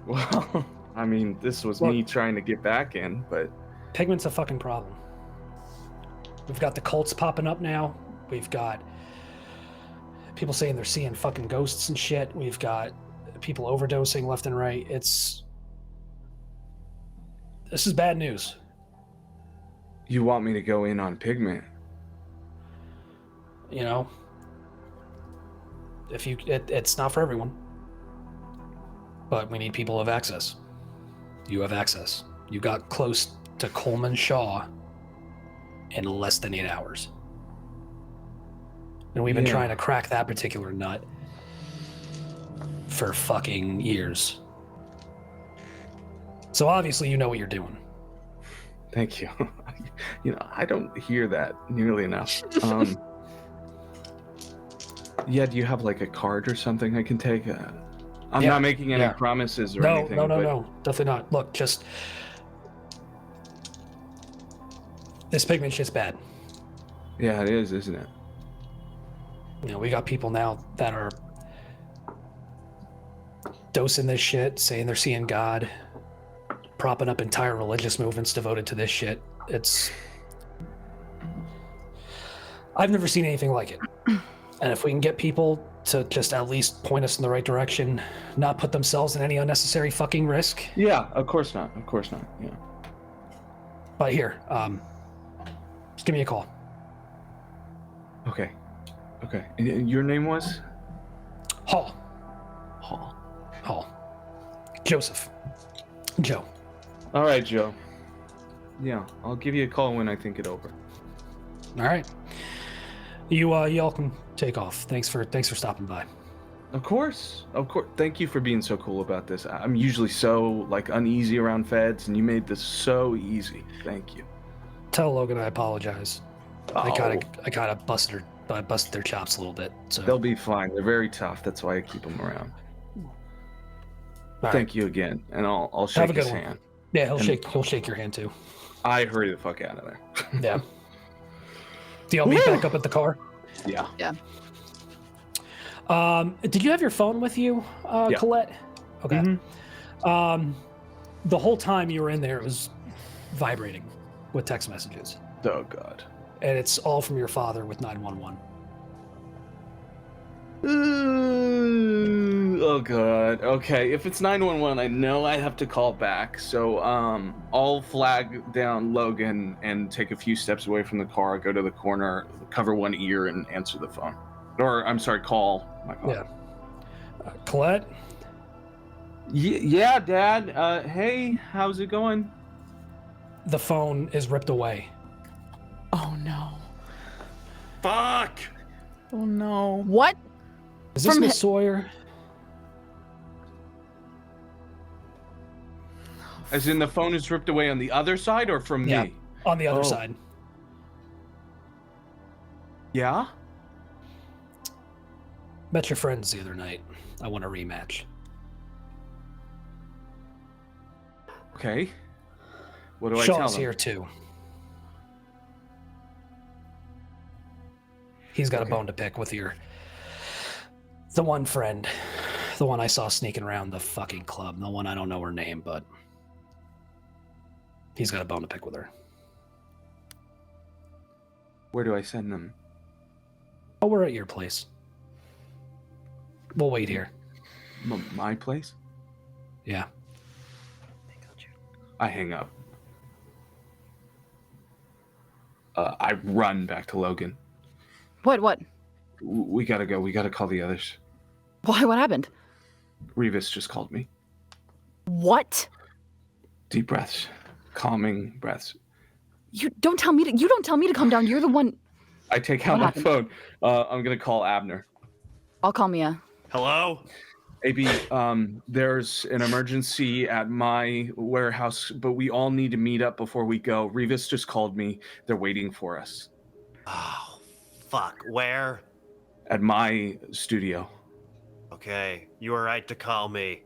Well, I mean, this was me trying to get back in, but... Pigment's a fucking problem. We've got the cults popping up now. We've got people saying they're seeing fucking ghosts and shit. We've got people overdosing left and right. This is bad news. You want me to go in on Pigment? It's not for everyone. But we need people who have access. You have access. You got close to Coleman Shaw in less than 8 hours. And we've been trying to crack that particular nut for fucking years. So obviously you know what you're doing. Thank you. I don't hear that nearly enough. Yeah, do you have a card or something I can take? I'm not making any promises or anything. No, definitely not. Look, just... This Pigment shit's bad. Yeah, it is, isn't it? We got people now that are dosing this shit, saying they're seeing God, propping up entire religious movements devoted to this shit. I've never seen anything like it. And if we can get people to just at least point us in the right direction, not put themselves in any unnecessary fucking risk. Yeah, of course not. Yeah. But here, just give me a call. Okay. And your name was? Hall. Joseph. Joe. All right, Joe. Yeah, I'll give you a call when I think it over. All right. You all can take off. Thanks for stopping by. Of course. Thank you for being so cool about this. I'm usually so uneasy around feds, and you made this so easy. Thank you. Tell Logan I apologize. I Oh. kind of busted their chops a little bit. So They'll be fine. They're very tough. That's why I keep them around. All Thank you again, and I'll shake his hand. Yeah, he'll shake your hand too. I hurry the fuck out of there. Yeah. Do y'all meet back up at the car? Yeah. Yeah. Did you have your phone with you, Colette? Okay. Mhm. The whole time you were in there, it was vibrating with text messages, Oh God. and it's all from your father with 911. Oh God. Okay, if it's 911, I know I have to call back. So I'll flag down Logan and take a few steps away from the car, go to the corner, cover one ear, and answer the phone. Or I'm sorry, call my father. Yeah. Colette? Yeah, Dad. Hey, how's it going? The phone is ripped away. Oh no. Fuck! Oh no. What? Is this From Miss Sawyer? As in the phone is ripped away on the other side or from Yeah. me? On the other Oh. side. Yeah? Met your friends the other night. I want a rematch. Okay. What do I tell Shaw's them? here too. He's got a bone to pick with the one friend, the one I saw sneaking around the fucking club, the one I don't know her name, but he's got a bone to pick with her. Where do I send them? Oh, we're at your place. We'll wait here. My place? Yeah. I hang up. I run back to Logan. What? We gotta go. We gotta call the others. Why? What happened? Rivas just called me. What? Deep breaths. Calming breaths. You don't tell me to come down. You're the one. I take out What my happened? phone. I'm gonna call Abner. I'll call Mia. Hello? AB, there's an emergency at my warehouse, but we all need to meet up before we go. Rivas just called me. They're waiting for us Oh, fuck. Where? at my studio. Okay, you were right to call me.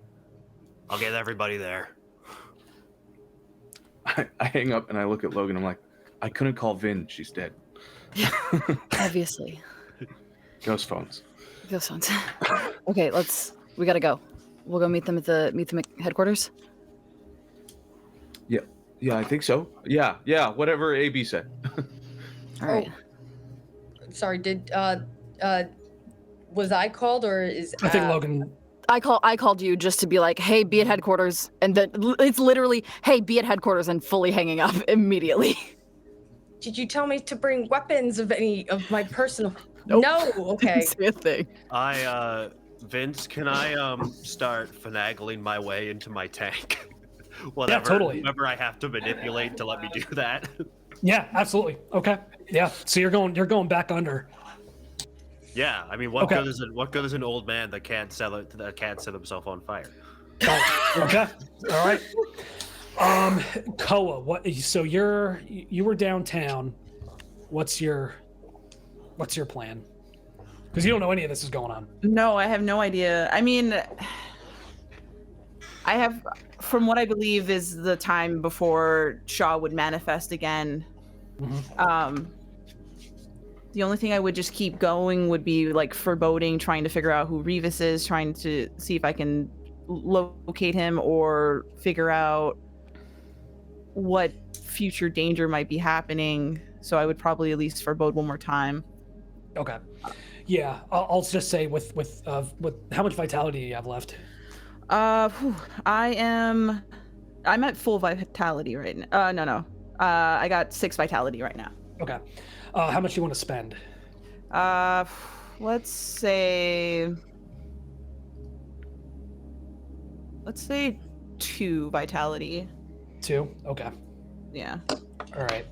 I'll get everybody there. I hang up and I look at Logan. I'm like, I couldn't call Vin. She's dead. Obviously. Ghost phones. Ghost sounds. Okay, we gotta go. We'll go meet them at headquarters. Yeah, I think so. Yeah, whatever AB said. All right. Sorry, did was I called or is I think Logan. I called you just to be like, hey, be at headquarters, and then it's literally, hey, be at headquarters, and fully hanging up immediately. Did you tell me to bring weapons of any of my personal? Nope. No. Okay. Didn't say a thing. Vince, can I start finagling my way into my tank? Whatever, Yeah, totally. Whoever I have to manipulate to let me do that. Yeah, absolutely. Okay. Yeah. So you're going back under. Yeah, I mean, what Okay. good is an old man that can't set himself on fire? Oh, okay. All right. Koa, what? So you were downtown. What's your plan? Because you don't know any of this is going on. No, I have no idea. I mean, I have, from what I believe is the time before Shaw would manifest again. Mm-hmm. The only thing I would just keep going would be like foreboding, trying to figure out who Rivas is, trying to see if I can locate him or figure out what future danger might be happening. So I would probably at least forebode one more time. Okay. Yeah, I'll just say with how much vitality do you have left? I'm at full vitality right now. No. I got 6 vitality right now. Okay. How much do you want to spend? Let's say 2 vitality. 2? Okay. Yeah. All right.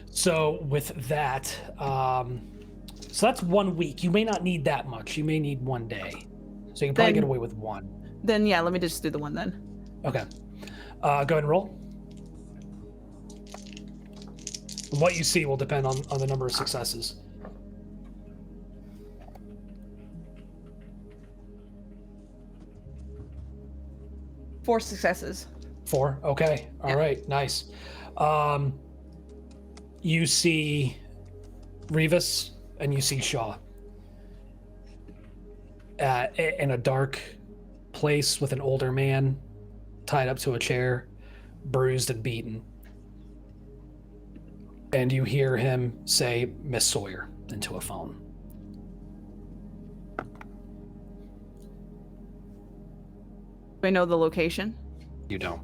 So with that, so that's 1 week. You may not need that much. You may need 1 day. So So you can probably get away with one. Then yeah, let me just do the one then. Okay. Go ahead and roll. What you see will depend on the number of successes. Four successes. 4. Okay. All right. Nice. You see Rivas and you see Shaw in a dark place with an older man tied up to a chair, bruised and beaten. And you hear him say, "Miss Sawyer," into a phone. Do I know the location? You don't.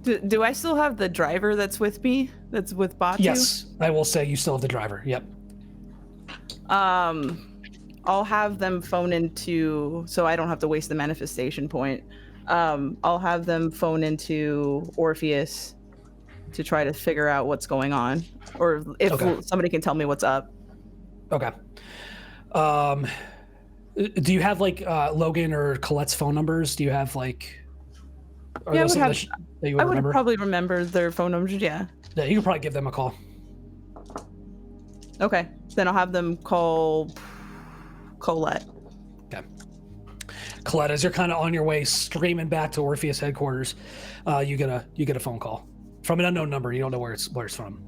Do I still have the driver that's with me? That's with Batu? Yes, I will say you still have the driver. Yep. I'll have them phone into, so I don't have to waste the manifestation point. I'll have them phone into Orpheus to try to figure out what's going on, or if somebody can tell me what's up. Okay. Do you have like Logan or Colette's phone numbers? Do you have like? Yeah, I would remember? probably remember their phone numbers. Yeah. Yeah, you could probably give them a call. Okay, then I'll have them call Colette. Okay. Colette, as you're kind of on your way, screaming back to Orpheus headquarters, you get a phone call from an unknown number. You don't know where it's from.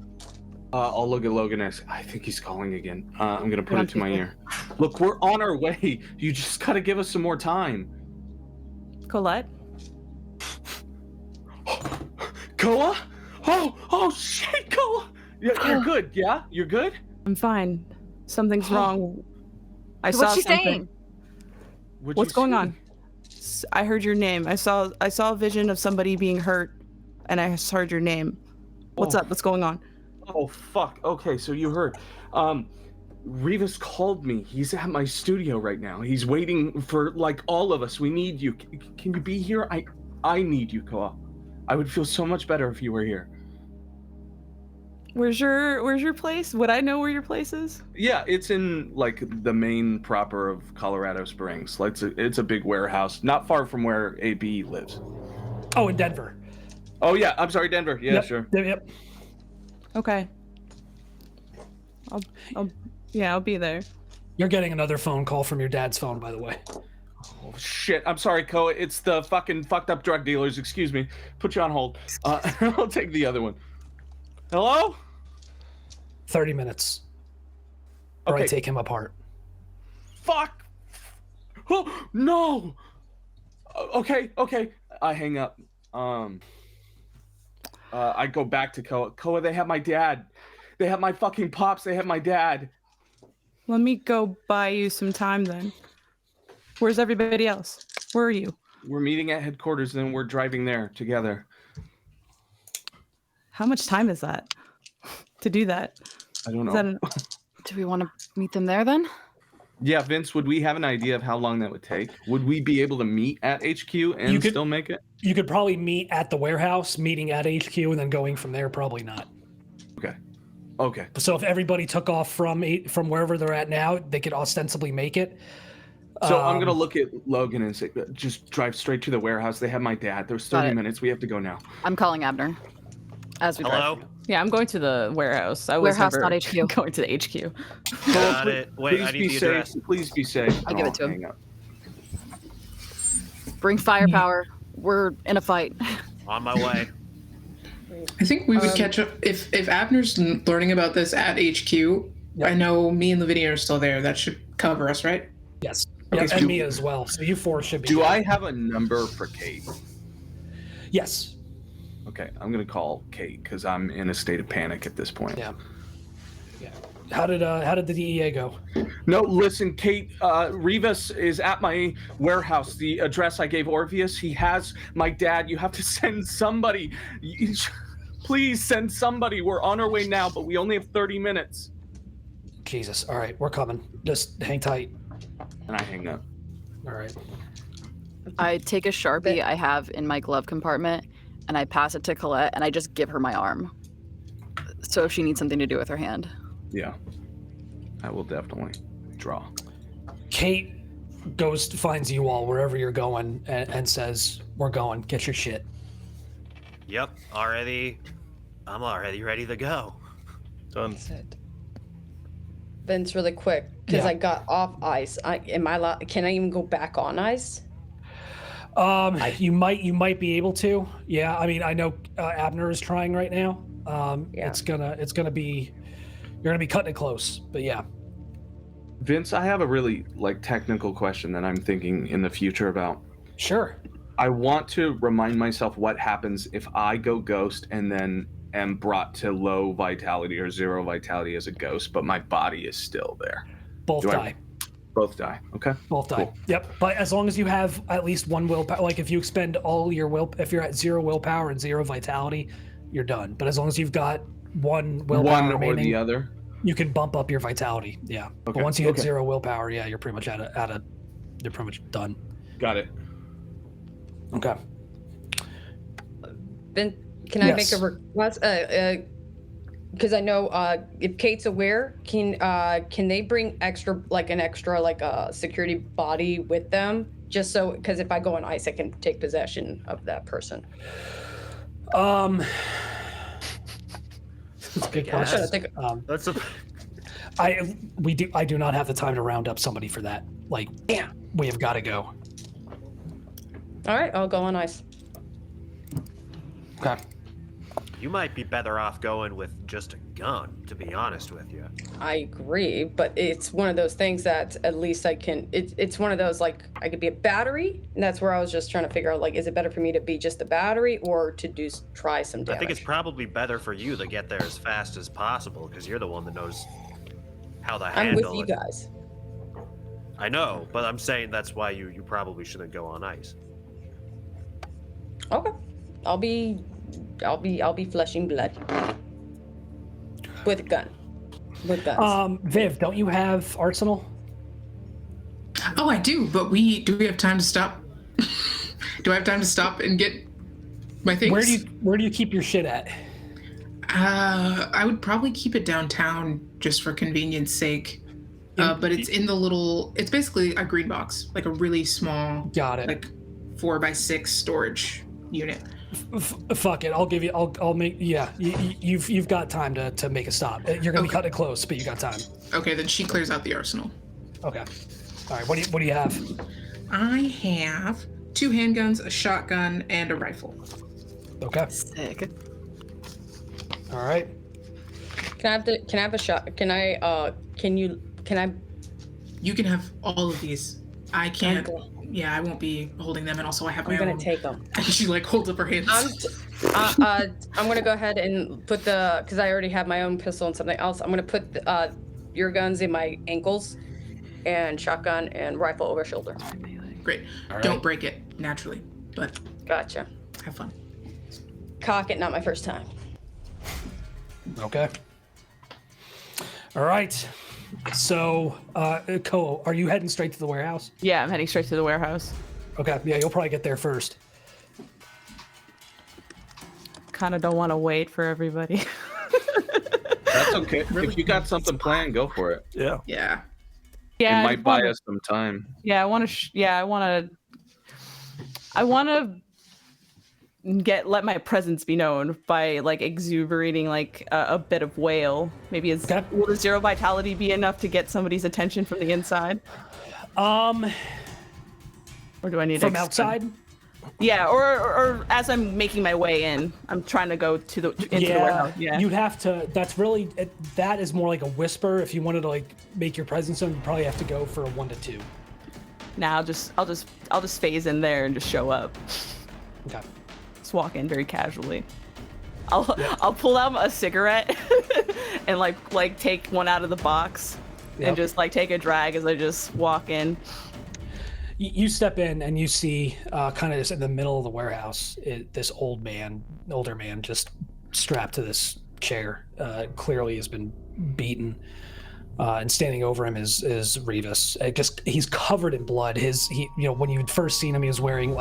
I'll look at Logan and say, I think he's calling again. I'm gonna put it to my ear. Look, we're on our way. You just gotta give us some more time. Colette? Koa? Oh shit, Koa! You're good, yeah? You're good? I'm fine. Something's wrong. I What's saw she something. saying? What's going on? I heard your name. I saw a vision of somebody being hurt, and I heard your name. What's up? What's going on? Oh fuck. Okay, so you heard. Rivas called me. He's at my studio right now. He's waiting for like all of us. We need you. Can you be here? I need you, Koa. I would feel so much better if you were here. Where's your place? Would I know where your place is? Yeah, it's in like the main proper of Colorado Springs. Like it's a big warehouse, not far from where AB lives. Oh, in Denver. Oh yeah, I'm sorry, Denver. Yeah, yep. Sure. Yep. Okay. I'll be there. You're getting another phone call from your dad's phone, by the way. Oh shit! I'm sorry, Koa. It's the fucking fucked up drug dealers. Excuse me. Put you on hold. I'll take the other one. Hello? 30 minutes. Or I take him apart. Fuck! Oh, no! Okay. I hang up. I go back to Koa. Koa, they have my dad. They have my fucking pops. They have my dad. Let me go buy you some time then. Where's everybody else? Where are you? We're meeting at headquarters and we're driving there together. How much time is that to do that? I don't know. Do we want to meet them there then? Yeah, Vince, would we have an idea of how long that would take? Would we be able to meet at HQ and still make it? You could probably meet at the warehouse, meeting at HQ, and then going from there, probably not. Okay. So if everybody took off from wherever they're at now, they could ostensibly make it. So I'm going to look at Logan and say, just drive straight to the warehouse. They have my dad. There's 30 minutes. We have to go now. I'm calling Abner. As we Hello? drive. Yeah, I'm going to the warehouse. I was Warehouse, never not HQ. going to the HQ. Got it. Wait, I need the address. Please be safe. I'll give it to him. hang up. Bring firepower. We're in a fight. On my way. I think we would catch up if Abner's learning about this at HQ. Yep. I know me and Lavinia are still there. That should cover us, right? Yes. Okay, and me as well. So you four should be. Do I have a number for Kate? Yes. Okay, I'm gonna call Kate because I'm in a state of panic at this point. Yeah. How did the DEA go? No, listen, Kate. Rivas is at my warehouse. The address I gave Orpheus. He has my dad. You have to send somebody. Please send somebody. We're on our way now, but we only have 30 minutes. Jesus. All right, we're coming. Just hang tight. And I hang up. All right. I take a Sharpie I have in my glove compartment and I pass it to Colette and I just give her my arm. So if she needs something to do with her hand. Yeah. I will definitely draw. Kate finds you all wherever you're going and says, "We're going. Get your shit." Yep, I'm already ready to go. Done. That's it. Vince, really quick, because I got off ice. Can I even go back on ice? You might be able to. Yeah, I mean, I know Abner is trying right now. It's gonna be, you're gonna be cutting it close, but yeah. Vince, I have a really technical question that I'm thinking in the future about. Sure. I want to remind myself what happens if I go ghost and then am brought to low vitality or 0 vitality as a ghost, but my body is still there. Both die. Both die. Okay. Both die. Cool. Yep. But as long as you have at least 1 willpower, if you expend all your if you're at 0 willpower and 0 vitality, you're done. But as long as you've got 1 willpower remaining, or the other, you can bump up your vitality. Yeah. Okay. But once you hit 0 willpower, yeah, you're pretty much you're pretty much done. Got it. Okay. Ben, can I make a request? Because I know if Kate's aware, can they bring extra security body with them, just so, because if I go on ice, I can take possession of that person. That's a good question. I do not have the time to round up somebody for that. We have got to go. All right, I'll go on ice. Okay. You might be better off going with just a gun, to be honest with you. I agree, but it's one of those things that at least I can. It's one of those I could be a battery, and that's where I was just trying to figure out is it better for me to be just a battery or to try some damage? I think it's probably better for you to get there as fast as possible because you're the one that knows how to handle it. I'm with you guys. I know, but I'm saying that's why you probably shouldn't go on ice. Okay, I'll be flesh and blood with a gun. With guns. Viv, don't you have arsenal? Oh, I do, but do we have time to stop? Do I have time to stop and get my things? Where do you keep your shit at? I would probably keep it downtown just for convenience sake. But it's in it's basically a green box, a really small, got it, 4x6 storage unit. Fuck it, I'll make, yeah, you've got time to make a stop. You're gonna be cutting it close, but you got time. Okay, then she clears out the arsenal. Okay. All right, what do you have? I have 2 handguns, a shotgun, and a rifle. Okay. Sick. All right. Can I have a shot? Can I You can have all of these. I can't. Yeah, I won't be holding them, and also I have my own. I'm gonna take them. She holds up her hands. I'm gonna go ahead and put because I already have my own pistol and something else. I'm gonna put your guns in my ankles, and shotgun and rifle over shoulder. Great. Don't break it naturally, but. Gotcha. Have fun. Cock it, not my first time. Okay. All right. So, Ko, are you heading straight to the warehouse? Yeah, I'm heading straight to the warehouse. Okay, yeah, you'll probably get there first. Kind of don't want to wait for everybody. That's okay. Really? If you got something planned, go for it. Yeah. Yeah. Yeah. It might buy us some time. Yeah, I want to let my presence be known by exuberating a bit of wail. Maybe will the 0 vitality be enough to get somebody's attention from the inside? Or do I need from outside? Yeah, or as I'm making my way in, I'm trying to go into the warehouse. Yeah, you'd have to. That is more like a whisper. If you wanted to make your presence known, you'd probably have to go for a 1 to 2. Now I'll just phase in there and just show up. Okay. Walk in very casually. I'll pull out a cigarette and take one out of the box and just take a drag as I just walk in. You step in and you see kind of just in the middle of the warehouse this older man just strapped to this chair, clearly has been beaten. And standing over him is Rivas. He's covered in blood. When you'd first seen him, he was wearing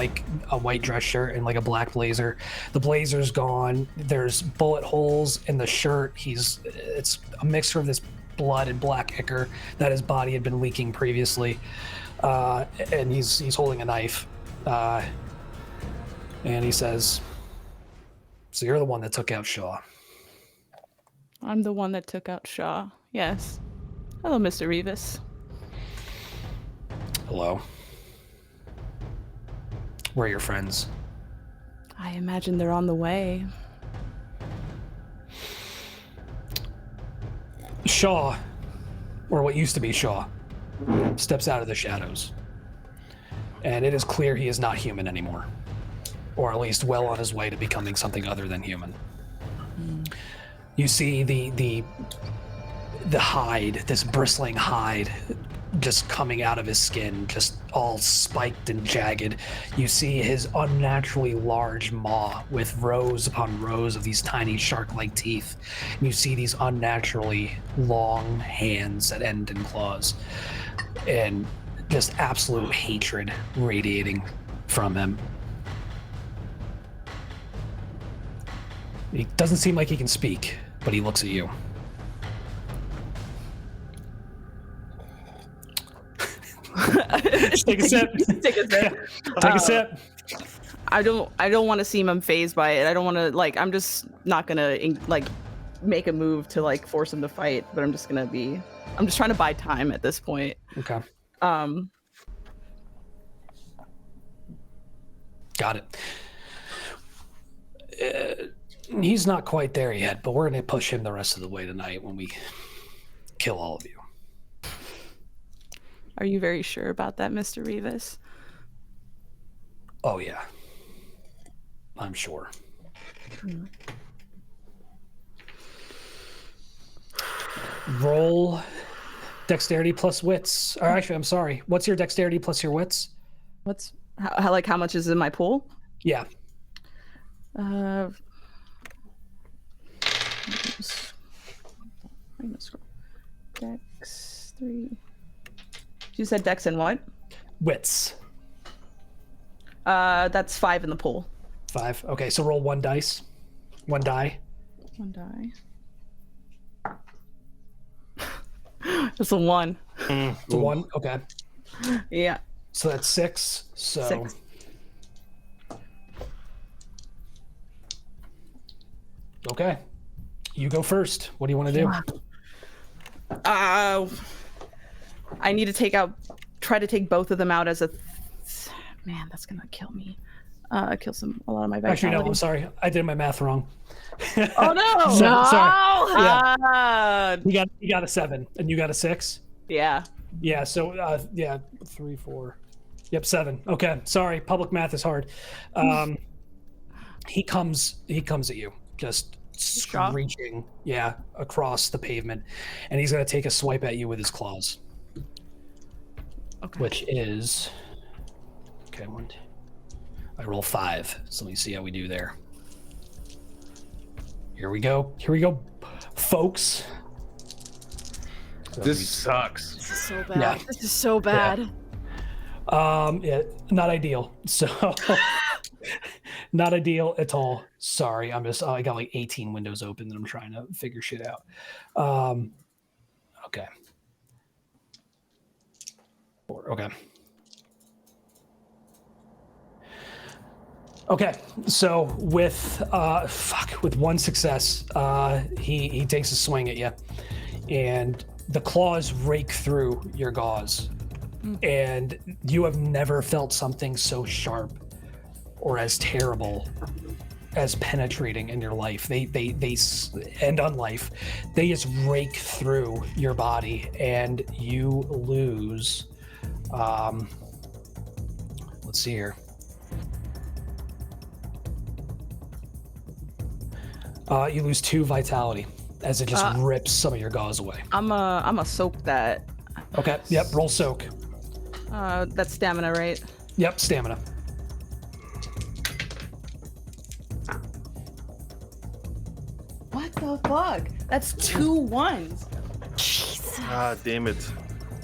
a white dress shirt and a black blazer. The blazer's gone. There's bullet holes in the shirt. It's a mixture of this blood and black ichor that his body had been leaking previously, and he's holding a knife, and he says, "So you're the one that took out Shaw." I'm the one that took out Shaw. Yes. Hello, Mr. Rivas. Hello. Where are your friends? I imagine they're on the way. Shaw, or what used to be Shaw, steps out of the shadows. And it is clear he is not human anymore. Or at least well on his way to becoming something other than human. You see the hide, this bristling hide, just coming out of his skin, just all spiked and jagged. You see his unnaturally large maw with rows upon rows of these tiny shark-like teeth. And you see these unnaturally long hands that end in claws. And just absolute hatred radiating from him. He doesn't seem like he can speak, but he looks at you. Take a sip. Take a sip. Take a sip. I don't want to seem unfazed by it. I don't want to, like, I'm just not gonna like make a move to like force him to fight, but I'm just trying to buy time at this point. Okay. Got it. He's not quite there yet, but we're going to push him the rest of the way tonight when we kill all of you. Are you very sure about that, Mr. Rivas? Oh, yeah. I'm sure. Roll dexterity plus wits. Or actually, I'm sorry. What's your dexterity plus your wits? How much is in my pool? Yeah. Dex 3. You said Dex and what? Wits. That's 5 in the pool. 5. Okay, so roll 1 dice. 1 die. 1 die. Just a 1. It's a 1. Okay. Yeah. So that's 6. So 6. Okay. You go first. What do you want to do? I need to try to take both of them out as a man, that's gonna kill me. Kill a lot of my vitality. Actually, no, I'm sorry. I did my math wrong. Oh no! Sorry. Yeah. You got a 7 and you got a 6? Yeah. Yeah, so 3, 4. Yep, 7. Okay. Sorry, public math is hard. He comes at you, just screeching, across the pavement, and he's gonna take a swipe at you with his claws. Okay. Which is I roll 5. So let me see how we do there. Here we go, folks. This sucks. This is so bad. Yeah. This is so bad. Yeah, not ideal. So not ideal at all. Sorry, I got like 18 windows open and I'm trying to figure shit out. Okay. 4. Okay. Okay, so with 1 success, he takes a swing at you, and the claws rake through your gauze, and you have never felt something so sharp or as terrible as penetrating in your life. They and on life, they just rake through your body, and you lose. Let's see here. You lose 2 vitality as it just rips some of your gauze away. I'm a soak that. Okay. Yep. Roll soak. That's stamina, right? Yep. Stamina. What the fuck? That's 2 1s. Jeez. Ah, damn it.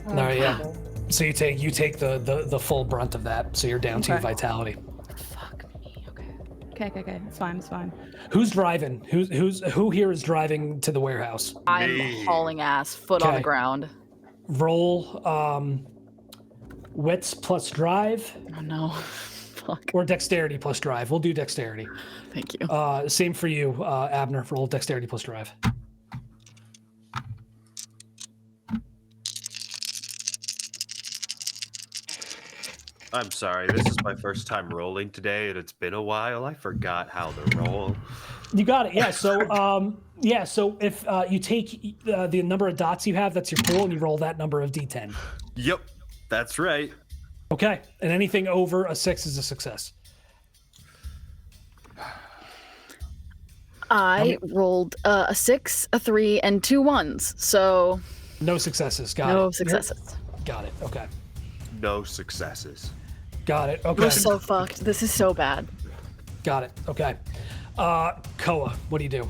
All right. Yeah. So you take the full brunt of that. So you're down 2 vitality. Fuck me. Okay. Okay. It's fine. Who's driving? Who here is driving to the warehouse? I'm hauling ass, foot on the ground. Roll wits plus drive. Oh no. Fuck. Or dexterity plus drive. We'll do dexterity. Thank you. Same for you, Abner. Roll dexterity plus drive. I'm sorry, this is my first time rolling today, and it's been a while. I forgot how to roll. You got it. Yeah. So, So if you take the number of dots you have, that's your pool, and you roll that number of d10. Yep, that's right. Okay. And anything over a 6 is a success. I rolled a 6, a 3, and 2 1s. So no successes. Got it. No successes. Got it. Okay. No successes. Going. Okay. We're so fucked. This is so bad. Got it. Okay. Koa, what do you do?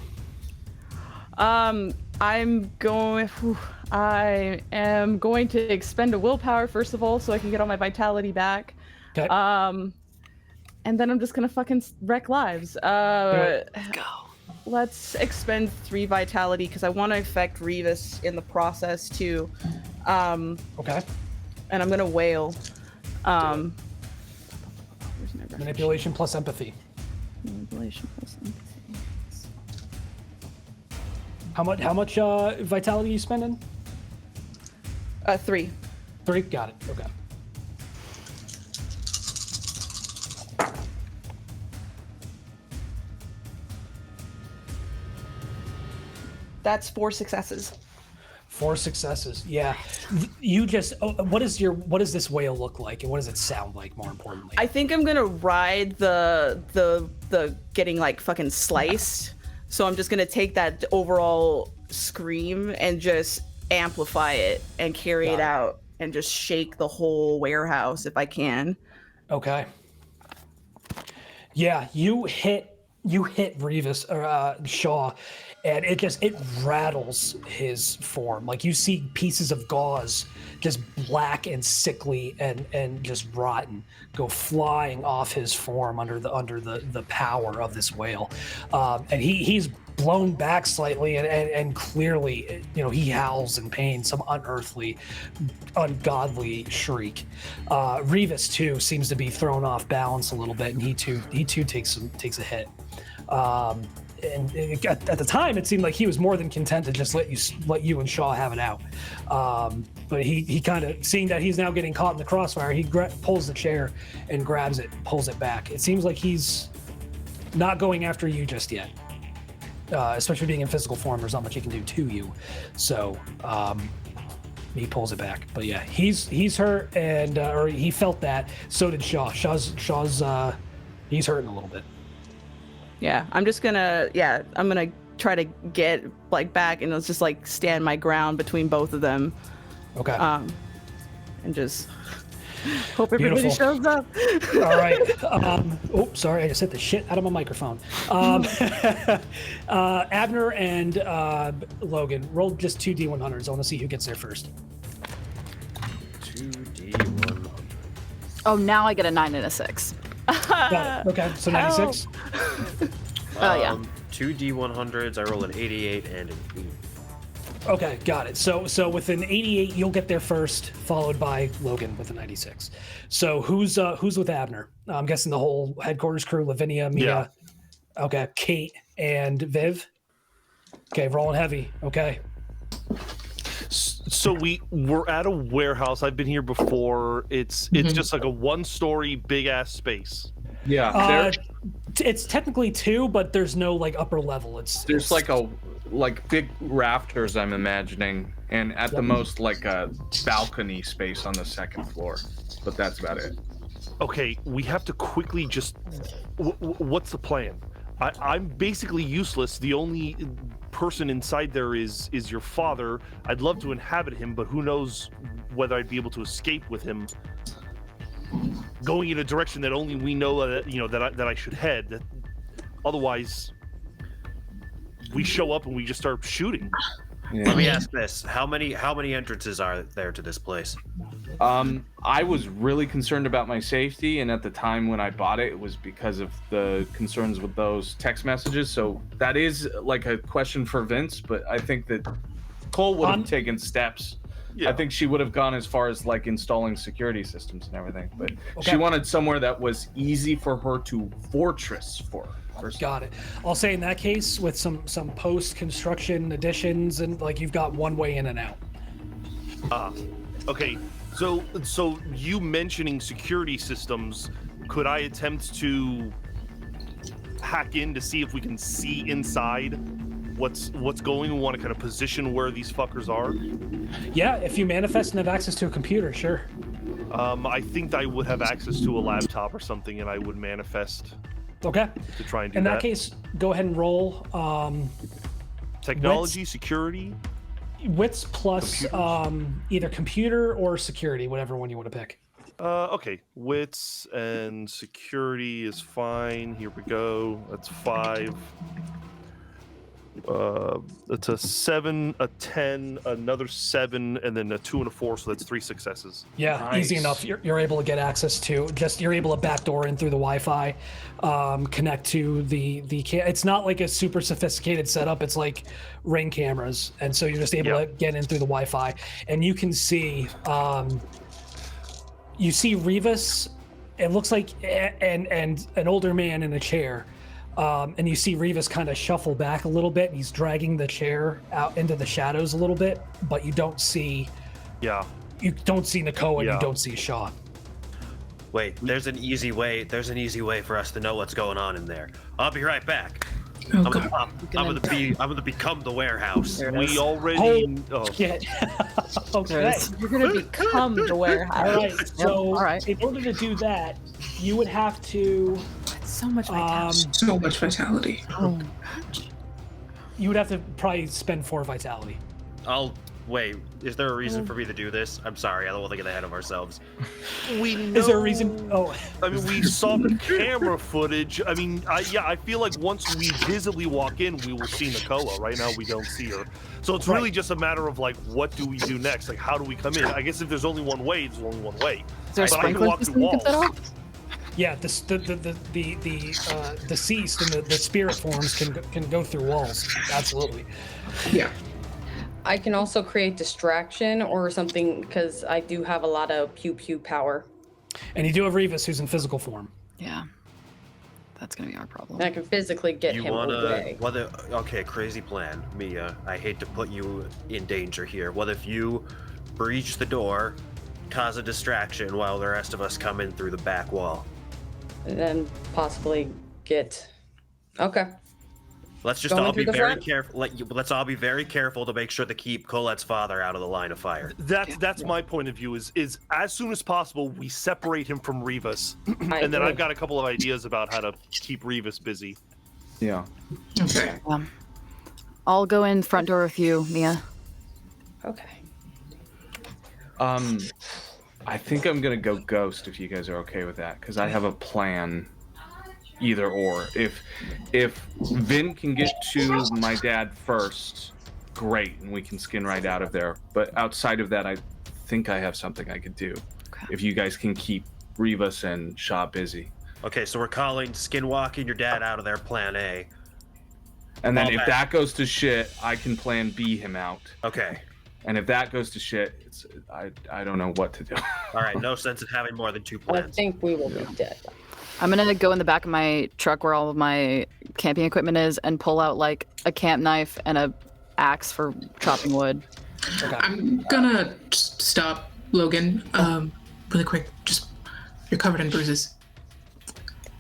I am going to expend a willpower first of all, so I can get all my vitality back. Okay. And then I'm just gonna fucking wreck lives. Go. Let's expend 3 vitality because I want to affect Rivas in the process too. Okay. And I'm gonna wail. Manipulation plus empathy. Manipulation plus empathy. How much vitality are you spending? 3. 3. Got it. Okay. That's 4 successes. 4 successes. Yeah. You just. What does this whale look like, and what does it sound like? More importantly, I think I'm gonna ride the getting like fucking sliced. So I'm just gonna take that overall scream and just amplify it and carry it out and just shake the whole warehouse if I can. Okay. Yeah, you hit Rivas or Shaw, and it rattles his form. Like you see pieces of gauze, just black and sickly and just rotten, go flying off his form under the power of this whale, and he's blown back slightly and clearly, he howls in pain, some unearthly, ungodly shriek. Rivas too seems to be thrown off balance a little bit, and he too takes a hit. And at the time, it seemed like he was more than content to just let you and Shaw have it out. But he kind of, seeing that he's now getting caught in the crossfire, he pulls the chair and grabs it, pulls it back. It seems like he's not going after you just yet. Especially being in physical form, there's not much he can do to you. So he pulls it back. But yeah, he's hurt, and or he felt that. So did Shaw. Shaw's he's hurting a little bit. Yeah, I'm gonna try to get like back and let's just like stand my ground between both of them. Okay. And just hope everybody shows up. All right. Sorry, I just hit the shit out of my microphone. Abner and Logan, roll just 2 D100s. I want to see who gets there first. 2 D100. Oh, now I get a 9 and a 6. Got it. Okay, so 96. Yeah. 2 D100s. I roll an 88 and an 8. Okay, got it. So with an 88, you'll get there first, followed by Logan with a 96. So who's with Abner? I'm guessing the whole headquarters crew: Lavinia, Mia. Yeah. Okay, Kate and Viv. Okay, rolling heavy. Okay. So we're at a warehouse. I've been here before. It's just like a 1-story big ass space. Yeah. It's technically 2, but there's no like upper level. There's like big rafters, I'm imagining, and at the most like a balcony space on the 2nd floor, but that's about it. Okay, we have to quickly just. What's the plan? I'm basically useless. The only person inside there is your father. I'd love to inhabit him, but who knows whether I'd be able to escape with him going in a direction that only we know that I should head. Otherwise, we show up and we just start shooting. Let me ask this: how many entrances are there to this place? I was really concerned about my safety, and at the time when I bought it, it was because of the concerns with those text messages. So that is like a question for Vince, but I think that Cole would have taken steps. Yeah. I think she would have gone as far as like installing security systems and everything, but she wanted somewhere that was easy for her to fortress for. Got it. I'll say in that case, with some post-construction additions, and like you've got one way in and out. Okay. So you mentioning security systems, could I attempt to hack in to see if we can see inside what's going? We want to kind of position where these fuckers are. Yeah, if you manifest and have access to a computer, sure. I think I would have access to a laptop or something, and I would manifest. Okay. To try and do in that case, go ahead and roll. Technology, security. Wits plus either computer or security, whatever one you want to pick. Okay, wits and security is fine. Here we go. That's 5. That's a 7, a 10, another 7, and then a 2 and a 4. So that's 3 successes. Yeah, nice. Easy enough. You're able to get access to. You're able to backdoor in through the Wi-Fi, connect to the. It's not like a super sophisticated setup. It's like Ring cameras, and so you're just able to get in through the Wi-Fi, and you can see. You see Rivas. It looks like and an older man in a chair. And you see Rivas kind of shuffle back a little bit. And he's dragging the chair out into the shadows a little bit, but you don't see. Yeah. You don't see Nakoa. Yeah. You don't see Shaw. Wait, there's an easy way. There's an easy way for us to know what's going on in there. I'll be right back. I'm gonna become the warehouse. We already. Shit. Okay. You're gonna become the warehouse. All right. So, in order to do that, you would have to. So much vitality. Oh. You would have to probably spend 4 vitality. Wait, is there a reason for me to do this? I'm sorry, I don't want to get ahead of ourselves. We know. Is there a reason? Oh. I mean, we saw the camera footage. I mean, I feel like once we visibly walk in, we will see Nakoa. Right now, we don't see her. So it's really just a matter of like, what do we do next? Like, how do we come in? I guess if there's only one way, it's only one way. Is there a sprinkler system you can set off? Yeah, the deceased and the spirit forms can go through walls. Absolutely. Yeah. I can also create distraction or something because I do have a lot of pew power. And you do have Rivas, who's in physical form. Yeah. That's gonna be our problem. And I can physically get him away. Okay, crazy plan, Mia. I hate to put you in danger here. What if you breach the door, cause a distraction while the rest of us come in through the back wall? And then possibly get. Okay. Let's just all be very careful. Let's all be very careful to make sure to keep Colette's father out of the line of fire. That's my point of view. Is as soon as possible we separate him from Rivas, and then I've got a couple of ideas about how to keep Rivas busy. Yeah. Okay. I'll go in front door with you, Mia. Okay. I think I'm gonna go ghost if you guys are okay with that, because I have a plan. Either or. If Vin can get to my dad first, great, and we can skin right out of there. But outside of that, I think I have something I could do. Okay. If you guys can keep Rivas and Shaw busy. Okay, so we're calling skinwalking your dad out of there, plan A. And then if that goes to shit, I can plan B him out. Okay. And if that goes to shit, I don't know what to do. All right, no sense in having more than 2 plans. I think we will be dead. I'm gonna go in the back of my truck where all of my camping equipment is and pull out like a camp knife and a axe for chopping wood. Okay. I'm gonna stop Logan really quick. Just you're covered in bruises.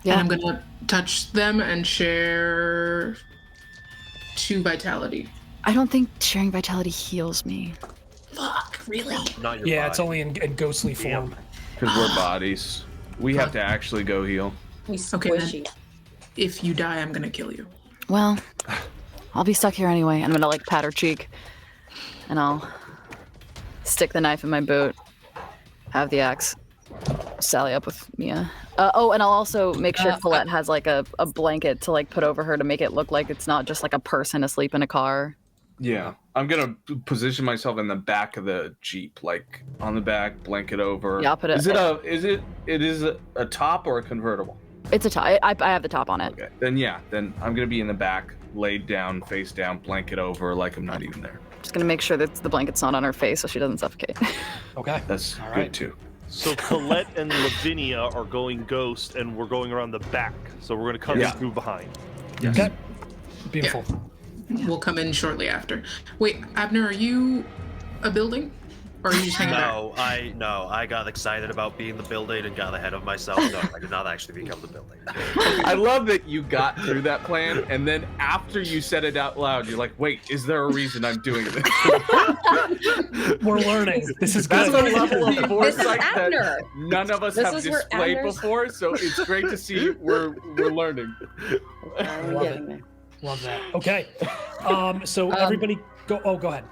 Yeah. And I'm gonna touch them and share 2 vitality. I don't think sharing vitality heals me. Fuck, really? Not your yeah, body. It's only in ghostly form. Because we're bodies. We have to actually go heal. Okay, then. If you die, I'm gonna kill you. Well, I'll be stuck here anyway. I'm gonna like pat her cheek, and I'll stick the knife in my boot, have the axe, sally up with Mia. And I'll also make sure Colette has like a blanket to like put over her to make it look like it's not just like a person asleep in a car. Yeah, I'm gonna position myself in the back of the Jeep, like on the back, blanket over. Yeah, I'll put it. It is a top or a convertible? It's a top. I have the top on it. Okay, then I'm gonna be in the back, laid down, face down, blanket over, like I'm not even there. Just gonna make sure that the blanket's not on her face so she doesn't suffocate. Okay. That's All good right. too. So Colette and Lavinia are going ghost, and we're going around the back. So we're gonna come in through behind. Yes. Okay. Beautiful. We'll come in shortly after. Wait, Abner, are you a building? Or are you just hanging back? No, I got excited about being the building and got ahead of myself. No, I did not actually become the building. I love that you got through that plan, and then after you said it out loud, you're like, "Wait, is there a reason I'm doing this?" We're learning. This is That's good. a level of This is foresight that Abner. none of us This have is where displayed Abner's- before. So it's great to see we're learning. I'm Love getting it. there. Love that. Okay. So everybody go. Oh, go ahead.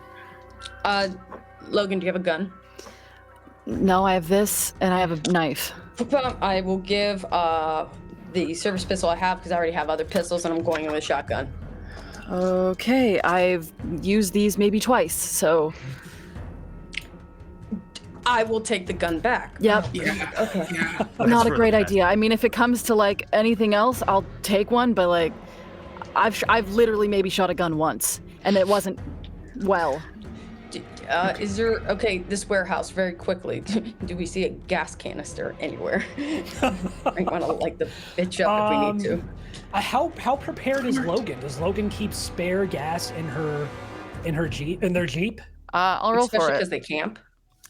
Logan, do you have a gun? No, I have this, and I have a knife. I will give the service pistol I have because I already have other pistols, and I'm going in with a shotgun. Okay, I've used these maybe twice, so I will take the gun back. yep. Yeah. Okay. Yeah. Not a for great the idea. I mean, if it comes to like anything else, I'll take one, but like, I've literally maybe shot a gun once, and it wasn't well. Is there this warehouse very quickly? Do we see a gas canister anywhere? I want to light the bitch up if we need to. How prepared is Logan? Does Logan keep spare gas in their Jeep? I'll roll Especially for because it. they camp.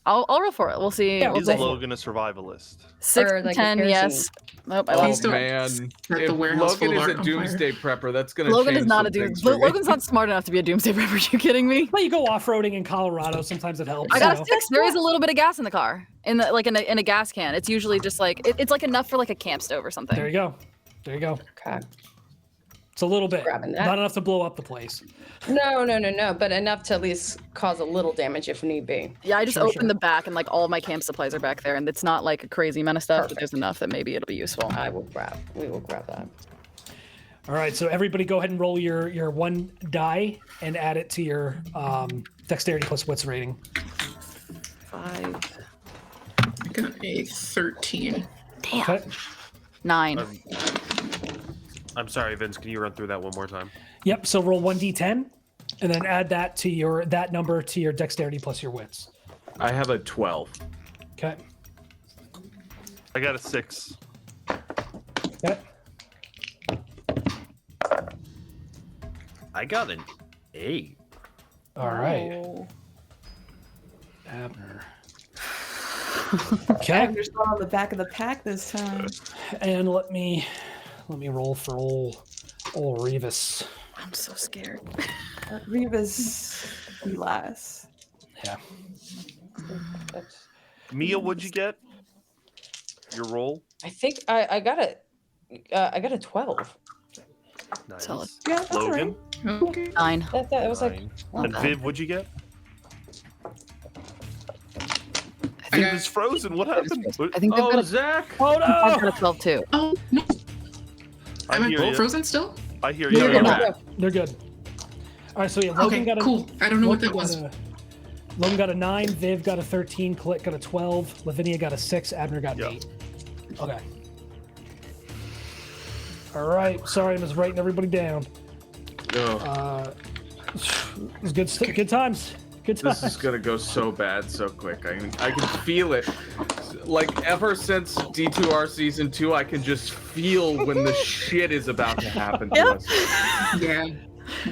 I'll roll for it. We'll see. Yeah, We'll Is see. Logan a survivalist? 6 Or to like a 10, yes. kerosene. Nope, I Oh lost. Please don't man, set the if warehouse Logan full is of a art on fire. doomsday prepper, that's gonna Logan change is not some a doom. things for me. Logan's not smart enough to be a doomsday prepper. Are you kidding me? Well, you go off-roading in Colorado. Sometimes it helps. I got a you know? 6. There is a little bit of gas in the car, in a gas can. It's usually just like it's like enough for like a camp stove or something. There you go. Okay. It's a little bit. Grabbing that. Not enough to blow up the place. No, but enough to at least cause a little damage if need be. Yeah, I just Sure, opened sure. the back and like all of my camp supplies are back there, and it's not like a crazy amount of stuff, but there's enough that maybe it'll be useful. We will grab that. All right, so everybody go ahead and roll your one die and add it to your dexterity plus wits rating. 5. I got a 13. Damn. Okay. 9. I'm sorry, Vince. Can you run through that one more time? Yep. So roll 1d10, and then add that number to your dexterity plus your wits. I have a 12. Okay. I got a 6. Okay. I got an 8. All right. Oh. Abner. Okay. Abner's not on the back of the pack this time. And let me roll for old Rivas. I'm so scared. Rivas, be last. Yeah. Mia, what'd you get? Your roll? I think I got a 12. Nice. Solid. Yeah, that's Logan? Okay. 9. That was like 9. Not And bad. Viv, what'd you get? I Viv got- is frozen. What happened? I think they've Oh, got Zach! Oh I've no! got a 12 too. Oh no! I Am I hear you. frozen still? I hear Yeah, you. yeah, back. yeah. They're good. All right, so yeah, Logan Okay, got a cool. I don't know what that Logan was. Logan got a 9, Viv got a 13, Colette got a 12, Lavinia got a 6, Abner got an Yep. 8. Okay. All right. Sorry, I was writing everybody down. Oh, It was good times. Good times. this is gonna go so bad so quick. I can feel it. Like ever since D2R season 2, I can just feel when the shit is about to happen to us. Yeah.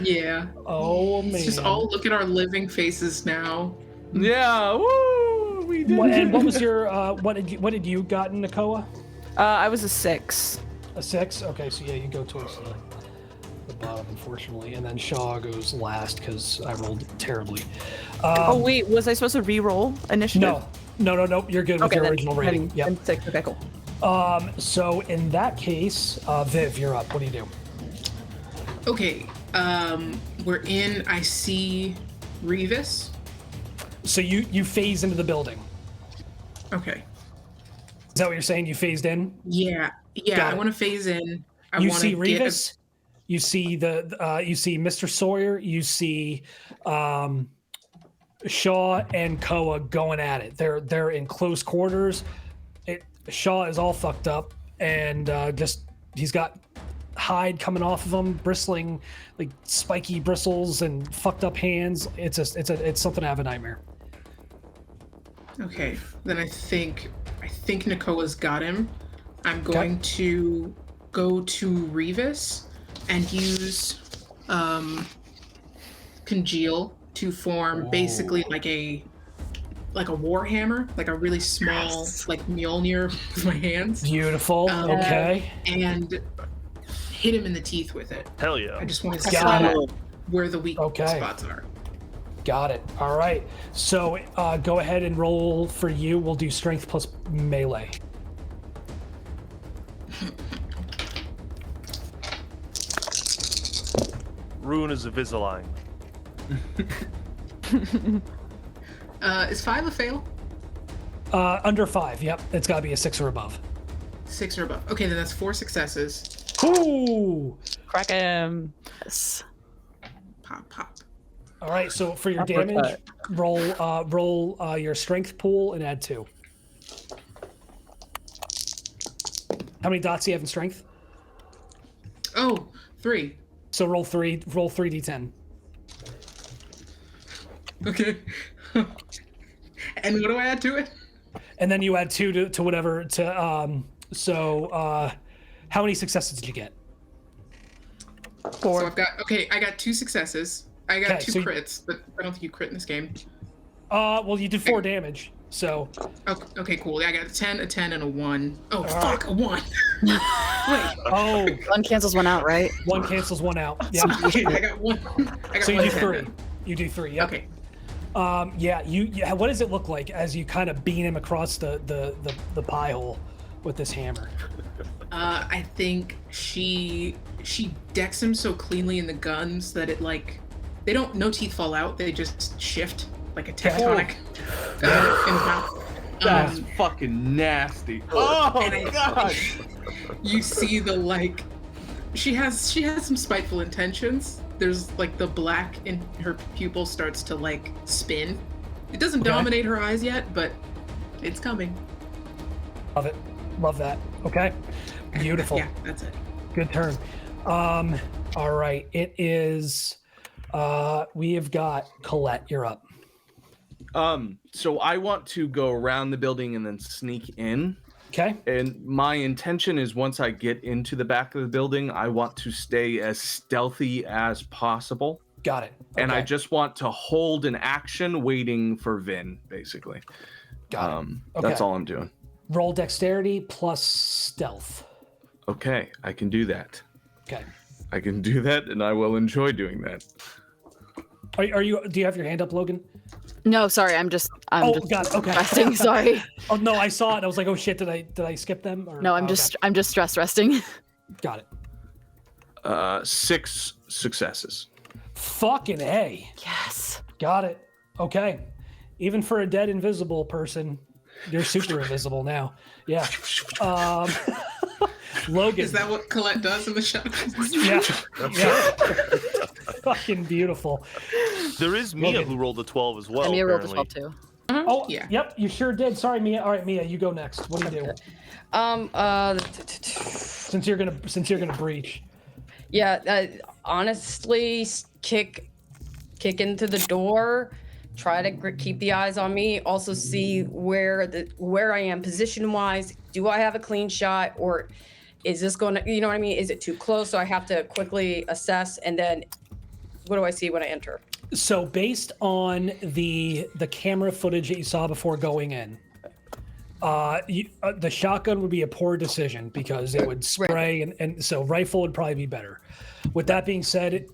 Yeah. Oh man. Let's just all look at our living faces now. Yeah, woo! We did And it. what was your what did you got in Nakoa? I was a 6. A 6. Okay, so yeah, you go towards the bottom, unfortunately, and then Shaw goes last because I rolled terribly. Oh wait, was I supposed to re-roll initiative? No. You're good with Okay, your then, original rating. then, Yep. then 6. Okay, cool. So in that case, Viv, you're up. What do you do? Okay. We're in. I see Rivas. So you phase into the building. Okay. Is that what you're saying? You phased in? Yeah. Got I it. want to phase in. I You wanna see get Rivas? You see you see Mr. Sawyer. You see Shaw and Koa going at it. They're in close quarters. Shaw is all fucked up, and he's got hide coming off of him, bristling like spiky bristles and fucked up hands. It's something to have a nightmare. Okay, then I think Nakoa's got him. I'm going to go to Rivas and use congeal to form basically like a warhammer, like a really small like Mjolnir with my hands. Beautiful. Okay. And hit him in the teeth with it. Hell yeah. I just want to see where the weak spots are. Got it. All right. So go ahead and roll for you. We'll do strength plus melee. Ruin is a Visalign. Is 5 a fail? Under 5. Yep. It's got to be a 6 or above. 6 or above. Okay, then that's 4 successes. Ooh. Crack him. Yes. Pop. All right. So for your damage, roll your strength pool and add 2. How many dots do you have in strength? Oh, 3. So roll 3d10. Okay. And what do I add to it? And then you add 2 to whatever how many successes did you get? 4. So I got 2 successes. I got 2 crits, but I don't think you crit in this game. Well, you did 4 damage, so. Okay, cool. I got a 10, and a 1. Oh, fuck, a 1. Wait. Oh. 1 cancels 1 out, right? 1 cancels 1 out. Yeah. I got 1. So you do 3. You do 3, yep. Okay. What does it look like as you kind of beam him across the pie hole with this hammer? I think she decks him so cleanly in the guns that it no teeth fall out, they just shift like a tectonic in his mouth. That's fucking nasty. Oh my god! You see she has some spiteful intentions. There's the black in her pupil starts to spin. It doesn't dominate her eyes yet, but it's coming. Love it. Love that. Okay. Beautiful. Yeah, that's it. Good turn. All right. It is we have got Colette. You're up. So I want to go around the building and then sneak in. Okay. And my intention is once I get into the back of the building, I want to stay as stealthy as possible. Got it. Okay. And I just want to hold an action waiting for Vin, basically. Got it. That's all I'm doing. Roll dexterity plus stealth. Okay, I can do that. Okay. I can do that, and I will enjoy doing that. Are you? Do you have your hand up, Logan? No, sorry. I'm just God. Okay. resting. Sorry. Oh no, I saw it. I was like, oh shit, did I skip them? Or, no, I'm just stress resting. Got it. 6 successes. Fucking A. Yes. Got it. Okay. Even for a dead invisible person, you're super invisible now. Yeah. Logan. Is that what Colette does in the shadows? Yeah. Fucking beautiful. There is Mia who rolled a 12 as well. And Mia rolled a apparently. 12 too. Mm-hmm. Oh, yeah. Yep, you sure did. Sorry, Mia. All right, Mia, you go next. What do you do? Since you're gonna breach. Yeah, honestly, kick into the door. Try to keep the eyes on me. Also see where I am position wise. Do I have a clean shot, or is this going to? You know what I mean? Is it too close? So I have to quickly assess, and then what do I see when I enter? So based on the camera footage that you saw before going in, the shotgun would be a poor decision because it would spray, and so rifle would probably be better. With that being said,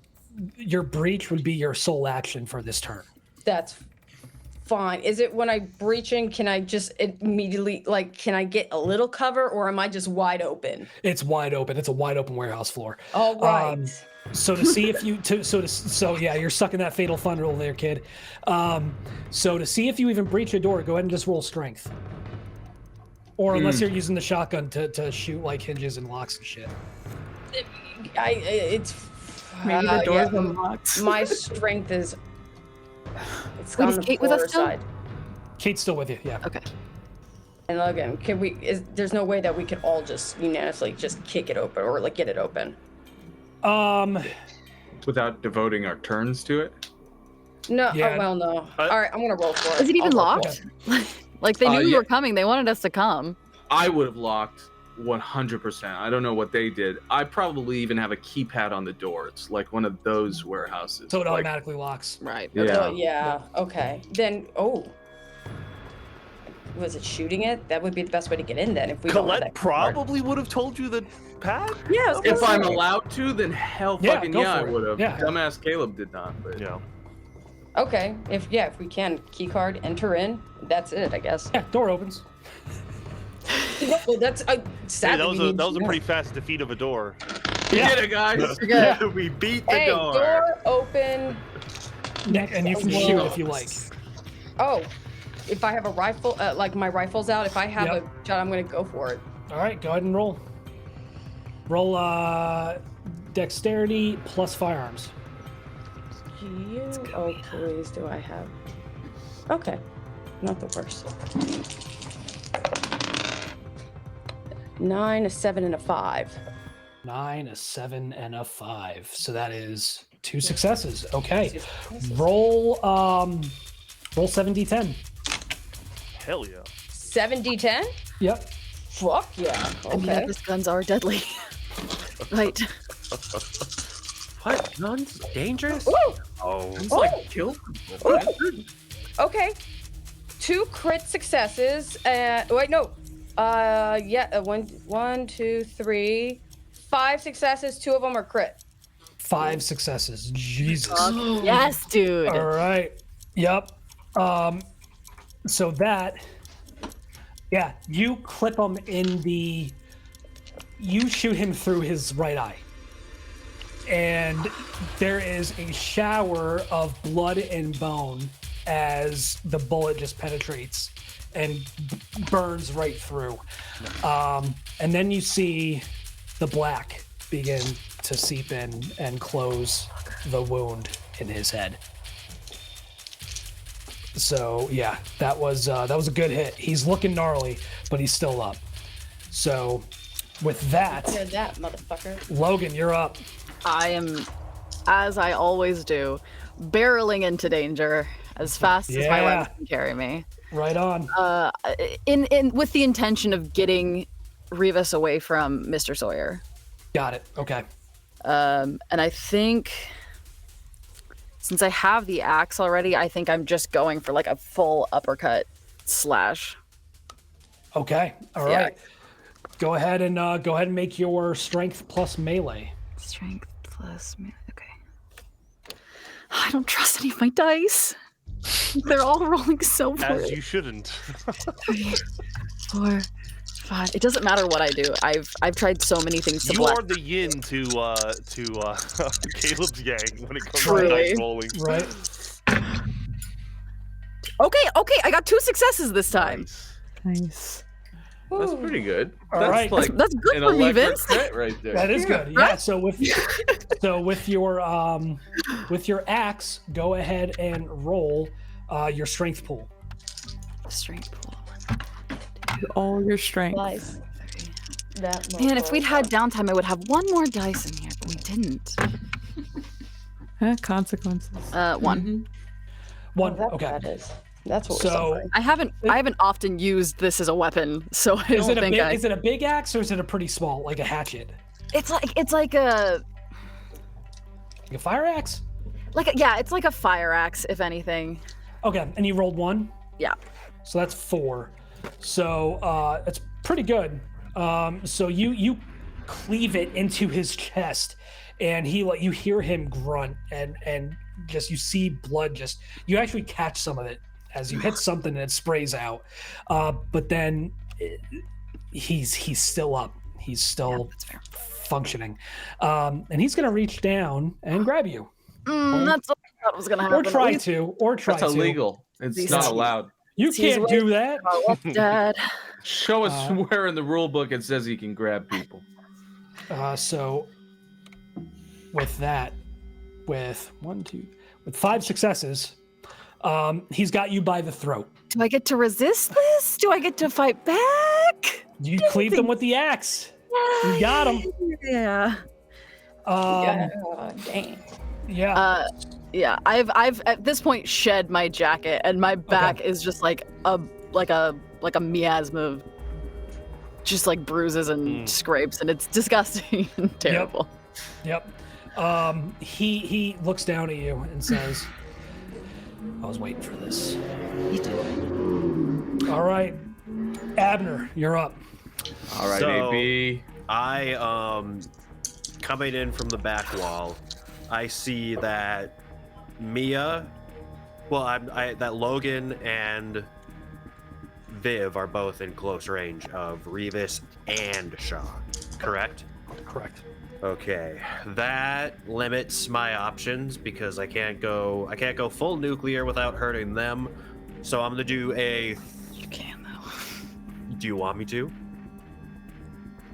your breach would be your sole action for this turn. That's fine. Is it when I breach in, can I just immediately, can I get a little cover, or am I just wide open? It's wide open. It's a wide open warehouse floor. All right. So to see if you, you're sucking that fatal fun roll there, kid. So to see if you even breach a door, go ahead and just roll strength. Or unless you're using the shotgun to shoot hinges and locks and shit. It's Maybe the door's yeah, unlocked. my strength is. It's Wait, on is the Kate with us poorer still? side. Kate's still with you. Yeah. Okay. And Logan, can we? There's no way that we could all just unanimously just kick it open or like get it open. Without devoting our turns to it. No. Yeah. Oh, well, no. All right, I'm gonna roll for it. Is it even I'll roll for locked? Like they knew we yeah. were coming. They wanted us to come. I would have locked 100%. I don't know what they did. I probably even have a keypad on the door. It's like one of those warehouses. So it like, automatically locks. Right. it. Yeah. Yeah. Okay. Then. Oh. Was it shooting it? That would be the best way to get in then. If we don't have Colette that card. probably would have told you the pad. Yeah. If I'm allowed to, then hell Yeah, fucking go yeah, I for it. would have. Yeah. Dumbass Caleb did not. But Yeah. Okay. If we can key card enter in. That's it, I guess. Yeah, door opens. Well, that's Hey, sadly. that was a pretty fast defeat of a door. we Yeah. did it, guys. Yeah. We beat the Hey, door. door open. And you can Whoa. shoot if you like. Oh, if I have a rifle, like my rifle's out, if I have Yep. a shot, I'm gonna go for it. All right, go ahead and roll. Roll dexterity plus firearms. Oh, please, do I have? Okay, not the worst. 9, a 7, and a 5. 9, a 7, and a 5. So that is 2 successes. Okay. Roll 7d10. Hell yeah. 7d10? Yep. Fuck yeah. And yeah, Okay. these guns are deadly. Right. What? Guns? Dangerous? Ooh, Oh. It's like kill people. okay. 2 crit successes. Wait, no. One, 2, 3, 5 successes. 2 of them are crit. 5 successes. Jesus. Yes, dude. All right. Yep. So that, yeah, you clip him in the, you shoot him through his right eye. And there is a shower of blood and bone as the bullet just penetrates and burns right through. And then you see the black begin to seep in and close the wound in his head. So yeah, that was a good hit. He's looking gnarly, but he's still up. So with that, Hear that, motherfucker. Logan, you're up. I am, as I always do, barreling into danger as fast as my Yeah. legs can carry me. Right on. In with the intention of getting Rivas away from Mr. Sawyer. Got it. Okay. And I think since I have the axe already, I think I'm just going for like a full uppercut slash. Okay. All Yeah. right. Go ahead and make your strength plus melee. Strength plus melee. Okay. I don't trust any of my dice. They're all rolling so As poorly. you shouldn't. 3, 4, 5. It doesn't matter what I do. I've tried so many things to You black. are the yin to Caleb's yang when it comes Truly. to dice rolling. Right. Okay. I got 2 successes this time. Nice. That's pretty good. All That's right. like That's good an for me, electric Vince. crit right there. That is good. Yeah. So with your axe, go ahead and roll your strength pool. Strength pool. All your strength. Nice. That Man, if we'd had downtime, I would have one more dice in here, but we didn't. Consequences. 1. One. That's Okay. what that is. That's what So we're I haven't often used this as a weapon, so I is don't think is it a big axe or is it a pretty small, like a hatchet? it's like a Like a fire axe? it's like a fire axe, if anything. Okay. And you rolled 1? Yeah. So that's 4. So that's pretty good. So you cleave it into his chest, and you hear him grunt, and just you see blood. Just you actually catch some of it as you hit something and it sprays out. But then he's still up. He's still That's fair. functioning, and he's gonna reach down and grab you, That's what I thought was gonna happen. or try to. That's illegal. It's These not teeth. allowed. You He's can't do that. Oh, what's Dad? Show us where in the rule book it says he can grab people. So with that, with 5 successes, he's got you by the throat. Do I get to resist this? Do I get to fight back? You cleave them with the axe. You got him. Yeah. Dang. Yeah. Yeah. I've at this point shed my jacket, and my back is just like a miasma of just like bruises and scrapes, and it's disgusting and terrible. Yep. He looks down at you and says, I was waiting for this. Me too. All right. Abner, you're up. All right, So, AB. I coming in from the back wall, I see that Mia, that Logan and Viv are both in close range of Rivas and Shaw. Correct? Correct. Okay, that limits my options because I can't go full nuclear without hurting them. So I'm gonna do a. You can though. Do you want me to?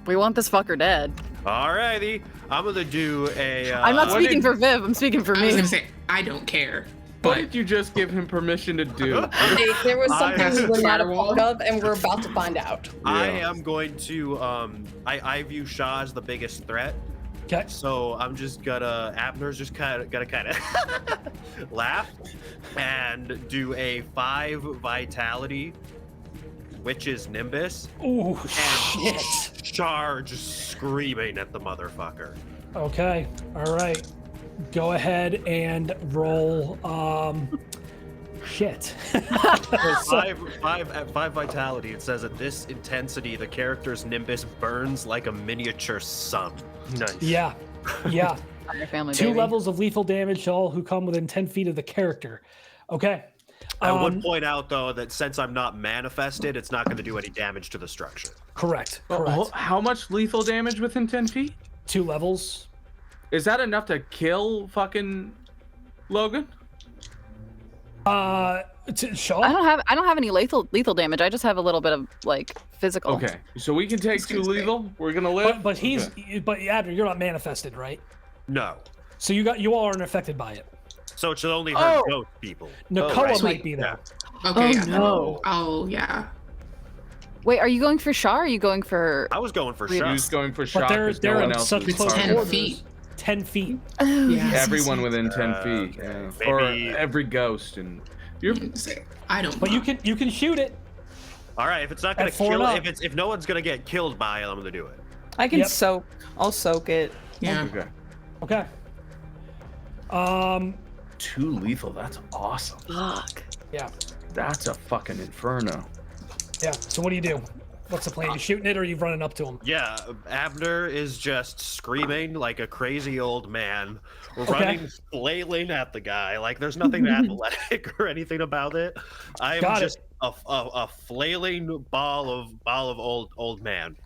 We want this fucker dead. Alrighty, I'm gonna do a. I'm not speaking for Viv. I'm speaking for I was me. gonna say I don't care. What But did you just give him permission to do? Hey, there was something we were not a Firewall. part of, and we're about to find out. I Yeah. am going to. I view Shaw as the biggest threat. Okay. So I'm just gonna. Abner's just gonna kind of laugh and do a 5 vitality, which is Nimbus, Ooh, and shit. charge screaming at the motherfucker. Okay. All right. Go ahead and roll. Shit. At 5 vitality, it says at this intensity, the character's Nimbus burns like a miniature sun. Nice. Yeah. Yeah. Your family, 2 baby. levels of lethal damage to all who come within 10 feet of the character. Okay. I would point out though that since I'm not manifested, it's not going to do any damage to the structure. Correct. Oh, Correct. how much lethal damage within 10 feet? 2 levels. Is that enough to kill fucking Logan? Shaw? I don't have any lethal damage. I just have a little bit of like physical. Okay, so we can take 2 lethal. We're gonna live. But he's Okay. but Abner, you're not manifested, right? No. So you all aren't affected by it. So it should only hurt Oh. both people. Nakoa right. might be though. okay, Oh, yeah. no. Oh yeah. Wait, are you going for Shaw? Or are you going for? I was going for Wait, Shaw. Who's going for But shot? they're 'Cause no one in else such is It's close part of 10 quarters. feet. 10 feet. Yeah. Everyone within 10 feet, okay. yeah. Or Maybe- every ghost, and you're I don't. But you can shoot it. All right, if it's not going At to 4 kill, and up. if no one's going to get killed by it, I'm going to do it. I can Yep. soak. I'll soak it. Yeah. okay. Okay. 2 lethal. That's awesome. Fuck. Yeah. That's a fucking inferno. Yeah. So what do you do? What's the plan? You shooting it or you running up to him? Yeah, Abner is just screaming like a crazy old man, running, flailing at the guy. Like there's nothing athletic or anything about it. I am Got it. just a flailing ball of old man.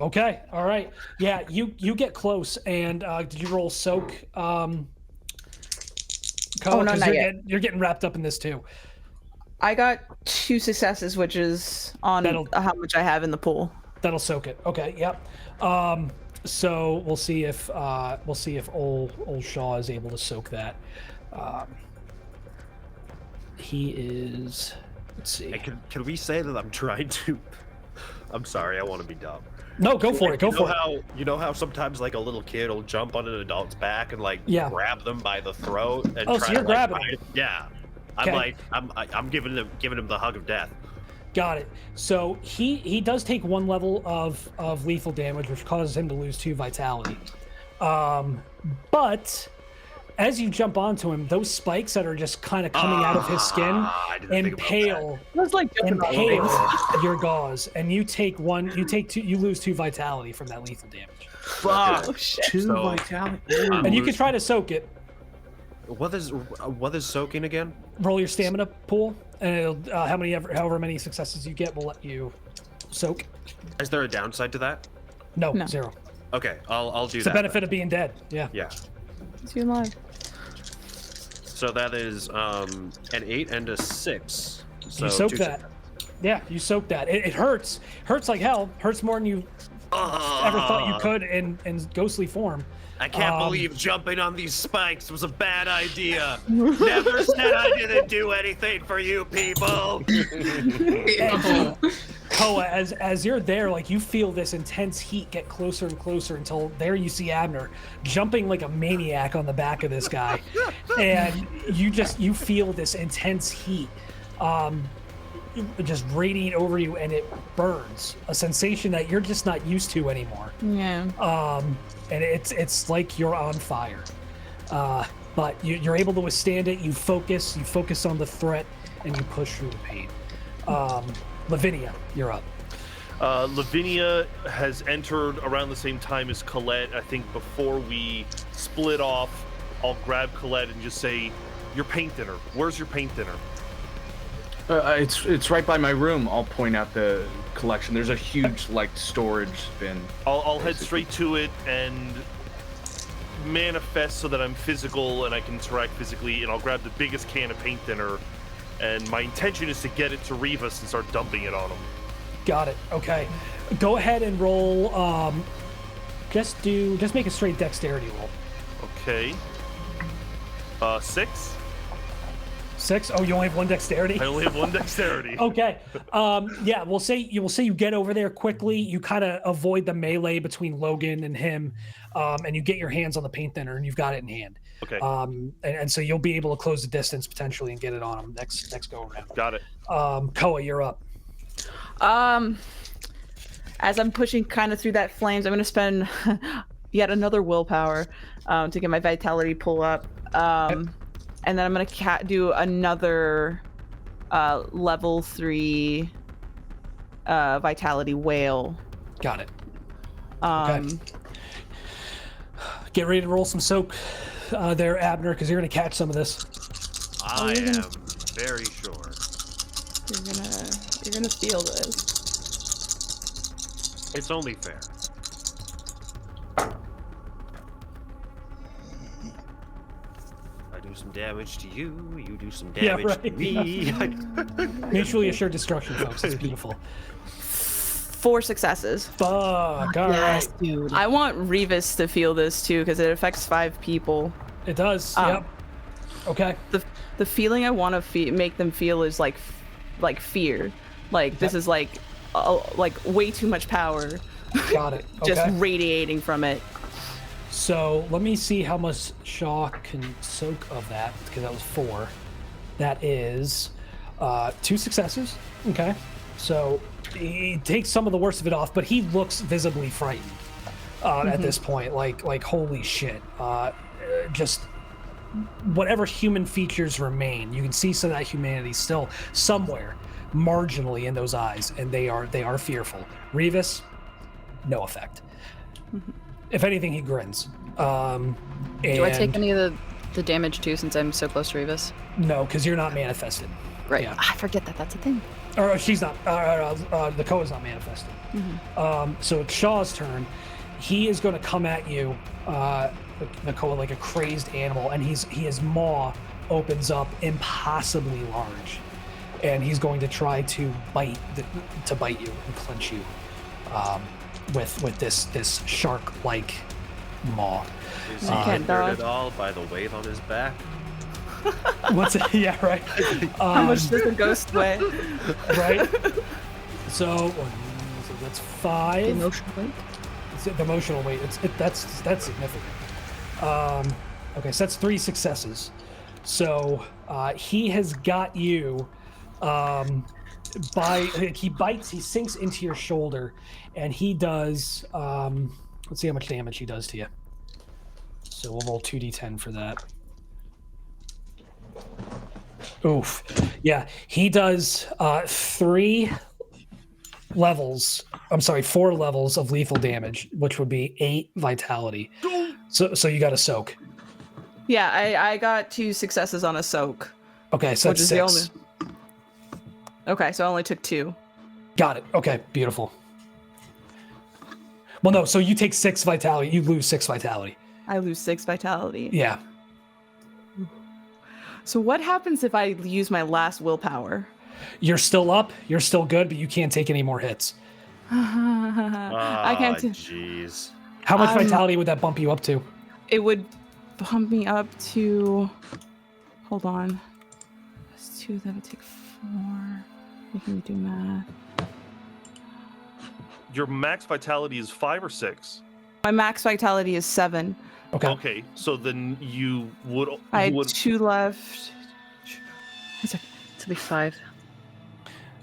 Okay. All right. Yeah. You get close and did you roll soak? Oh, no, 'cause not yet. you're getting wrapped up in this too. I got 2 successes, which is on That'll- how much I have in the pool. That'll soak it. Okay. Yep. So we'll see if old Shaw is able to soak that. He is. Let's see. Hey, can we say that I'm trying to? I'm sorry, I want to be dumb. No, go for it. Go for it. You know how sometimes like a little kid will jump on an adult's back and like Yeah. grab them by the throat and Oh, try so you're to, grabbing like, him. yeah. Okay. I'm giving him the hug of death. Got it. So he does take 1 level of lethal damage, which causes him to lose 2 vitality. But as you jump onto him, those spikes that are just kind of coming out of his skin I didn't think about impale It was like your gauze, and you take 2. You lose 2 vitality from that lethal damage. Fuck. Oh, shit. 2 So- vitality. And you can try to soak it. What is soaking again? Roll your stamina pool, and it'll, however many successes you get will let you soak. Is there a downside to that? No, No. 0. Okay, I'll do It's that. the benefit of being dead. Yeah. Yeah. Is you alive? So that is an 8 and a 6. So You soak 2 that. Yeah, you soak that. It hurts. Hurts like hell. Hurts more than you ever thought you could in ghostly form. I can't believe jumping on these spikes was a bad idea. Never said I didn't do anything for you people. Koa, as you're there, like you feel this intense heat get closer and closer until there you see Abner jumping like a maniac on the back of this guy, and you feel this intense heat just radiate over you, and it burns, a sensation that you're just not used to anymore. Yeah. And it's like you're on fire, but you're able to withstand it. You focus on the threat, and you push through the pain. Lavinia, you're up. Lavinia has entered around the same time as Colette. I think before we split off, I'll grab Colette and just say, your paint thinner. Where's your paint thinner? It's right by my room. I'll point out the collection. There's a huge storage bin. I'll head straight to it and manifest so that I'm physical and I can interact physically, and I'll grab the biggest can of paint thinner, and my intention is to get it to Rivas and start dumping it on him. Got it. Okay, go ahead and roll. Just make a straight dexterity roll. Okay. 6. 6? Oh, you only have one dexterity? I only have one dexterity. Okay. Yeah, we'll say you get over there quickly. You kind of avoid the melee between Logan and him, and you get your hands on the paint thinner, and you've got it in hand. Okay. And so you'll be able to close the distance potentially and get it on him next go around. Got it. Koa, you're up. As I'm pushing kind of through that flames, I'm going to spend yet another willpower to get my vitality pull up. And then I'm going to do another level 3 vitality whale. Got it. Okay. Get ready to roll some soak there, Abner, because you're going to catch some of this. I am very sure. You're gonna feel this. It's only fair. I do some damage to you, you do some damage to me. Mutually assured destruction, folks. It's beautiful. 4 successes. Fuck, all right. Dude. I want Rivas to feel this too, because it affects 5 people. It does, yep. Okay. The feeling I want to make them feel is like fear. Like, this is like way too much power. Got it. Okay. Just radiating from it. So let me see how much Shaw can soak of that, because that was 4. That is 2 successes. Okay. So he takes some of the worst of it off, but he looks visibly frightened at this point. Like holy shit. Just whatever human features remain, you can see some of that humanity still somewhere marginally in those eyes, and they are fearful. Rivas, no effect. If anything, he grins. Do I take any of the damage too, since I'm so close to Rivas? No, because you're not manifested. Right. Yeah. I forget that's a thing. Or she's not. The Koa's not manifested. So it's Shaw's turn. He is going to come at you, Nakoa, like a crazed animal, and his maw opens up impossibly large, and he's going to try to bite you and clench you with this shark-like maw. Is he hindered at all by the weight on his back? What's it? Yeah, right. How much does a ghost weigh? Right. So that's 5. The emotional weight. The emotional weight. That's significant. Okay, so that's 3 successes. So he has got you. He bites. He sinks into your shoulder, and he does. Let's see how much damage he does to you. So we'll roll 2d10 for that. Oof. Yeah, he does 4 levels of lethal damage, which would be 8 vitality. So you got to soak. Yeah, I got 2 successes on a soak. Okay, so that's 6. Okay, so I only took 2. Got it. Okay, beautiful. Well, no, so you take 6 vitality. You lose 6 vitality. I lose 6 vitality. Yeah. So what happens if I use my last willpower? You're still up. You're still good, but you can't take any more hits. I can't. Jeez. How much vitality would that bump you up to? it would bump me up to. Hold on. That's 2. That would take 4. Making me do math. Your max vitality is 5 or 6. My max vitality is 7. Okay. So then you would. I had 2 left. It's to be 5.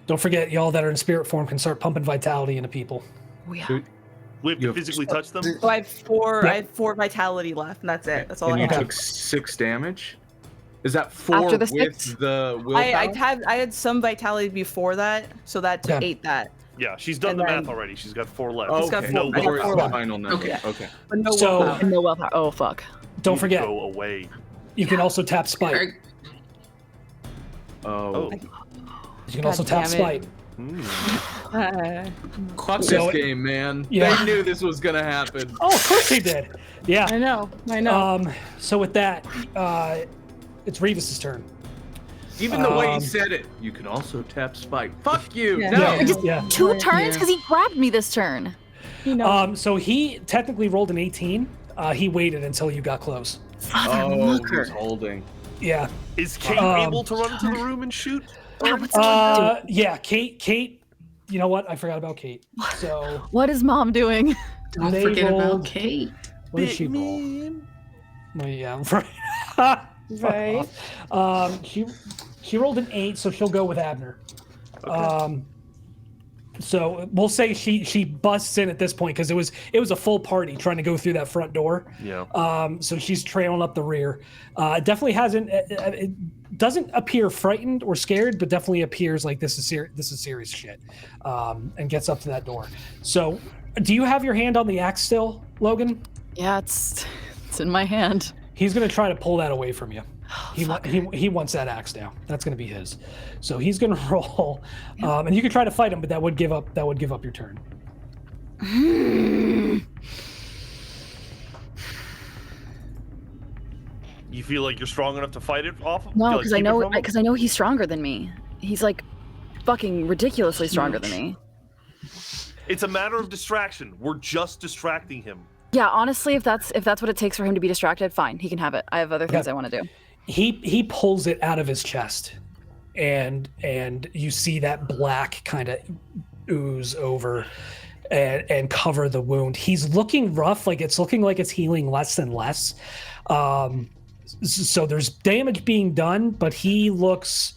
Don't forget, y'all that are in spirit form can start pumping vitality into people. We have to physically touch them. So I have 4. Yep. I have 4 vitality left, and that's it. That's all And I you have. took 6 damage. Is that 4 After the with 6? the willpower? I had some vitality before that, so that took Okay. 8 that. Yeah, she's done And the then- math already. She's got 4 left. Oh, got okay. four- I got 4 is 4 the left. final number. Okay. Okay. But no So- willpower. No willpower. Oh fuck. Don't forget, Go away. you can also tap spite. Alright, Oh. You can also tap damn it. spite. Fuck So- this game, man. Yeah. They knew this was gonna happen. Oh, of course they did. Yeah. I know. So with that, it's Rivas' turn. Even the way he Um, said it. You can also tap spike. Fuck you. Yeah. No. Yeah. 2 turns because he grabbed me this turn. You know. So he technically rolled an 18. He waited until you got close. Oh, he's holding. Yeah. Is Kate Um, able to run into the room and shoot? Yeah. Kate. You know what? I forgot about Kate. So What is mom doing? don't They forget rolled- about Kate. what did she roll? Well, yeah. Right. Right. She rolled an 8, so she'll go with Abner. So we'll say she busts in at this point because it was a full party trying to go through that front door. Yeah. So she's trailing up the rear. Definitely hasn't. It doesn't appear frightened or scared, but definitely appears like this is serious shit. And gets up to that door. So, do you have your hand on the axe still, Logan? Yeah, it's in my hand. He's gonna try to pull that away from you. He wants that axe now. That's gonna be his. So he's gonna roll, and you can try to fight him, but that would give up your turn. You feel like you're strong enough to fight it off? No, To, because keep it from him? I know he's stronger than me. He's like fucking ridiculously stronger than me. It's a matter of distraction. We're just distracting him. Yeah, honestly, if that's what it takes for him to be distracted, fine, he can have it. I have other things I want to do. He pulls it out of his chest, and you see that black kind of ooze over and cover the wound. He's looking rough, like it's looking like it's healing less and less. So there's damage being done, but he looks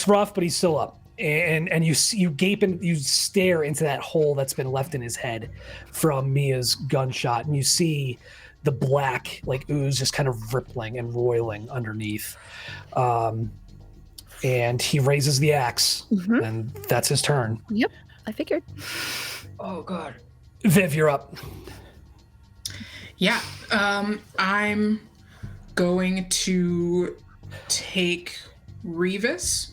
rough, but he's still up. And you gape and you stare into that hole that's been left in his head from Mia's gunshot, and you see the black like ooze just kind of rippling and roiling underneath. And he raises the axe, and that's his turn. Yep, I figured. Oh god. Viv, you're up. Yeah. I'm going to take Rivas.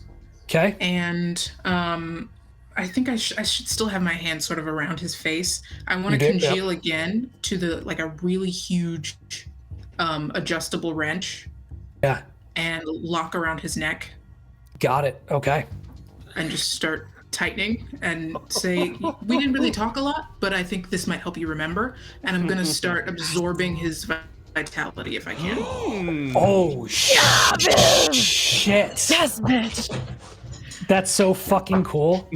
Okay. And I think I should still have my hand sort of around his face. I want You to did? congeal again to the like a really huge adjustable wrench Yeah. and lock around his neck Got it. Okay. and just start tightening and say, we didn't really talk a lot, but I think this might help you remember. And I'm going to start absorbing his vitality if I can. Oh shit! Shit! Yes, bitch. That's so fucking cool.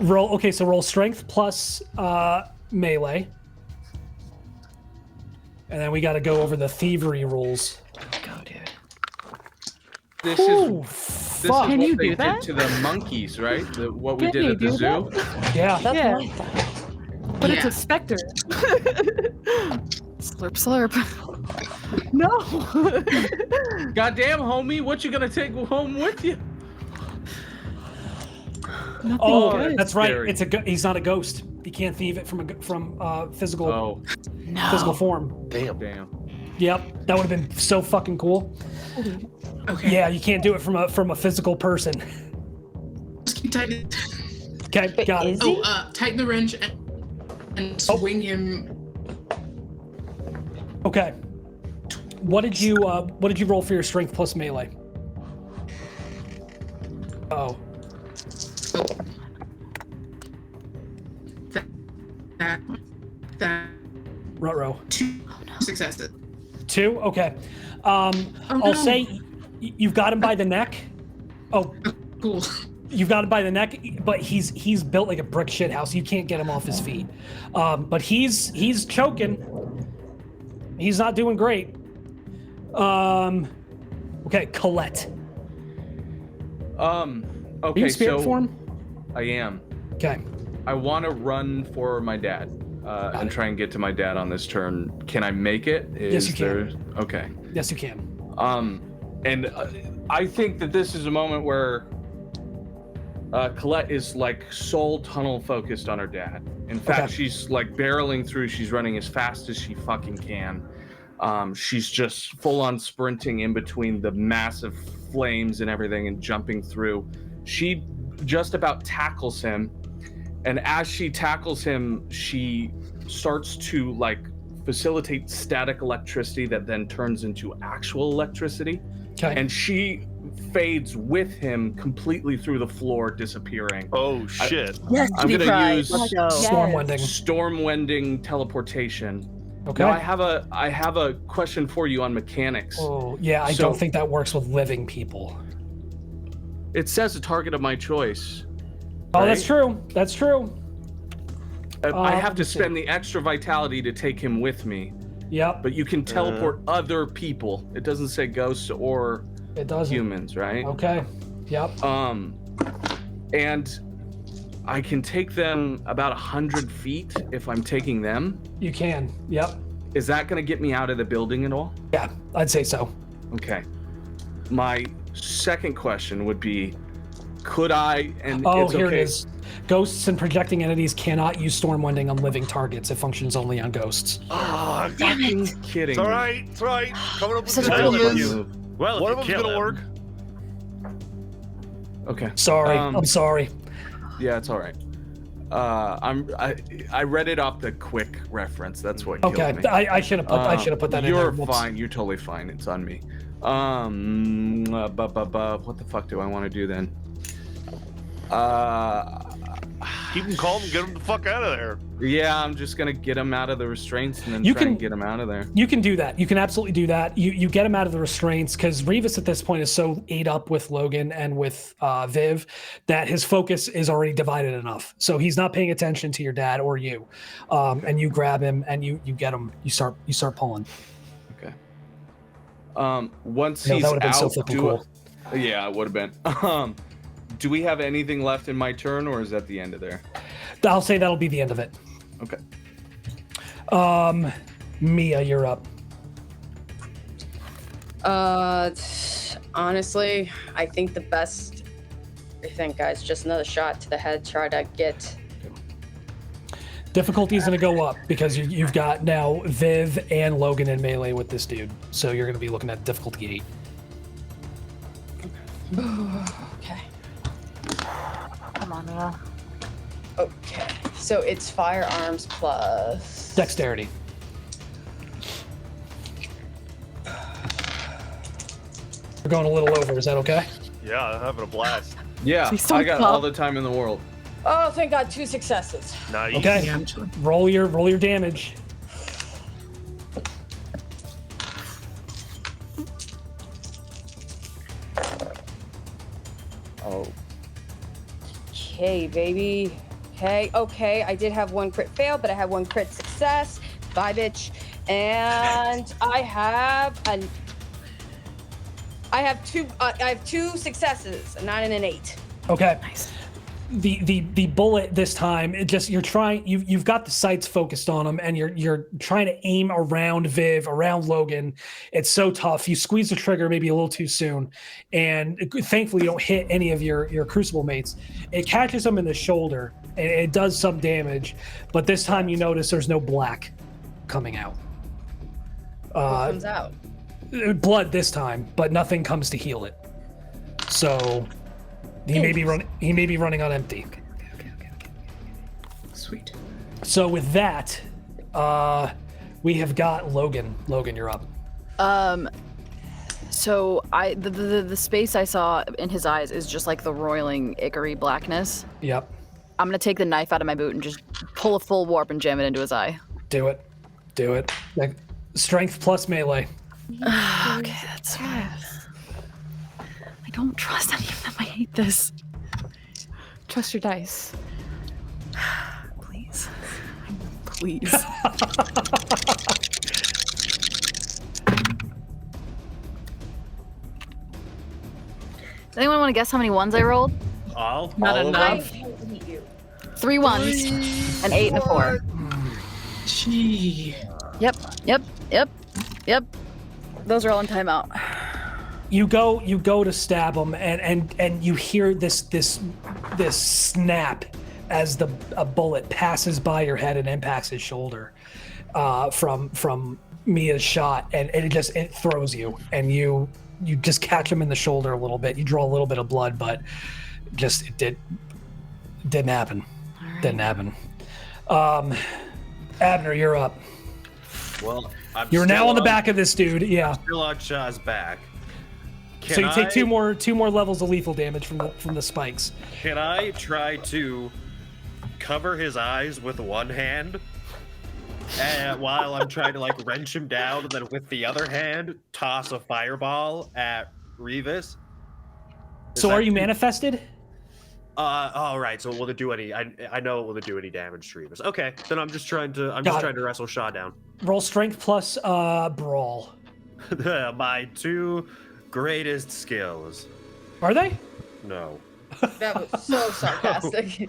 Roll. Okay, so roll strength plus melee, and then we got to go over the thievery rules. Go, dude. This Ooh, is fuck. Can what you they do that? did to the monkeys, right? What we Can did you at the do zoo. Yeah. Yeah. But it's Yeah. a specter. Slurp, slurp. No. Goddamn, homie, what you gonna take home with you? Nothing Oh, good. that's right. Scary. He's not a ghost. You can't thieve it from physical Oh, physical form. damn. Yep, that would have been so fucking cool. Okay. Yeah, you can't do it from a physical person. Just keep tightening. Okay, got it. Tighten the wrench and swing him. Okay. What did you roll for your strength plus melee? Oh. That Ruh-roh. 2 successes. 2? Okay. I'll say you've got him by the neck. Oh, cool. You've got him by the neck, but he's built like a brick shit house. You can't get him off his feet. But he's choking. He's not doing great. Okay, Colette. Okay, Are you spirit form? I am. Okay. I want to run for my dad and try and get to my dad on this turn. Can I make it? Yes, you can. Okay. Yes, you can. And I think that this is a moment where Colette is like soul tunnel focused on her dad. In fact, she's like barreling through. She's running as fast as she fucking can. She's just full on sprinting in between the massive flames and everything and jumping through. She just about tackles him. And as she tackles him, she starts to like facilitate static electricity that then turns into actual electricity. Okay. And she fades with him completely through the floor, disappearing. Oh shit! I'm gonna use Stormwinding. Stormwinding teleportation. Okay. Now I have a question for you on mechanics. Oh yeah, I don't think that works with living people. It says a target of my choice. Oh, right? that's true. That's true. I have to spend the extra vitality to take him with me. Yep. But you can teleport other people. It doesn't say ghosts or humans, right? Okay. Yep. And I can take them about 100 feet if I'm taking them. You can. Yep. Is that going to get me out of the building at all? Yeah, I'd say so. Okay. My second question would be, could I, and here it is. Ghosts and projecting entities cannot use Stormwinding on living targets. It functions only on ghosts. Oh, I'm fucking kidding. It's all right. It's all right. Coming up with Such good a good ideas. Well, One of them's gonna work. Okay. Sorry. I'm sorry. Yeah, it's all right. I read it off the quick reference. That's what killed me. I should have put that in there. You're fine. You're totally fine. It's on me. What the fuck do I want to do then? Keep him calm and get him the fuck out of there. Yeah, I'm just gonna get him out of the restraints and then try and get him out of there. You can do that. You can absolutely do that. You get him out of the restraints because Rivas at this point is so ate up with Logan and with Viv that his focus is already divided enough. So he's not paying attention to your dad or you. And you grab him and you get him. You start pulling. Okay. Once he's that would have been so out, fucking cool. Yeah, it would have been. Do we have anything left in my turn, or is that the end of there? I'll say that'll be the end of it. Okay. Mia, you're up. Honestly, I think the best. I think, guys, just another shot to the head. Try to get. Difficulty is going to go up because you've got now Viv and Logan in melee with this dude. So you're going to be looking at difficulty 8. Okay. Come on now. Okay. So it's firearms plus Dexterity. We're going a little over. Is that okay? Yeah, I'm having a blast. Yeah, I got all the time in the world. Oh, thank God, 2 successes. Nice. Okay. Yeah, I'm chilling. Roll your damage. Oh. Okay, baby. Okay. I did have 1 crit fail, but I had 1 crit success. Bye, bitch. And I have 2 successes, a 9 and an 8. Okay. Nice. The bullet this time, you've got the sights focused on him and you're trying to aim around Viv, around Logan. It's so tough. You squeeze the trigger maybe a little too soon, and thankfully you don't hit any of your crucible mates. It catches him in the shoulder and it does some damage, but this time you notice there's no black coming out. What comes out? Blood this time, but nothing comes to heal it. So he may be running on empty. Okay. Sweet. So with that, we have got Logan. Logan, you're up. So the space I saw in his eyes is just like the roiling ichor blackness. Yep. I'm gonna take the knife out of my boot and just pull a full warp and jam it into his eye. Do it. Strength plus melee. Okay, that's fine. I don't trust any of them. I hate this. Trust your dice. Please. Please. Does anyone want to guess how many ones I rolled? All Not of enough. them? 3 ones, an 8 and a 4. Gee. Yep. Those are all in timeout. You go to stab him, and you hear this snap as a bullet passes by your head and impacts his shoulder from Mia's shot, and it throws you, and you just catch him in the shoulder a little bit. You draw a little bit of blood, but it didn't happen. Right. Didn't happen. Abner, you're up. Well, you're now on the back of this dude. Yeah. I'm still on Shaw's back. So you take two more levels of lethal damage from the spikes. Can I try to cover his eyes with one hand, and while I'm trying to like wrench him down, and then with the other hand toss a fireball at Rivas? So are you manifested? All right. So will it do any? I know it will do any damage to Rivas. Okay, then I'm just trying to wrestle Shaw down. Roll strength plus brawl. My 2 greatest skills. Are they? No. That was so sarcastic.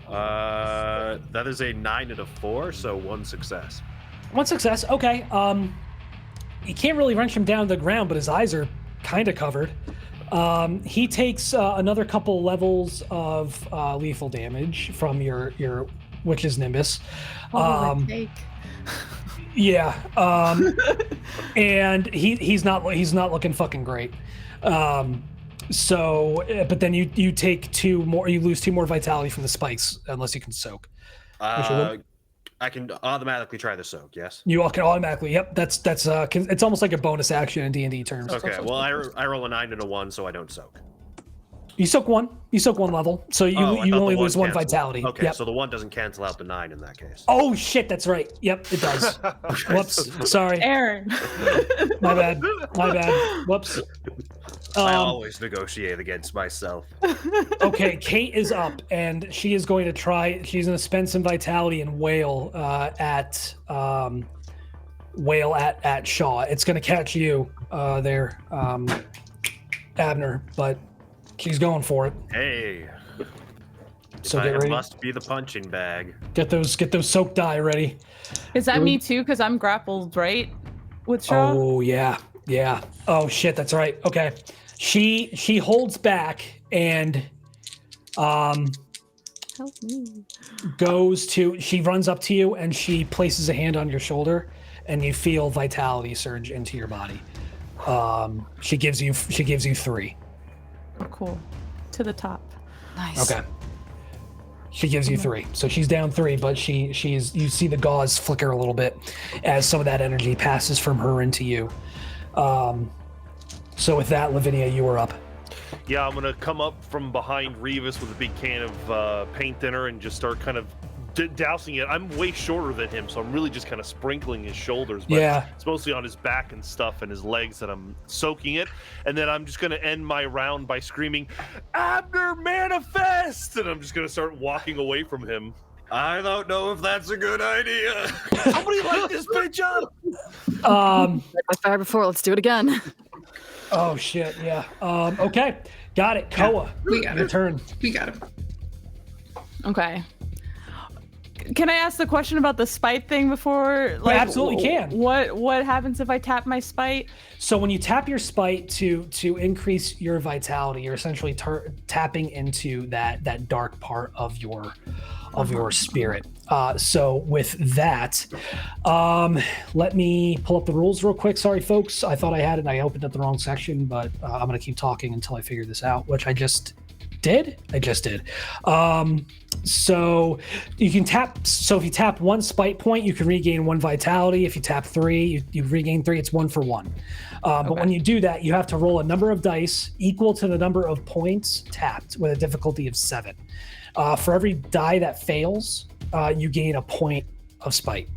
That is a 9 and a 4, so 1 success. 1 success. Okay. You can't really wrench him down to the ground, but his eyes are kind of covered. He takes another couple levels of lethal damage from your witch's nimbus. What will it take? Yeah. And he's not looking fucking great. So, but then you take 2 more. You lose 2 more vitality from the spikes unless you can soak. I can automatically try the soak. Yes. You all can automatically. Yep. That's it's almost like a bonus action in D&D terms. Okay. Well, I roll a 9 and a 1, so I don't soak. You soak 1. You soak 1 level, so you only lose 1 vitality. Okay. Yep. So the 1 doesn't cancel out the 9 in that case. Oh shit, that's right. Yep, it does. Whoops. Sorry. Aaron. My bad. Whoops. I always negotiate against myself. Okay, Kate is up, and she is going to try. She's going to spend some vitality and wail at Shaw. It's going to catch you there, Abner, but she's going for it. Hey. So get ready. Must be the punching bag. Get those soak die ready. Is that me too? Because I'm grappled, right? With Shaw? Oh yeah. Oh shit, that's right. Okay. She holds back and Help me. she runs up to you and she places a hand on your shoulder and you feel vitality surge into your body. She gives you 3. Oh, cool. To the top. Nice. Okay. She gives you 3. So she's down 3, but she's you see the gauze flicker a little bit as some of that energy passes from her into you. So with that, Lavinia, you are up. Yeah, I'm gonna come up from behind Rivas with a big can of paint thinner and just start kind of dousing it. I'm way shorter than him, so I'm really just kind of sprinkling his shoulders. But yeah, it's mostly on his back and stuff and his legs that I'm soaking it. And then I'm just gonna end my round by screaming, "Abner, manifest!" And I'm just gonna start walking away from him. I don't know if that's a good idea. Somebody light this bitch up! I fired before. Let's do it again. Oh shit! Yeah. Okay. Got it. Koa. We got your it. turn. We got him. Okay. Can I ask the question about the spite thing before? Like, absolutely can. What happens if I tap my spite? So when you tap your spite to increase your vitality, you're essentially tapping into that dark part of your spirit. So with that, let me pull up the rules real quick. Sorry, folks. I thought I had it and I opened up the wrong section, but I'm going to keep talking until I figure this out, which I just did. So you can tap. So if you tap 1 spite point, you can regain 1 vitality. If you tap 3, you regain 3. It's 1 for 1. But when you do that, you have to roll a number of dice equal to the number of points tapped with a difficulty of 7. For every die that fails, you gain a point of spite.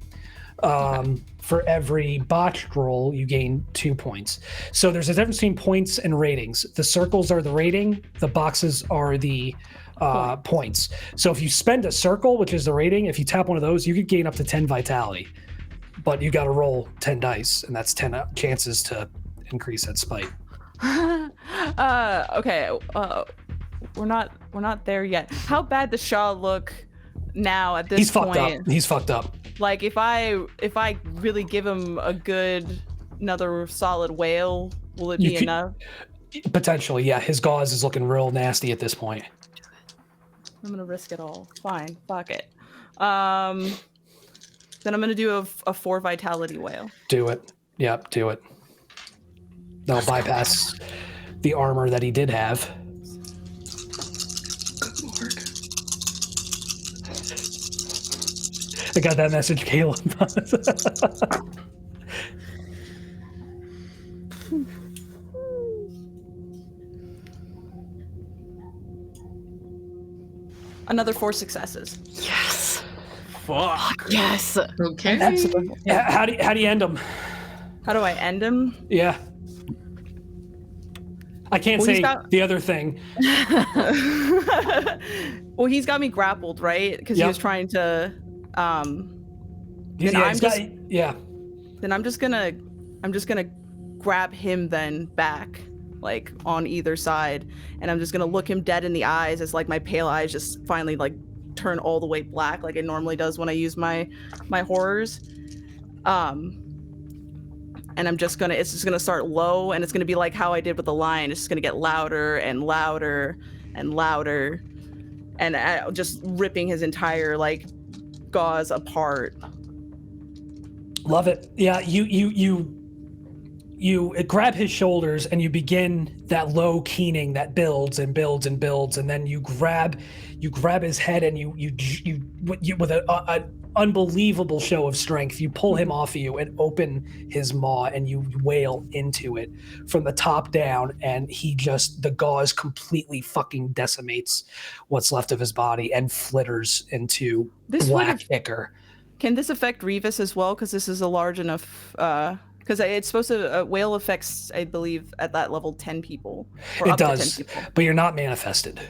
For every botched roll, you gain 2 points. So there's a difference between points and ratings. The circles are the rating, the boxes are the points. So if you spend a circle, which is the rating, if you tap one of those, you could gain up to 10 vitality. But you got to roll 10 dice, and that's 10 chances to increase that spite. Okay. We're not there yet. How bad does Shaw look now at this point? He's fucked up. Like if I really give him another solid whale, will it be enough? Potentially, yeah. His gauze is looking real nasty at this point. I'm gonna risk it all. Fine, fuck it. Then I'm gonna do a 4 vitality whale. Do it. Yep, do it. That'll bypass the armor that he did have. Good lord. I got that message, Caleb. Another 4 successes. Yes. Fuck. Yes. Okay. Absolutely. How do you end him? How do I end him? Yeah. I can't say the other thing. Well, he's got me grappled, right? Because he was trying to. Then I'm just gonna grab him then back, like on either side, and I'm just gonna look him dead in the eyes as like my pale eyes just finally like turn all the way black, like it normally does when I use my horrors. And it's just gonna start low, and it's gonna be like how I did with the lion. It's just gonna get louder and louder and louder, and just ripping his entire like gauze apart. Love it. Yeah, you grab his shoulders and you begin that low keening that builds and builds and builds, and then you grab his head and you with an unbelievable show of strength, you pull him off of you and open his maw and you wail into it from the top down, and the gauze completely fucking decimates what's left of his body and flitters into black ichor. Can this affect Rivas as well? Because this is a large enough. Because it's supposed to whale affects, I believe, at that level 10 people. Or it does, but you're not manifested.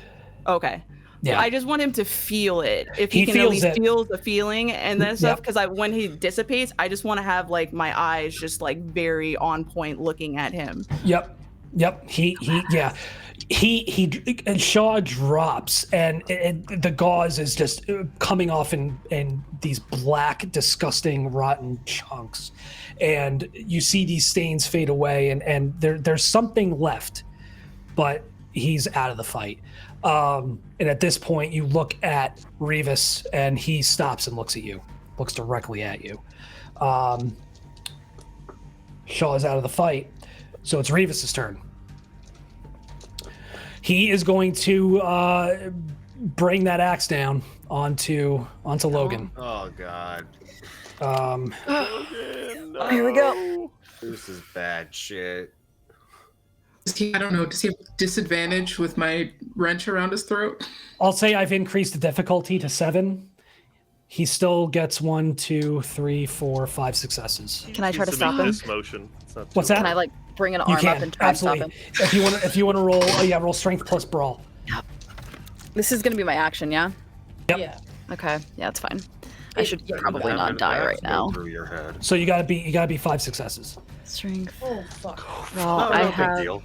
Okay. Yeah. I just want him to feel it. If he can at least feel the feeling and that stuff. Because when he dissipates, I just want to have like my eyes just like very on point looking at him. Yep. And Shaw drops, and the gauze is just coming off in these black, disgusting, rotten chunks, and you see these stains fade away, and there's something left, but he's out of the fight. And at this point, you look at Rivas, and he stops and looks at you, looks directly at you. Shaw is out of the fight, so it's Rivas's turn. He is going to bring that axe down onto Logan. Oh God. No. Here we go. This is bad shit. Does he have disadvantage with my wrench around his throat? I'll say I've increased the difficulty to 7. He still gets 1, 2, 3, 4, 5 successes. Can I try to stop him? Motion. What's that? Can I like bring an arm up and try to stop him? If you want to roll, roll strength plus brawl. Yep. This is gonna be my action, yeah? Yep. Yeah. Okay, yeah, it's fine. I should probably not die right now. Through your head. So you gotta be 5 successes. Strength. Oh fuck. Well, No, I no have. big deal.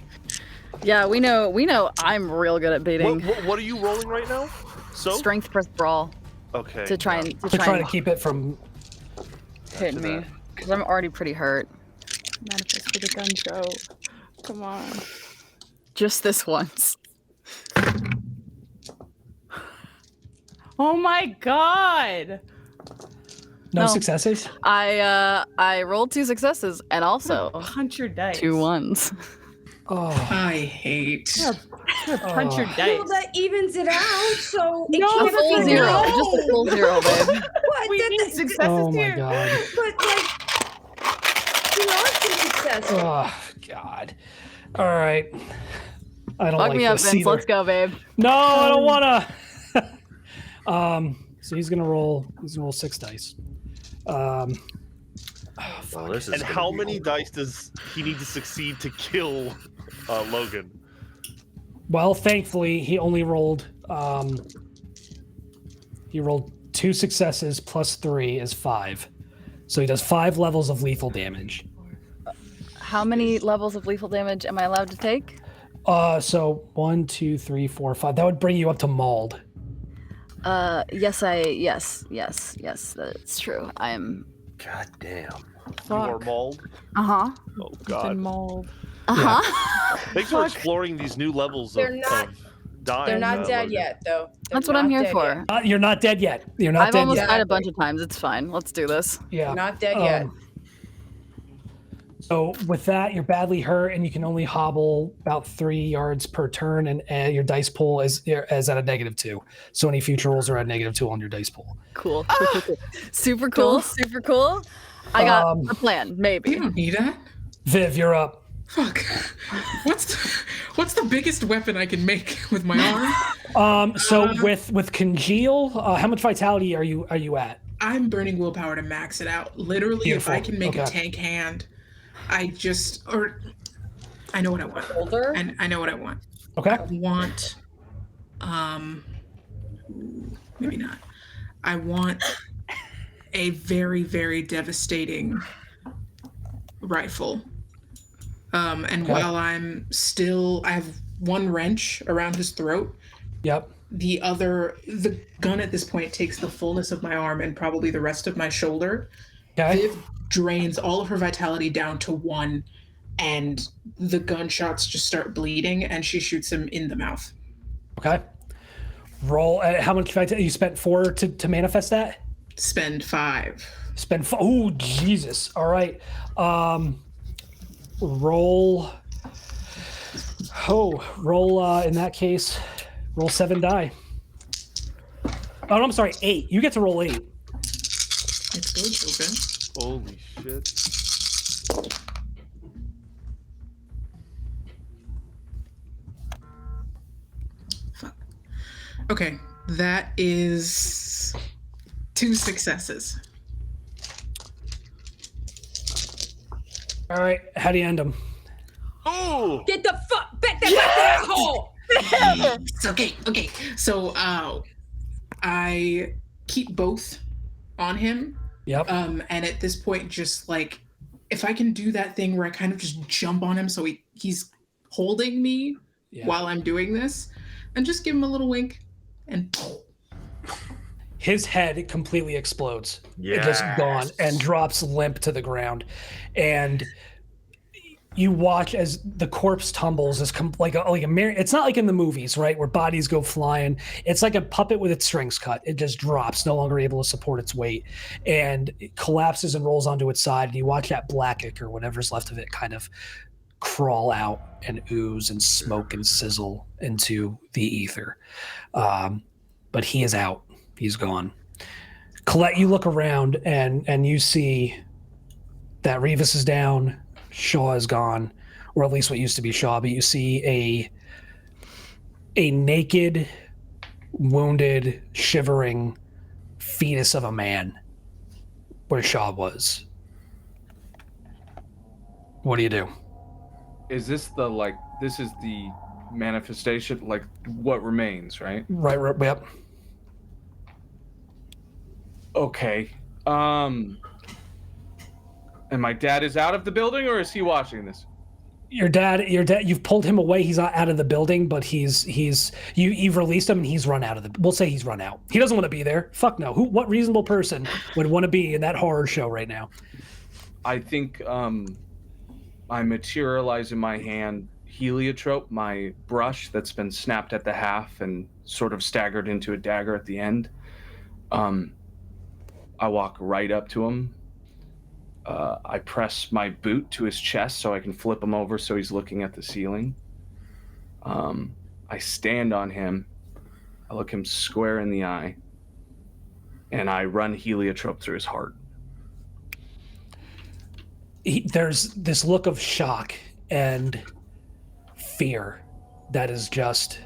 Yeah, we know. I'm real good at beating. What are you rolling right now? So Strength plus brawl okay. to try and to keep it from hitting me, because I'm already pretty hurt. Manifest for the gun show. Come on. Just this once. Oh my god! no successes. I rolled 2 successes and also Punch your dice. 2 ones. Oh, I hate. Punch your dice. Well, that evens it out, so it No, A can't full be 0. no. Just a full 0, babe. What? We need successes oh my here. god. But like, you lost some success. Oh god. All right. I don't Fuck like me up, this Vince. either. Let's go, babe. No, I don't wanna. So he's gonna roll 6 dice. Well, this is And gonna how be many horrible. dice does he need to succeed to kill Logan? Well, thankfully, he only rolled. He rolled 2 successes plus 3 is 5, so he does 5 levels of lethal damage. How many levels of lethal damage am I allowed to take? So 1, 2, 3, 4, 5. That would bring you up to mauled. Yes, that's true. I'm. God damn. You are mauled. Uh-huh. Oh Been God. mauled. Uh-huh. Thanks for exploring these new levels They're of not- dying. They're not dead Logan. yet, though. They're That's what I'm not here dead for. yet. You're not dead yet. You're not I've dead almost yet. died a bunch of times. It's fine. Let's do this. Yeah. Not dead yet. So with that, you're badly hurt, and you can only hobble about 3 yards per turn, and your dice pool is at a -2. So any future rolls are at -2 on your dice pool. Cool. Super cool. Super cool. I got a plan. Maybe. You don't need that. Viv, you're up. Fuck. What's the biggest weapon I can make with my arm? So with congeal, how much vitality are you at? I'm burning willpower to max it out. Literally, Beautiful. if I can make a Okay. tank hand, I know what I want. Older? And I know what I want. Okay. I want, maybe not. I want a very, very devastating rifle. And Okay. while I have one wrench around his throat. Yep. The gun at this point takes the fullness of my arm and probably the rest of my shoulder. Okay. Viv drains all of her vitality down to 1, and the gunshots just start bleeding, and she shoots him in the mouth. Okay. Roll. How much vitality you spent 4 to manifest that? Spend 5. Spend. Oh Jesus! All right. Roll. Roll. In that case, roll 7 die. Oh, no, I'm sorry, 8. You get to roll 8. Let's go, children. Holy shit. Fuck. Okay, that is 2 successes. All right. How do you end them? Oh! Get the fuck back that hole! Okay. So, I keep both on him. Yep. And at this point, just like, if I can do that thing where I kind of just jump on him so he's holding me while I'm doing this, and just give him a little wink, and His head completely explodes. Yes. Just gone and drops limp to the ground. And you watch as the corpse tumbles like a mirror. It's not like in the movies, right, where bodies go flying. It's like a puppet with its strings cut. It just drops, no longer able to support its weight, and it collapses and rolls onto its side. And you watch that black ick or whatever's left of it kind of crawl out and ooze and smoke and sizzle into the ether. But he is out. He's gone. Colette, you look around and you see that Rivas is down. Shaw is gone, or at least what used to be Shaw, but you see a naked, wounded, shivering fetus of a man where Shaw was. What do you do? Is this this is the manifestation, like what remains, right? Right, yep. Okay. And my dad is out of the building, or is he watching this? Your dad, you've pulled him away. He's not out of the building, but you've released him and he's run out of we'll say he's run out. He doesn't want to be there. Fuck no. What reasonable person would want to be in that horror show right now? I think I materialize in my hand heliotrope, my brush that's been snapped at the half and sort of staggered into a dagger at the end. I walk right up to him. I press my boot to his chest so I can flip him over so he's looking at the ceiling. I stand on him. I look him square in the eye. And I run heliotrope through his heart. There's this look of shock and fear that is just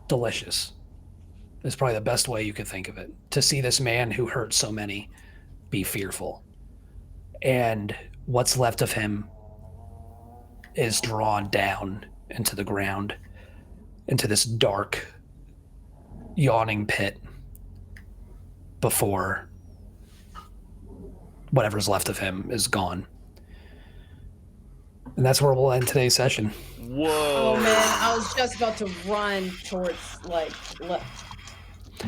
delicious. is probably the best way you could think of it. To see this man who hurt so many be fearful. And what's left of him is drawn down into the ground, into this dark, yawning pit before whatever's left of him is gone. And that's where we'll end today's session. Whoa. Oh man, I was just about to run towards left.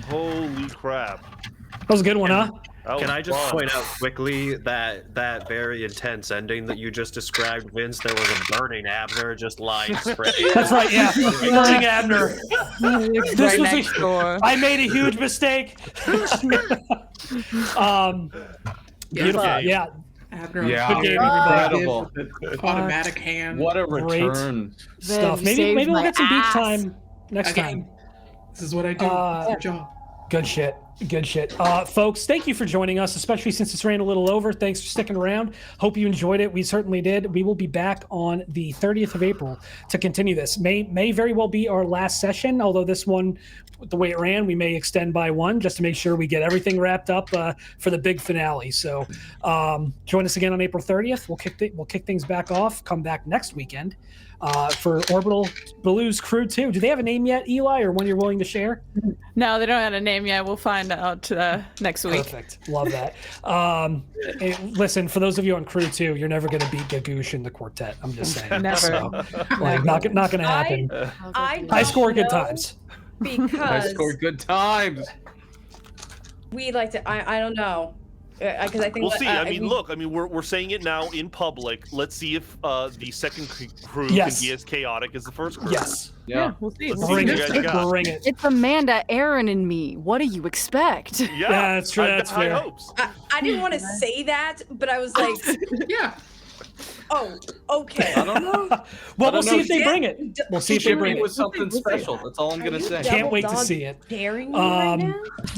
Holy crap. That was a good one, huh? Can I just point out quickly that that very intense ending that you just described, Vince? There was a burning Abner just lying spread. That's right, yeah. Burning Abner. This was I made a huge mistake. Beautiful, yeah. Abner, good game, everybody. Incredible. Automatic hand. What a return. Stuff. Maybe we'll get some beach time next time. This is what I do. It's our job. Good shit. Good shit. Folks, thank you for joining us, especially since it's ran a little over. Thanks for sticking around. Hope you enjoyed it. We certainly did. We will be back on the 30th of April to continue this. May very well be our last session, although this one, the way it ran, we may extend by one just to make sure we get everything wrapped up for the big finale. So join us again on April 30th. We'll kick things back off, come back next weekend for Orbital Blues Crew 2. Do they have a name yet, Eli, or one you're willing to share? No, they don't have a name yet. We'll find out next week. Perfect. Love that. Listen, for those of you on Crew 2, you're never going to beat Gagoosh in the quartet. I'm just saying. Never. So, not going to happen. I score good times. Because I scored good times. we like to. I don't know. Because I think We'll see. Look. We're saying it now in public. Let's see if the second crew can be as chaotic as the first crew. Yes. Yeah. We'll see. Bring it. It's Amanda, Aaron, and me. What do you expect? Yeah, that's true. That's high fair. hopes. I didn't want to say that, but I was like, Yeah. oh, okay. I don't know. Well, we'll see if they bring it. We'll see if they bring It it. was something special. That's all I'm gonna say. Can't wait to see it. Daring me right now?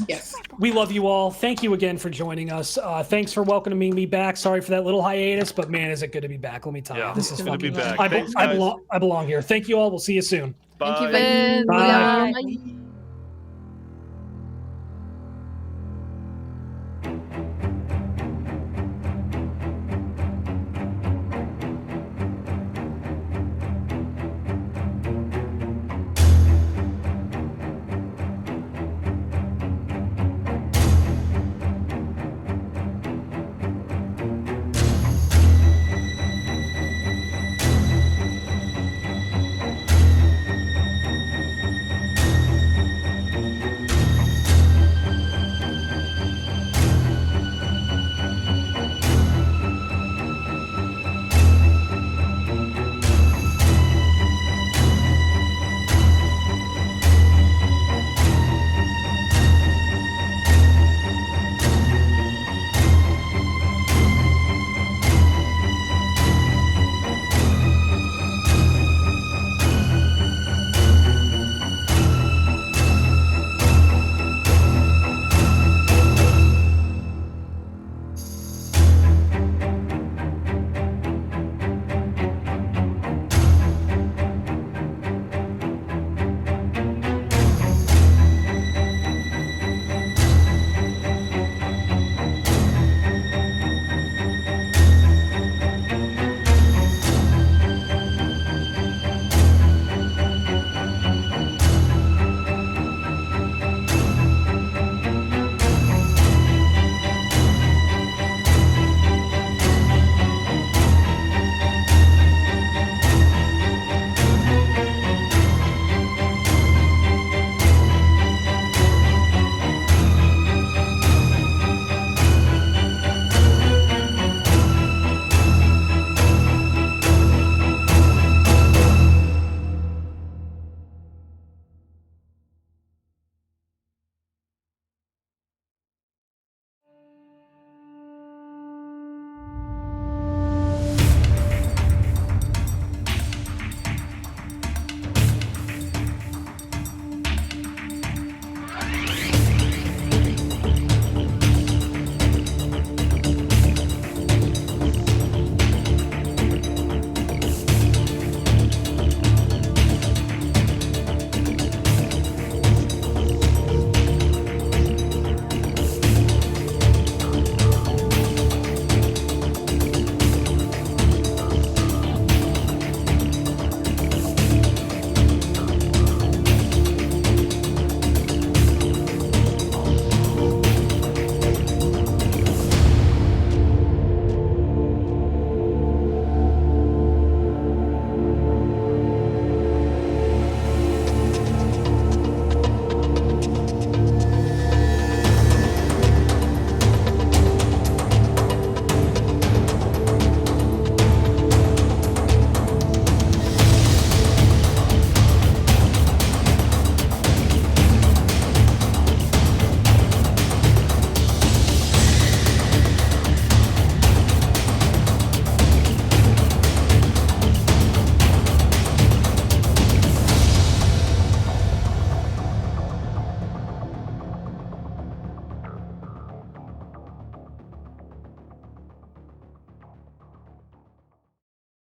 Yes. We love you all. Thank you again for joining us. Thanks for welcoming me back. Sorry for that little hiatus, but man, is it good to be back. Let me tell you. This is good to be fucking back. I Thanks, guys. belong here. Thank you all. We'll see you soon. Bye. Thank you, Vin. Bye. Bye.